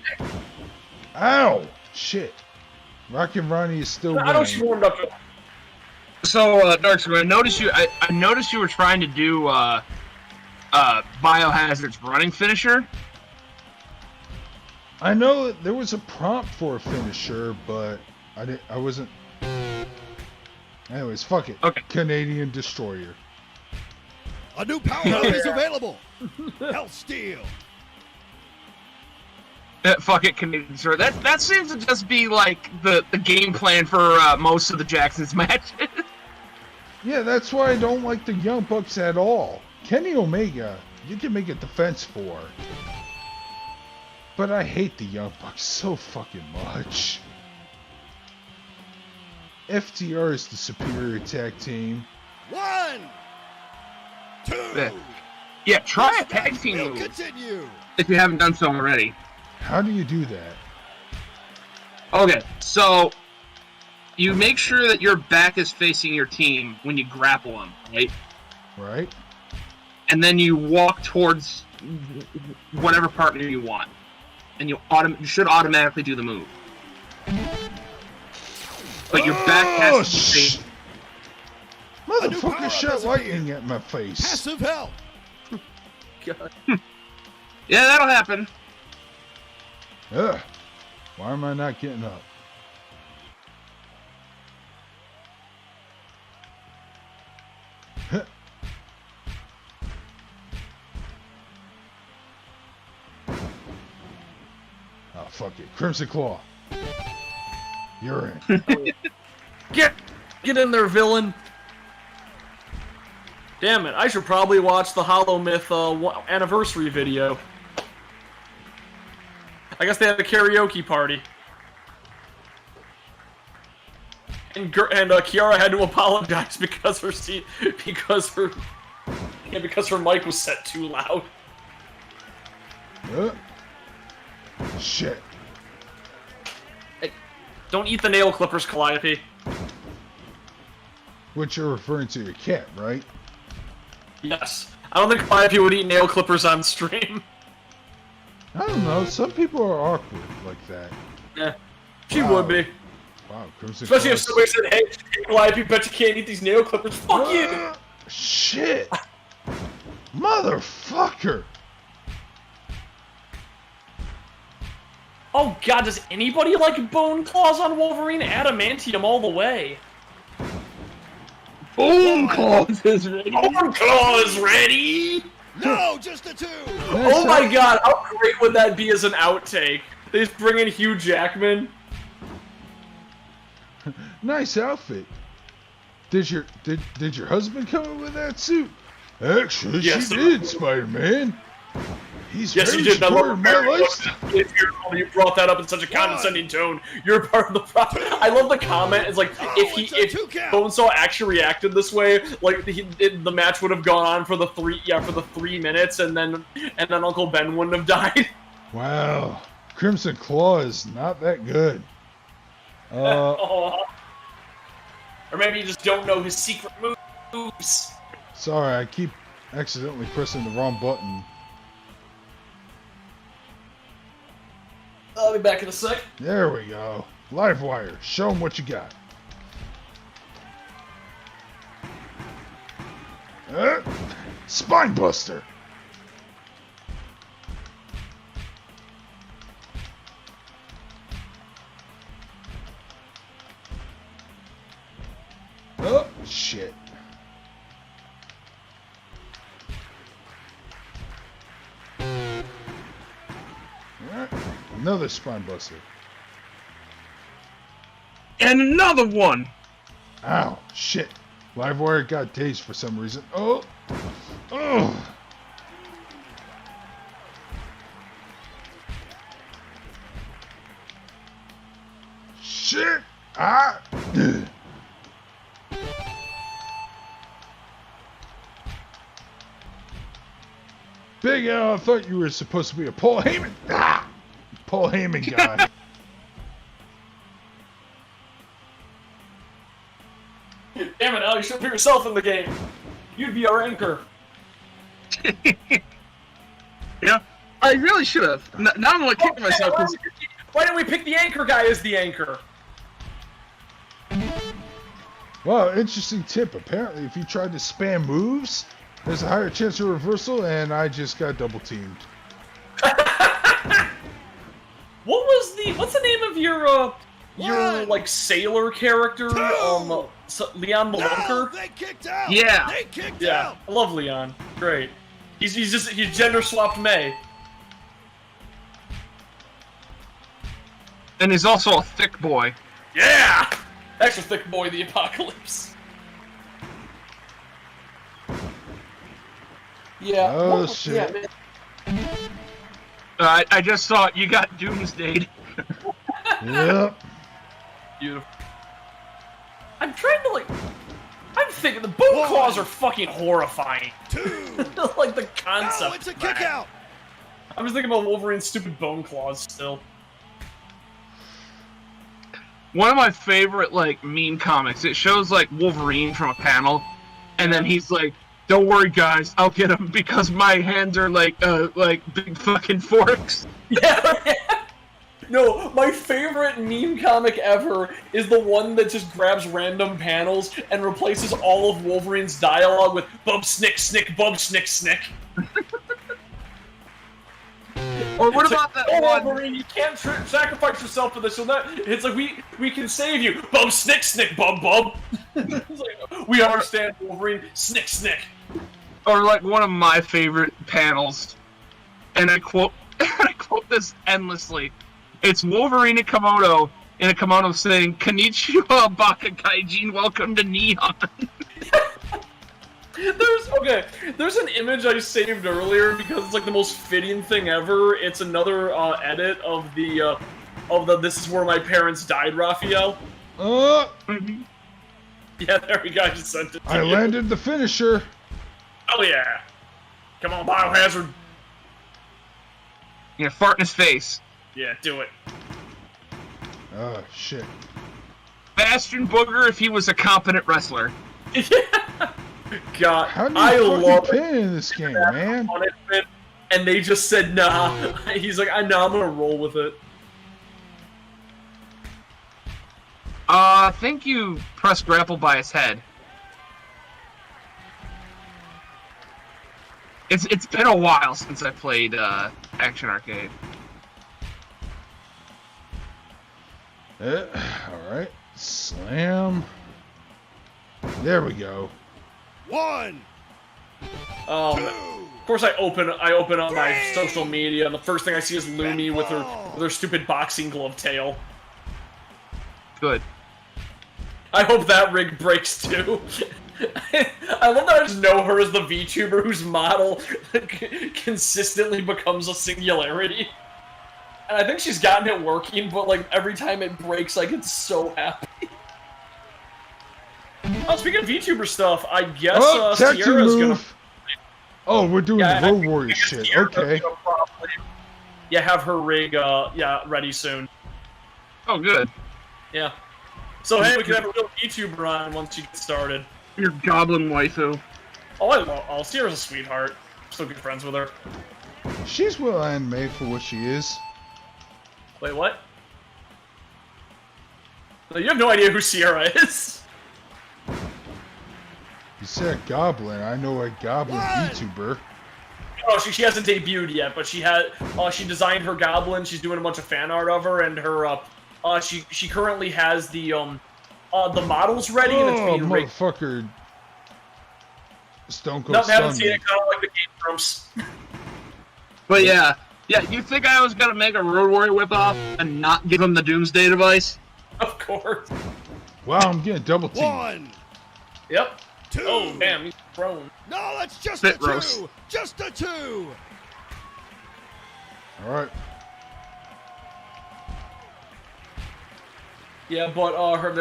Ow! Shit. Rockin' Ronnie is still I know she winning. warmed up. Darkseid, I noticed you were trying to do Biohazard's running finisher. I know there was a prompt for a finisher, but I wasn't. Anyways, fuck it. Okay. Canadian Destroyer. A new power-up is available! Health Steal! Fuck it, Canadian Destroyer. That seems to just be like the game plan for most of the Jacksons matches. Yeah, that's why I don't like the Young Bucks at all. Kenny Omega, you can make a defense for. But I hate the Young Bucks so fucking much. FTR is the superior tag team. 1, 2. Yeah, try a tag team move Continue. if you haven't done so already. How do you do that? Okay, so you make sure that your back is facing your team when you grapple them, right? Right? And then you walk towards whatever partner you want, and you should automatically do the move. But your back has to be facing. Motherfucker shot lightning at my face. Passive help. God. Yeah, that'll happen. Ugh. Why am I not getting up? Oh, fuck it. Crimson Claw. You're in. Get in there, villain! Damn it, I should probably watch the Hollow Myth anniversary video. I guess they had a karaoke party. And Kiara had to apologize because her mic was set too loud. Shit. Hey, don't eat the nail clippers, Calliope. Which you're referring to your cat, right? Yes. I don't think Calliope would eat nail clippers on stream. I don't know. Some people are awkward like that. Yeah, she Wow. would be. Wow, Crimson Especially if Claw. somebody said, hey, Calliope, bet you can't eat these nail clippers. Fuck you! Shit! Motherfucker! Oh god, does anybody like bone claws on Wolverine? Adamantium all the way. Boom! Claws is ready. Bone claw is ready! No, just a 2. Oh my god, how great would that be as an outtake? They just bring in Hugh Jackman. Nice outfit. Did your husband come in with that suit? Actually, Yes, she did, Spider-Man. He's Yes, very you did. I part love of my lifestyle. if you brought that up in such a condescending tone. You're part of the problem. I love the comment. It's like if Bonesaw actually reacted this way, like the match would have gone on for the 3 minutes, and then Uncle Ben wouldn't have died. Wow, Crimson Claw is not that good. Or maybe you just don't know his secret moves. Sorry, I keep accidentally pressing the wrong button. I'll be back in a sec. There we go. Livewire, show him what you got. Spine Buster. Oh, shit. Alright, another spine buster. And another one. Ow, shit. Livewire got dazed for some reason. Oh! Oh! Shit! Ah! Ugh. BigAl, I thought you were supposed to be a Paul Heyman. Ah! Paul Heyman guy. Damn it, Al, you should put yourself in the game. You'd be our anchor. Yeah, I really should have. Now I'm gonna kick myself. Why didn't we pick the anchor guy as the anchor? Well, interesting tip. Apparently, if you tried to spam moves, there's a higher chance of reversal, and I just got double teamed. What's the name of your like sailor character? Leon Malunker? No, they kicked out. Yeah. They kicked Yeah, out. I love Leon. Great. He's gender swapped May. And he's also a thick boy. Yeah! Extra thick boy, the apocalypse. Yeah. Oh, shit. Yeah, man. I just saw it. You got Doomsday. Yep. Beautiful. I'm trying to, like... I'm thinking the bone claws are fucking horrifying. 2. Like, the concept. Now it's a kick out. I was thinking about Wolverine's stupid bone claws still. One of my favorite, like, meme comics, it shows, like, Wolverine from a panel, and then he's like, don't worry, guys, I'll get him because my hands are like big fucking forks. Yeah. No, my favorite meme comic ever is the one that just grabs random panels and replaces all of Wolverine's dialogue with bub snick snick bub snick snick. Or what It's about like, that one? Wolverine, you can't sacrifice yourself for this. It's like, we can save you. Bub snick snick bub bub. It's like, we understand, Wolverine. Snick snick. Or like one of my favorite panels, and I quote this endlessly. It's Wolverine and Komodo in a kimono saying, "Konnichiwa, Bakagaijin, welcome to Neon." There's an image I saved earlier because it's like the most fitting thing ever. It's another edit of the "This is where my parents died" Raphael. Uh, Yeah, there we go. I just sent it to I you. landed the finisher. Oh yeah. Come on, Biohazard. Yeah, fart in his face. Yeah, do it. Oh, shit. Bastion Booger if he was a competent wrestler. Yeah. God, How do I you love fucking pin in this game, man? punishment, and they just said nah. He's like, I'm gonna roll with it. I think you press grapple by his head. It's been a while since I played Action Arcade. Alright. Slam. There we go. 1, 2. Of course, I open up my social media, and the first thing I see is Lumi with her stupid boxing glove tail. Good. I hope that rig breaks too. I love that I just know her as the VTuber whose model consistently becomes a singularity. And I think she's gotten it working, but like every time it breaks, I get so happy. Oh, speaking of VTuber stuff, I guess Tacti Sierra's gonna. move. Oh, we're doing Yeah, the I Road think Warrior shit. Sierra's Okay. gonna probably, yeah, have her rig ready soon. Oh, good. Yeah. So hey, we can have a real VTuber on once you get started. Your goblin waifu. Oh, I love. Oh, Sierra's a sweetheart. I'm still good friends with her. She's well animated for what she is. Wait, what? No, you have no idea who Sierra is. You said goblin. I know a goblin VTuber. Oh, she hasn't debuted yet, but she had. She designed her goblin. She's doing a bunch of fan art of her, and her. She currently has the models ready, and it's being rigged. Motherfucker. Stone Cold Nothing, haven't Sunday. seen it. Kind of like the Game Grumps. But yeah, you think I was gonna make a Road Warrior whip-off and not give him the Doomsday device? Of course. Wow, I'm getting double teamed. 1, Yep. 2. Oh, damn, he's thrown. No, that's just Spit a 2. roast. Just a 2. Alright. Yeah, but her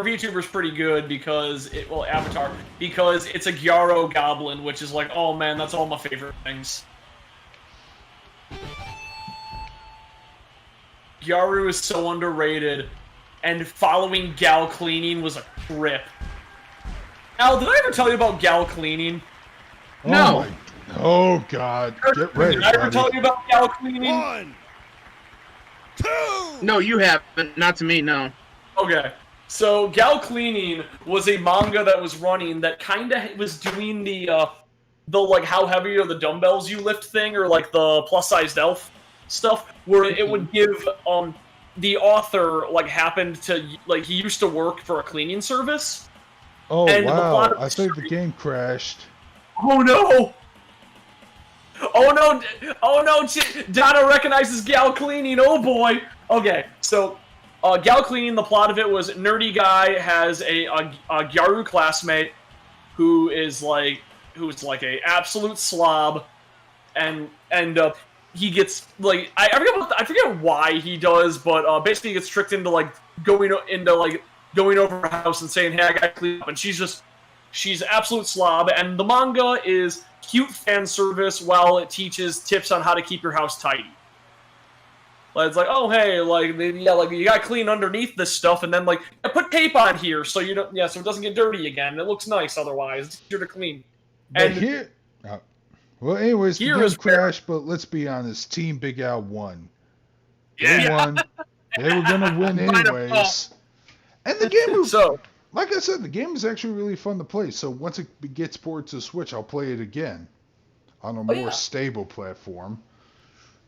VTuber's pretty good because Avatar, because it's a Gyaro Goblin, which is like, oh man, that's all my favorite things. Gyaru is so underrated, and following Gal cleaning was a trip. Al, did I ever tell you about Gal cleaning? No. Oh god. Get ready, Did I ever buddy. tell you about Gal cleaning? 1, 2. No, you haven't. Not to me, no. Okay. So, Gal Cleaning was a manga that was running that kind of was doing the like, how heavy are the dumbbells you lift thing, or like the plus-sized elf stuff, where it would give, the author, like, happened to, like, he used to work for a cleaning service. Oh and the wow, plot of I the think the story- game crashed. Oh no! Oh no! Oh no! Donna recognizes Gal Cleaning. Oh boy! Okay, so Gal Clean, the plot of it was nerdy guy has a Gyaru classmate who's like a absolute slob, and he gets like I forget why he does, but basically he gets tricked into going over her house and saying, "Hey, I gotta clean up," and she's absolute slob, and the manga is cute fan service while it teaches tips on how to keep your house tidy. Like, it's like, oh hey, you gotta clean underneath this stuff, and then put tape on here so you don't, so it doesn't get dirty again. It looks nice otherwise. It's easier to clean. But well, anyways, the game crashed, but let's be honest, Team Big Al won. They won. They were gonna win anyways. And the game was, like I said, the game is actually really fun to play. So once it gets ported to Switch, I'll play it again on a more stable platform.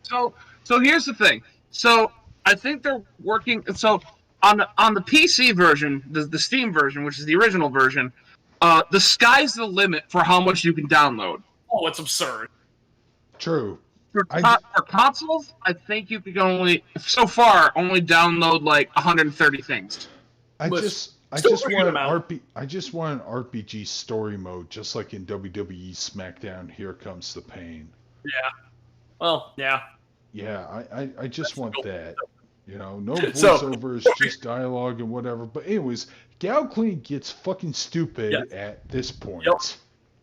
So here's the thing. So I think they're working. So on the PC version, the Steam version, which is the original version, the sky's the limit for how much you can download. Oh, it's absurd. True. For consoles, I think you can only download 130 things. I just want an RPG story mode, just like in WWE SmackDown. Here Comes the Pain. Yeah. Well, yeah. Yeah, I just want that. No voiceovers, just dialogue and whatever. But anyways, Gal Clean gets fucking stupid at this point.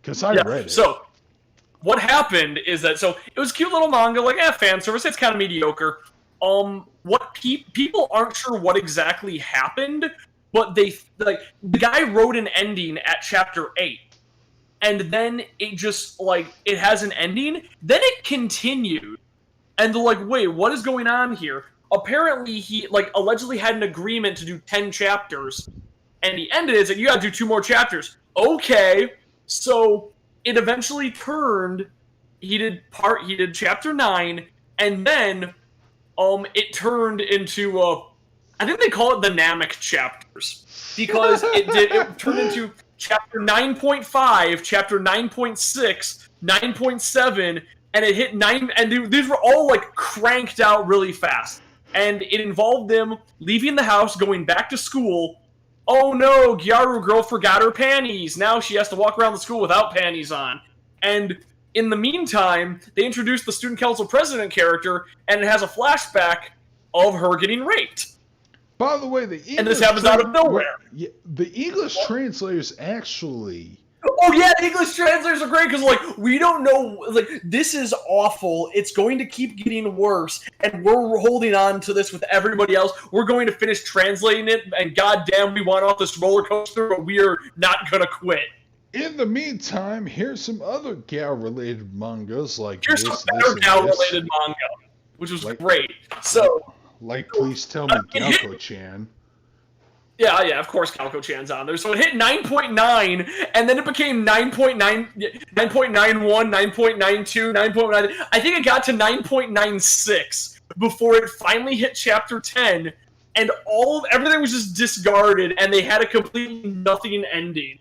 Because I read it. So, what happened is that, it was a cute little manga, fan service, it's kind of mediocre. What people aren't sure what exactly happened, but the guy wrote an ending at chapter 8. And then it just, it has an ending, then it continued. And they're wait, what is going on here? Apparently he, allegedly had an agreement to do 10 chapters. And he ended it, you gotta do 2 more chapters. Okay. So, it eventually turned, he did chapter 9, and then, it turned into, I think they call it the Namek chapters. Because it turned into chapter 9.5, chapter 9.6, 9.7, and it hit 9, and these were all, cranked out really fast. And it involved them leaving the house, going back to school. Oh no, Gyaru girl forgot her panties. Now she has to walk around the school without panties on. And in the meantime, they introduced the student council president character, and it has a flashback of her getting raped. By the way, the English and this happens out of nowhere. Yeah, the English translators actually. Oh yeah, the English translators are great because we don't know. This is awful. It's going to keep getting worse, and we're holding on to this with everybody else. We're going to finish translating it, and goddamn, we want off this roller coaster, but we are not gonna quit. In the meantime, here's some other Gal-related mangas here's some better Gal-related manga, which was great. So. Please tell me Galco-chan. Yeah, of course Galco-chan's on there. So it hit 9.9, and then it became 9.9, 9.91, 9.92, 9.9. I think it got to 9.96 before it finally hit chapter 10, and everything was just discarded, and they had a completely nothing ending.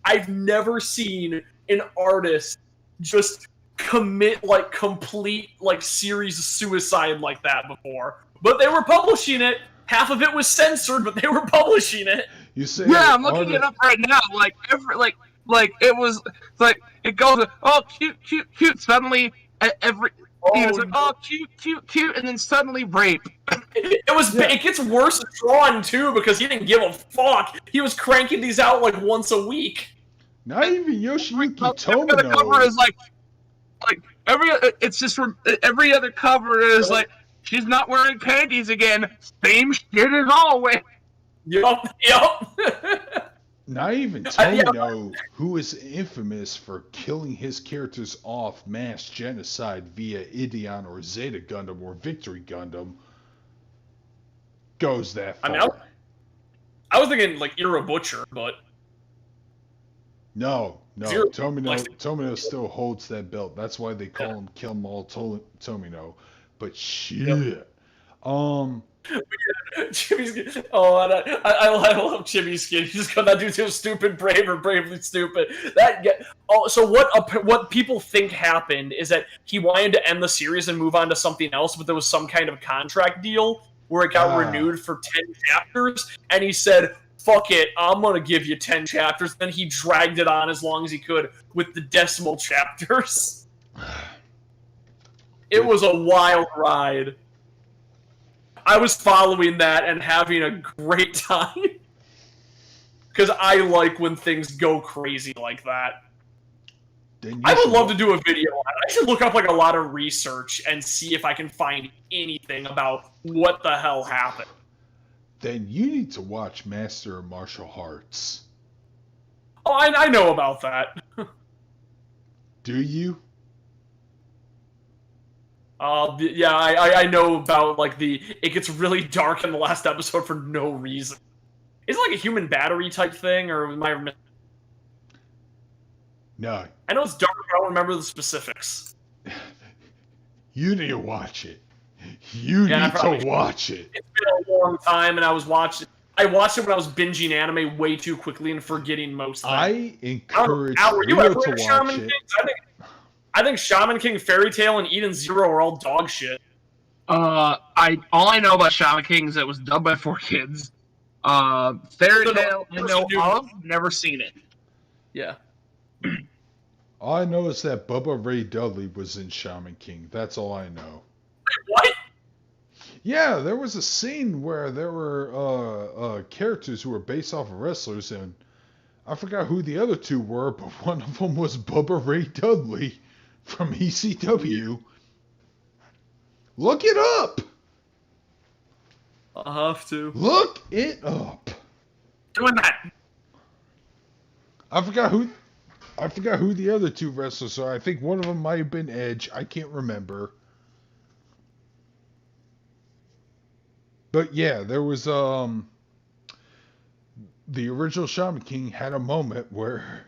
I've never seen an artist just commit complete series suicide like that before. But they were publishing it. Half of it was censored, but they were publishing it. You say? Yeah, I'm looking it up right now. It was it goes, oh cute. Suddenly he was oh cute, and then suddenly rape. It gets worse drawn too because he didn't give a fuck. He was cranking these out once a week. Not even Yoshiyuki Tomino. The cover is every other cover is she's not wearing panties again. Same shit as always. Yup. Not even Tomino, who is infamous for killing his characters off mass genocide via Ideon or Zeta Gundam or Victory Gundam, goes that far. I was thinking Era Butcher, but no. Tomino still holds that belt. That's why they call him Kill 'em all Tomino. But shit. Chibi's skin. Oh, I love Chibi's skin. He's just gonna do so stupid, brave or bravely stupid. So what people think happened is that he wanted to end the series and move on to something else, but there was some kind of contract deal, where it got renewed for 10 chapters, and he said, fuck it, I'm gonna give you 10 chapters. Then he dragged it on as long as he could with the decimal chapters. It was a wild ride. I was following that and having a great time. Because I like when things go crazy like that. I would love to do a video on it. I should look up like a lot of research and see if I can find anything about what the hell happened. Then you need to watch Master of Martial Arts. Oh, I know about that. Do you? Yeah, I know about, like, it gets really dark in the last episode for no reason. Is it like a human battery type thing, or am I... No. I know it's dark, but I don't remember the specifics. You need to watch it. You need to watch it. It's been a long time, and I watched it when I was binging anime way too quickly and forgetting most of it. I encourage you Rio ever to watch watch Shaman it. King? I think Shaman King, Fairy Tail, and Eden Zero are all dog shit. All I know about Shaman King is that it was dubbed by 4Kids. Fairy Tail, I know of, never seen it. Yeah. All I know is that Bubba Ray Dudley was in Shaman King. That's all I know. What? Yeah, there was a scene where there were characters who were based off of wrestlers, and I forgot who the other two were, but one of them was Bubba Ray Dudley from ECW. Look it up! I'll have to. Look it up! Doing that! I forgot who the other two wrestlers are. I think one of them might have been Edge. I can't remember. But yeah, there was the original Shaman King had a moment where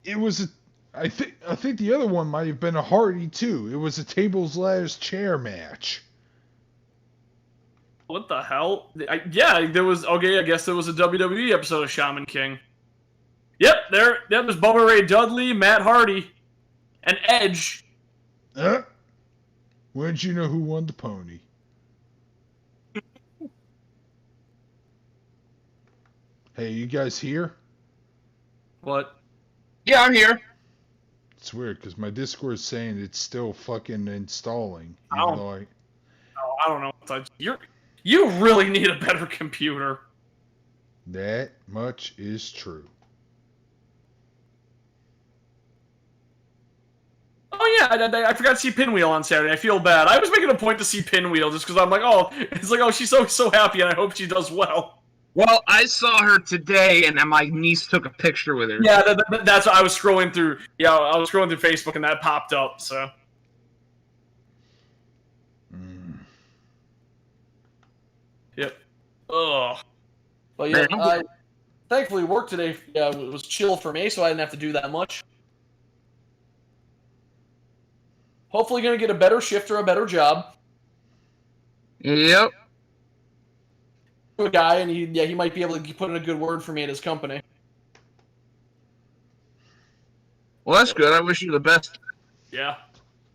it was I think the other one might have been a Hardy too. It was a tables, ladders, chair match. What the hell? Yeah, there was... Okay, I guess there was a WWE episode of Shaman King. Yep, that was Bubba Ray Dudley, Matt Hardy, and Edge. When did you know who won the pony? Hey, you guys here? What? Yeah, I'm here. It's weird, because my Discord is saying it's still fucking installing. I don't know. You really need a better computer. That much is true. Oh yeah, I forgot to see Pinwheel on Saturday. I feel bad. I was making a point to see Pinwheel just because I'm like, oh, she's so happy, and I hope she does well. Well, I saw her today, and my niece took a picture with her. Yeah, that's what I was scrolling through. Yeah, I was scrolling through Facebook, and that popped up. So. Yep. Ugh. But yeah, thankfully work today was chill for me, so I didn't have to do that much. Hopefully gonna get a better shift or a better job. Yep. A guy, and he might be able to put in a good word for me at his company. Well, that's good. I wish you the best. Yeah.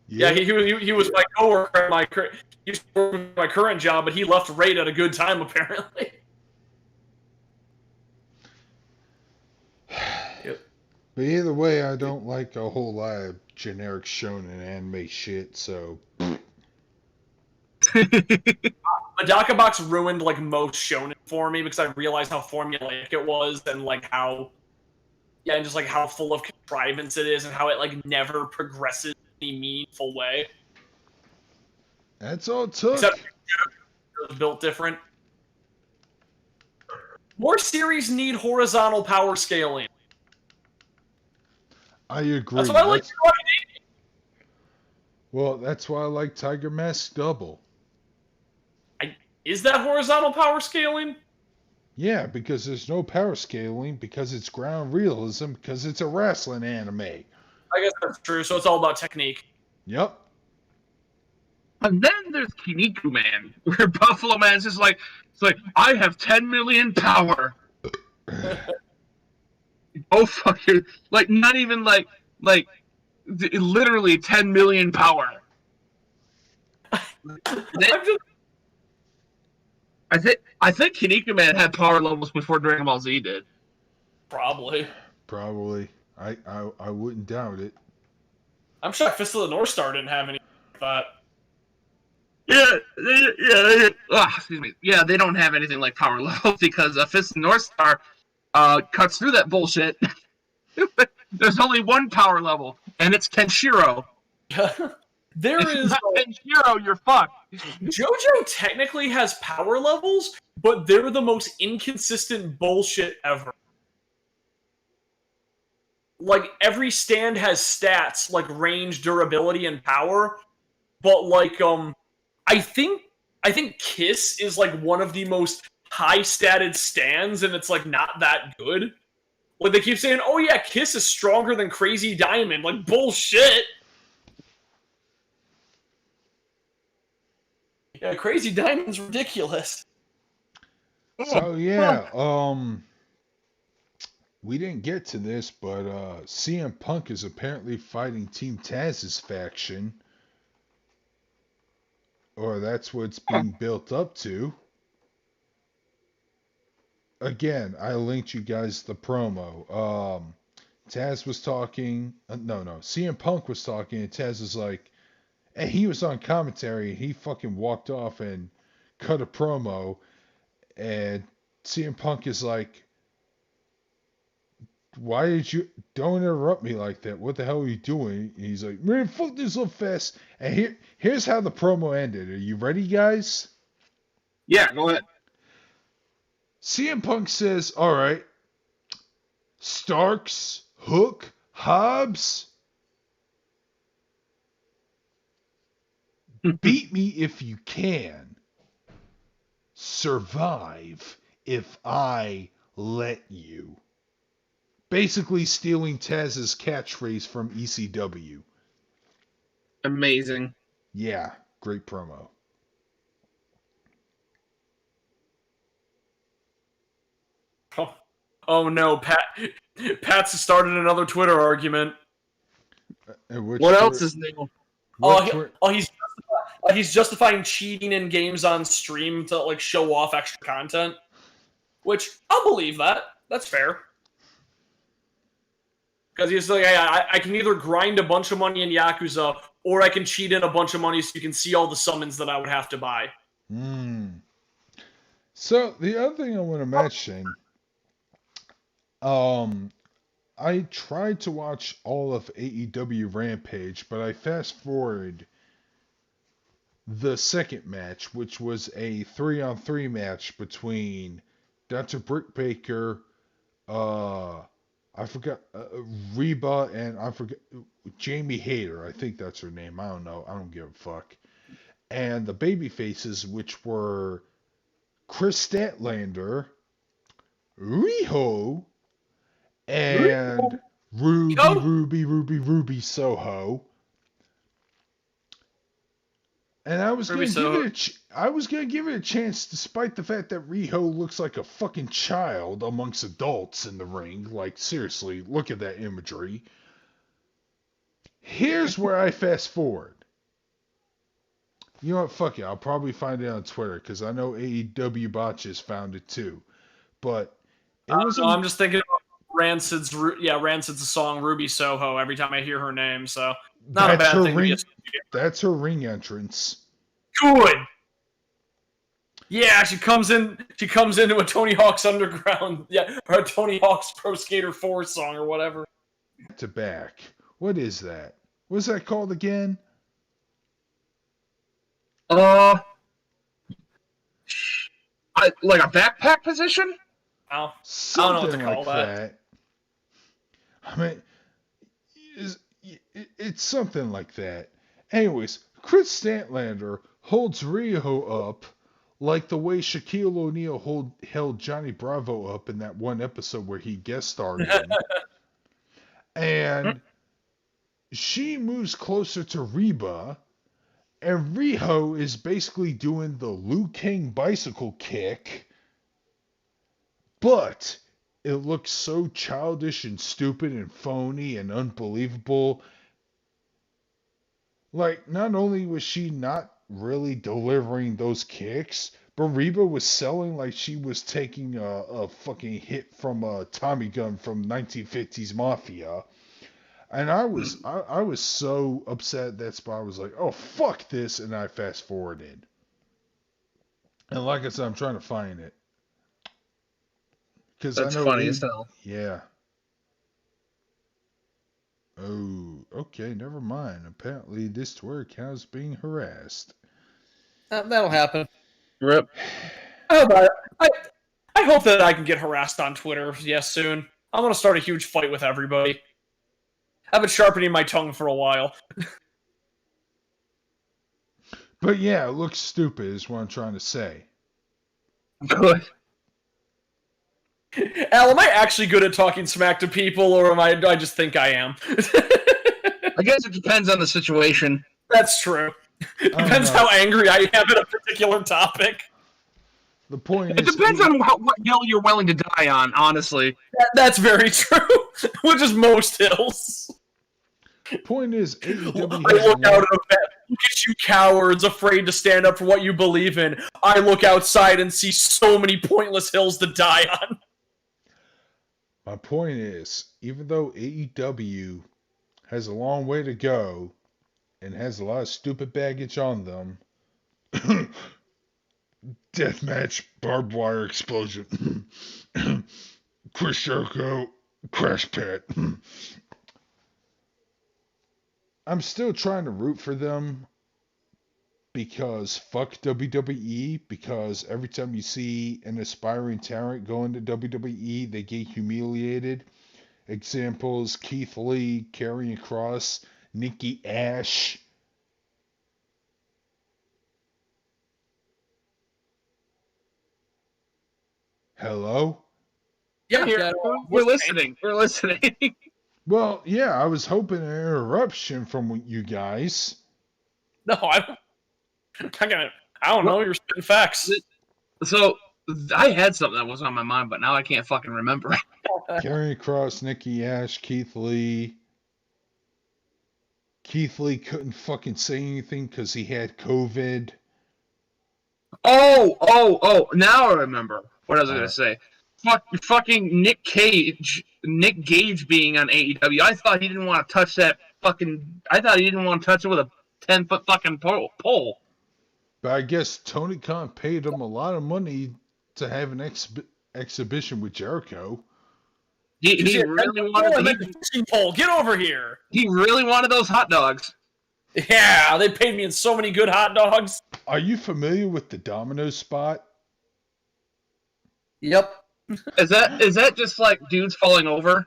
Yeah, he was my coworker at he used to work with my current job, but he left right at a good time, apparently. Yep. But either way, I don't like a whole lot of generic shonen anime shit, so... Madaka Box ruined, like, most shonen for me, because I realized how formulaic it was, and, like, how... Yeah, and just, like, how full of contrivance it is, and how it, like, never progresses in any meaningful way. That's all it took. Except it was built different. More series need horizontal power scaling. I agree. That's what I like. Well, that's why I like Tiger Mask Double. Is that horizontal power scaling? Yeah, because there's no power scaling, because it's ground realism, because it's a wrestling anime. I guess that's true, so it's all about technique. Yep. And then there's Kiniku Man, where Buffalo Man's just like, it's like, I have 10 million power. Oh, fuck you. Like, not even literally 10 million power. I'm just, I think Kinnikuman Man had power levels before Dragon Ball Z did. probably. Probably. I wouldn't doubt it. I'm shocked Fist of the North Star didn't have any like that. Excuse me. Yeah, they don't have anything like power levels because Fist of the North Star cuts through that bullshit. There's only one power level, and it's Kenshiro. There If is it's not Kenshiro, you're fucked. JoJo technically has power levels, but they're the most inconsistent bullshit ever. Like, every stand has stats, like range, durability, and power, but like, I think Kiss is like one of the most high-statted stands, and it's like not that good. Like, they keep saying, oh yeah, Kiss is stronger than Crazy Diamond. Like, bullshit! Yeah, Crazy Diamond's ridiculous. So yeah, we didn't get to this, but CM Punk is apparently fighting Team Taz's faction, or that's what it's being built up to. Again, I linked you guys the promo. Taz was talking. CM Punk was talking, and Taz was like, and he was on commentary, and he fucking walked off and cut a promo, and CM Punk is like, why did you, don't interrupt me like that, what the hell are you doing? And he's like, man, fuck this up fast. And here's how the promo ended. Are you ready, guys? Yeah, go ahead. CM Punk says, all right, Starks, Hook, Hobbs, beat me if you can. Survive if I let you. Basically stealing Taz's catchphrase from ECW. Amazing. Yeah, great promo. Oh no, Pat's started another Twitter argument. What else is new? He's justifying cheating in games on stream to like show off extra content, which I'll believe that. That's fair. Because he's like, hey, I can either grind a bunch of money in Yakuza, or I can cheat in a bunch of money so you can see all the summons that I would have to buy. So the other thing I want to mention, I tried to watch all of AEW Rampage, but I fast forwarded the second match, which was a 3-on-3 match between Dr. Britt Baker, I forgot, Reba, and I forget, Jamie Hayter, I think that's her name, I don't know, I don't give a fuck. And the baby faces, which were Chris Statlander, Riho, and Ruby Soho. And I was gonna give it a chance, despite the fact that Riho looks like a fucking child amongst adults in the ring. Like, seriously, look at that imagery. Here's where I fast forward. You know what? Fuck it. I'll probably find it on Twitter, because I know AEW Botches found it too. But it was. I'm just thinking of Rancid's song Ruby Soho every time I hear her name. So not a bad thing. That's her ring entrance. Good. Yeah, she comes into a Tony Hawk's Underground, or a Tony Hawk's Pro Skater 4 song or whatever. To back. What is that? What's that called again? Like a backpack position? Oh, Something I don't know what to call that. I mean, it's something like that. Anyways, Chris Statlander holds Riho up like the way Shaquille O'Neal held Johnny Bravo up in that one episode where he guest starred in. And she moves closer to Reba, and Riho is basically doing the Liu Kang bicycle kick, but it looks so childish and stupid and phony and unbelievable. Like, not only was she not really delivering those kicks. But Reba was selling like she was taking a fucking hit from a Tommy gun from 1950s Mafia. And I was so upset at that spot. I was like, oh, fuck this. And I fast forwarded. And like I said, I'm trying to find it. Because That's I know funny as hell. Yeah. Oh, okay, never mind. Apparently this Twitter account is being harassed. That'll happen. Rip. I hope that I can get harassed on Twitter, soon. I'm gonna start a huge fight with everybody. I've been sharpening my tongue for a while. But yeah, it looks stupid is what I'm trying to say. Good. Al, am I actually good at talking smack to people, or do I just think I am? I guess it depends on the situation. That's true. Depends how angry I am at a particular topic. The point It is, depends on what hill you're willing to die on, honestly. That's very true. Which is most hills. point is, AEW I has look a out lot- at a vet. Look at you cowards, afraid to stand up for what you believe in. I look outside and see so many pointless hills to die on. My point is, even though AEW has a long way to go and has a lot of stupid baggage on them, deathmatch, barbed wire explosion, Chris Jericho, crash pad. I'm still trying to root for them because fuck WWE, because every time you see an aspiring talent go into WWE, they get humiliated. Examples, Keith Lee, Karrion Kross, Nikki Ash. Hello? Yeah, We're listening. We're listening. Well, yeah, I was hoping an interruption from you guys. No, I don't know. You're spitting facts. So, I had something that was on my mind, but now I can't fucking remember. Karrion Kross, Nikki Ash, Keith Lee. Keith Lee couldn't fucking say anything because he had COVID. Oh, now I remember what I was going to say. Fucking Nick Gage being on AEW. I thought he didn't want to touch that fucking. I thought he didn't want to touch it with a 10-foot fucking pole. But I guess Tony Khan paid him a lot of money to have an exhibition with Jericho. He really wanted the fishing pole. Get over here. He really wanted those hot dogs. Yeah, they paid me in so many good hot dogs. Are you familiar with the Domino's spot? Yep. Is that just like dudes falling over?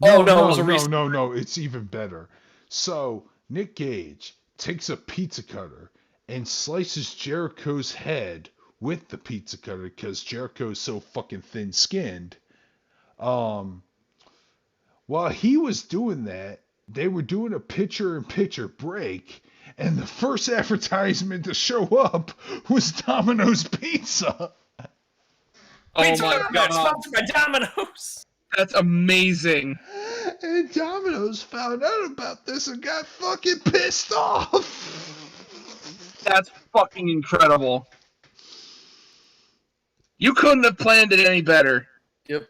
Oh, no, it was a recent... No, it's even better. So, Nick Gage takes a pizza cutter and slices Jericho's head with the pizza cutter because Jericho is so fucking thin-skinned. While he was doing that, they were doing a picture-in-picture break, and the first advertisement to show up was Domino's Pizza. Oh my god. Sponsored by Domino's. That's amazing. And Domino's found out about this and got fucking pissed off. That's fucking incredible. You couldn't have planned it any better. Yep.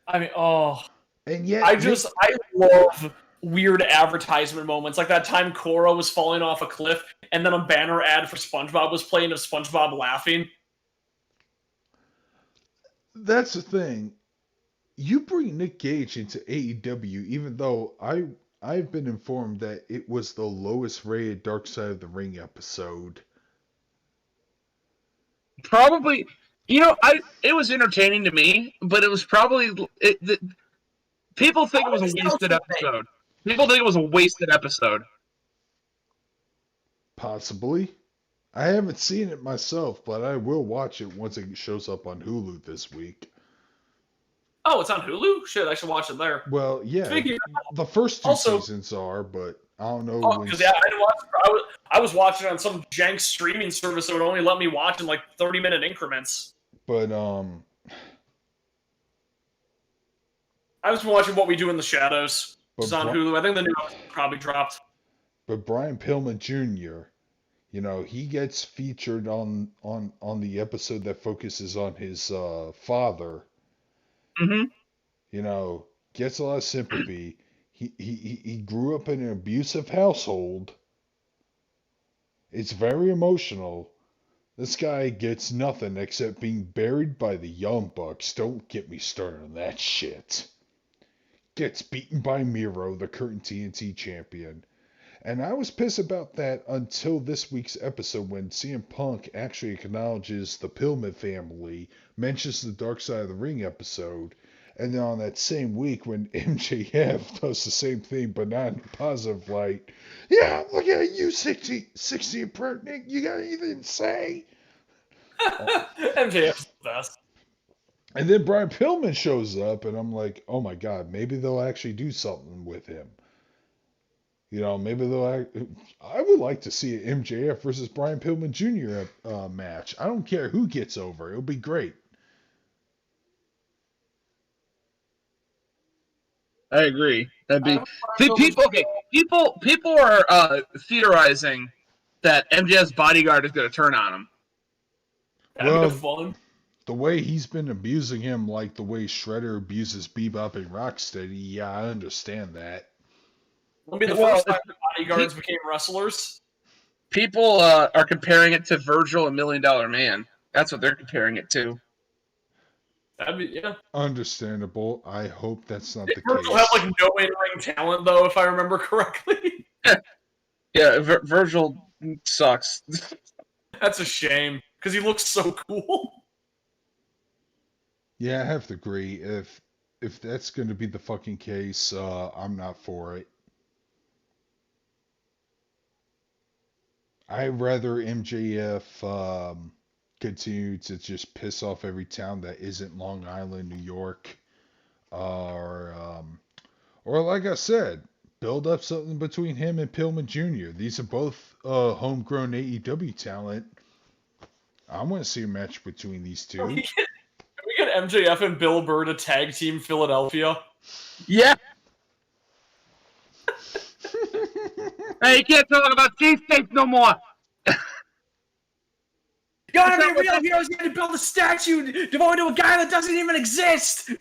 I mean, oh. And yet, I love weird advertisement moments. Like that time Cora was falling off a cliff, and then a banner ad for SpongeBob was playing of SpongeBob laughing. That's the thing. You bring Nick Gage into AEW, even though I've been informed that it was the lowest rated Dark Side of the Ring episode. Probably, it was entertaining to me, but it was probably people think it was a wasted episode. People think it was a wasted episode. Possibly. I haven't seen it myself, but I will watch it once it shows up on Hulu this week. Oh, it's on Hulu? Shit, I should watch it there. Well, yeah, Speaking the first two also- seasons are, but I don't know. Oh, because I didn't watch. I was watching it on some jank streaming service that would only let me watch in like 30-minute increments. But I was watching What We Do in the Shadows. It's on But Hulu. I think the new episode probably dropped. But Brian Pillman Jr., You know, he gets featured on the episode that focuses on his father. Mm-hmm. You know, gets a lot of sympathy. He grew up in an abusive household. It's very emotional. This guy gets nothing except being buried by the Young Bucks. Don't get me started on that shit. Gets beaten by Miro, the current TNT champion. And I was pissed about that until this week's episode when CM Punk actually acknowledges the Pillman family, mentions the Dark Side of the Ring episode, and then on that same week when MJF does the same thing but not in a positive light. Yeah, look at you, 60 impertinent. You got anything to say? MJF's the best. And then Brian Pillman shows up, and I'm like, oh my god, maybe they'll actually do something with him. You know, maybe I would like to see an MJF versus Brian Pillman Jr. Match. I don't care who gets over. It'll be great. I agree. That'd be people. Okay, people are theorizing that MJF's bodyguard is going to turn on him. That'd be fun. The way he's been abusing him, like the way Shredder abuses Bebop and Rocksteady, yeah, I understand that. It'll be the first time the bodyguards became wrestlers. People are comparing it to Virgil and $1 Million Man. That's what they're comparing it to. That'd be, yeah. Understandable. I hope that's not the case. Virgil had like no in-ring talent, though, if I remember correctly. Yeah, Virgil sucks. That's a shame, because he looks so cool. Yeah, I have to agree. If that's going to be the fucking case, I'm not for it. I'd rather MJF continue to just piss off every town that isn't Long Island, New York, or like I said, build up something between him and Pillman Jr. These are both homegrown AEW talent. I want to see a match between these two. Can we get MJF and Bill Burr to tag team Philadelphia? Yeah. Hey, you can't talk about cheesesteaks no more. You gotta be real heroes. You gotta build a statue devoted to a guy that doesn't even exist.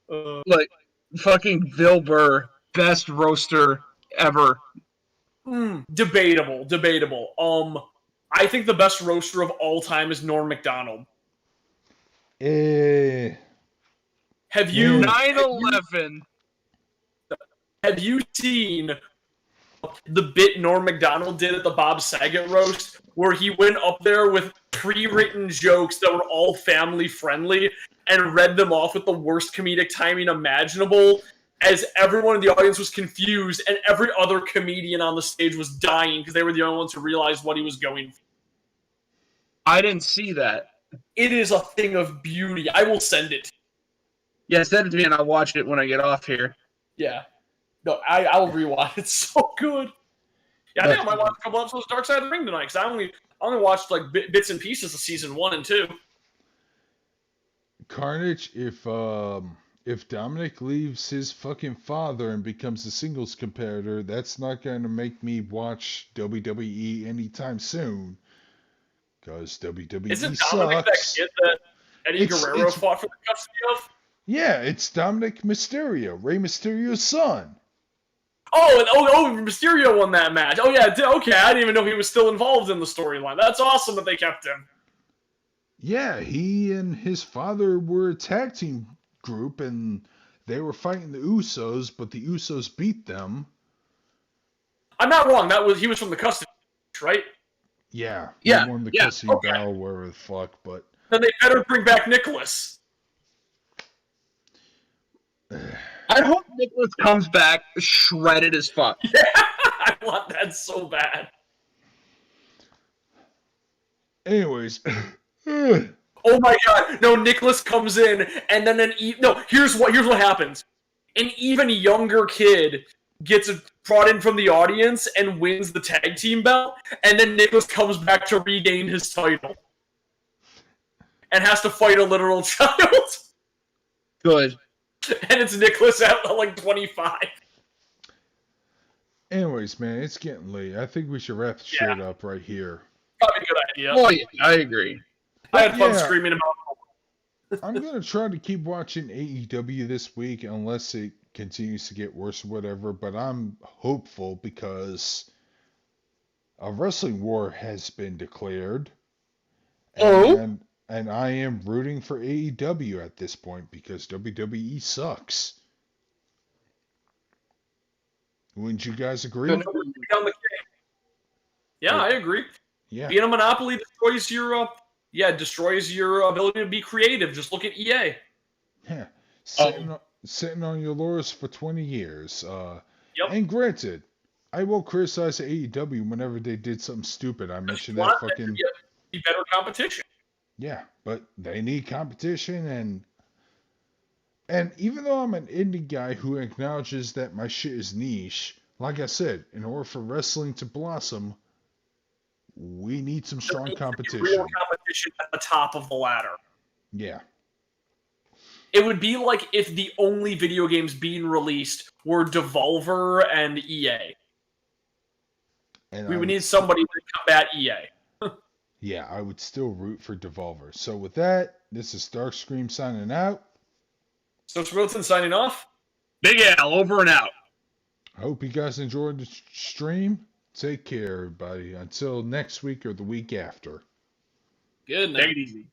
Like, fucking Bill Burr, best roaster ever. Debatable. I think the best roaster of all time is Norm Macdonald. Have you 9/11? Have you seen the bit Norm Macdonald did at the Bob Saget roast, where he went up there with pre-written jokes that were all family friendly and read them off with the worst comedic timing imaginable, as everyone in the audience was confused and every other comedian on the stage was dying because they were the only ones who realized what he was going for. I didn't see that. It is a thing of beauty. I will send it. Yeah, send it to me and I'll watch it when I get off here. Yeah. No, I will rewatch. It's so good. Yeah, I think I might watch a couple episodes of Dark Side of the Ring tonight, because I only watched like bits and pieces of season 1 and 2. Carnage, if Dominic leaves his fucking father and becomes a singles competitor, that's not going to make me watch WWE anytime soon. Because WWE Isn't sucks. Dominic that kid that Eddie Guerrero fought for the custody of? Yeah, it's Dominic Mysterio, Rey Mysterio's son. Oh, Mysterio won that match. Oh, yeah, okay, I didn't even know he was still involved in the storyline. That's awesome that they kept him. Yeah, he and his father were a tag team group, and they were fighting the Usos, but the Usos beat them. I'm not wrong. He was from the custody, right? Yeah. Yeah. He won the custody battle, wherever the fuck, but... Then they better bring back Nicholas. I hope Nicholas comes back shredded as fuck. Yeah, I want that so bad. Anyways. Oh my god, no, Nicholas comes in, and then here's what happens. An even younger kid gets brought in from the audience and wins the tag team belt, and then Nicholas comes back to regain his title. And has to fight a literal child. Good. And it's Nicholas at like 25. Anyways, man, it's getting late. I think we should wrap the shit up right here. Probably a good idea. Oh yeah, I agree. I had fun Yeah. screaming about. I'm gonna try to keep watching AEW this week unless it continues to get worse or whatever, but I'm hopeful because a wrestling war has been declared. And, and I am rooting for AEW at this point because WWE sucks. Wouldn't you guys agree? Down the yeah, I agree. Yeah. Being a monopoly destroys your ability to be creative. Just look at EA. Yeah. Sitting on your laurels for 20 years. Yep. And granted, I will criticize AEW whenever they did something stupid. I mentioned that fucking... Be better competition. Yeah, but they need competition, and even though I'm an indie guy who acknowledges that my shit is niche, like I said, in order for wrestling to blossom, we need some strong competition. Real competition at the top of the ladder. Yeah. It would be like if the only video games being released were Devolver and EA. And We would need somebody to combat EA. Yeah, I would still root for Devolver. So with that, this is Darkscream signing out. So Wilson signing off. Big Al, over and out. I hope you guys enjoyed the stream. Take care, everybody. Until next week or the week after. Good night. Take it easy.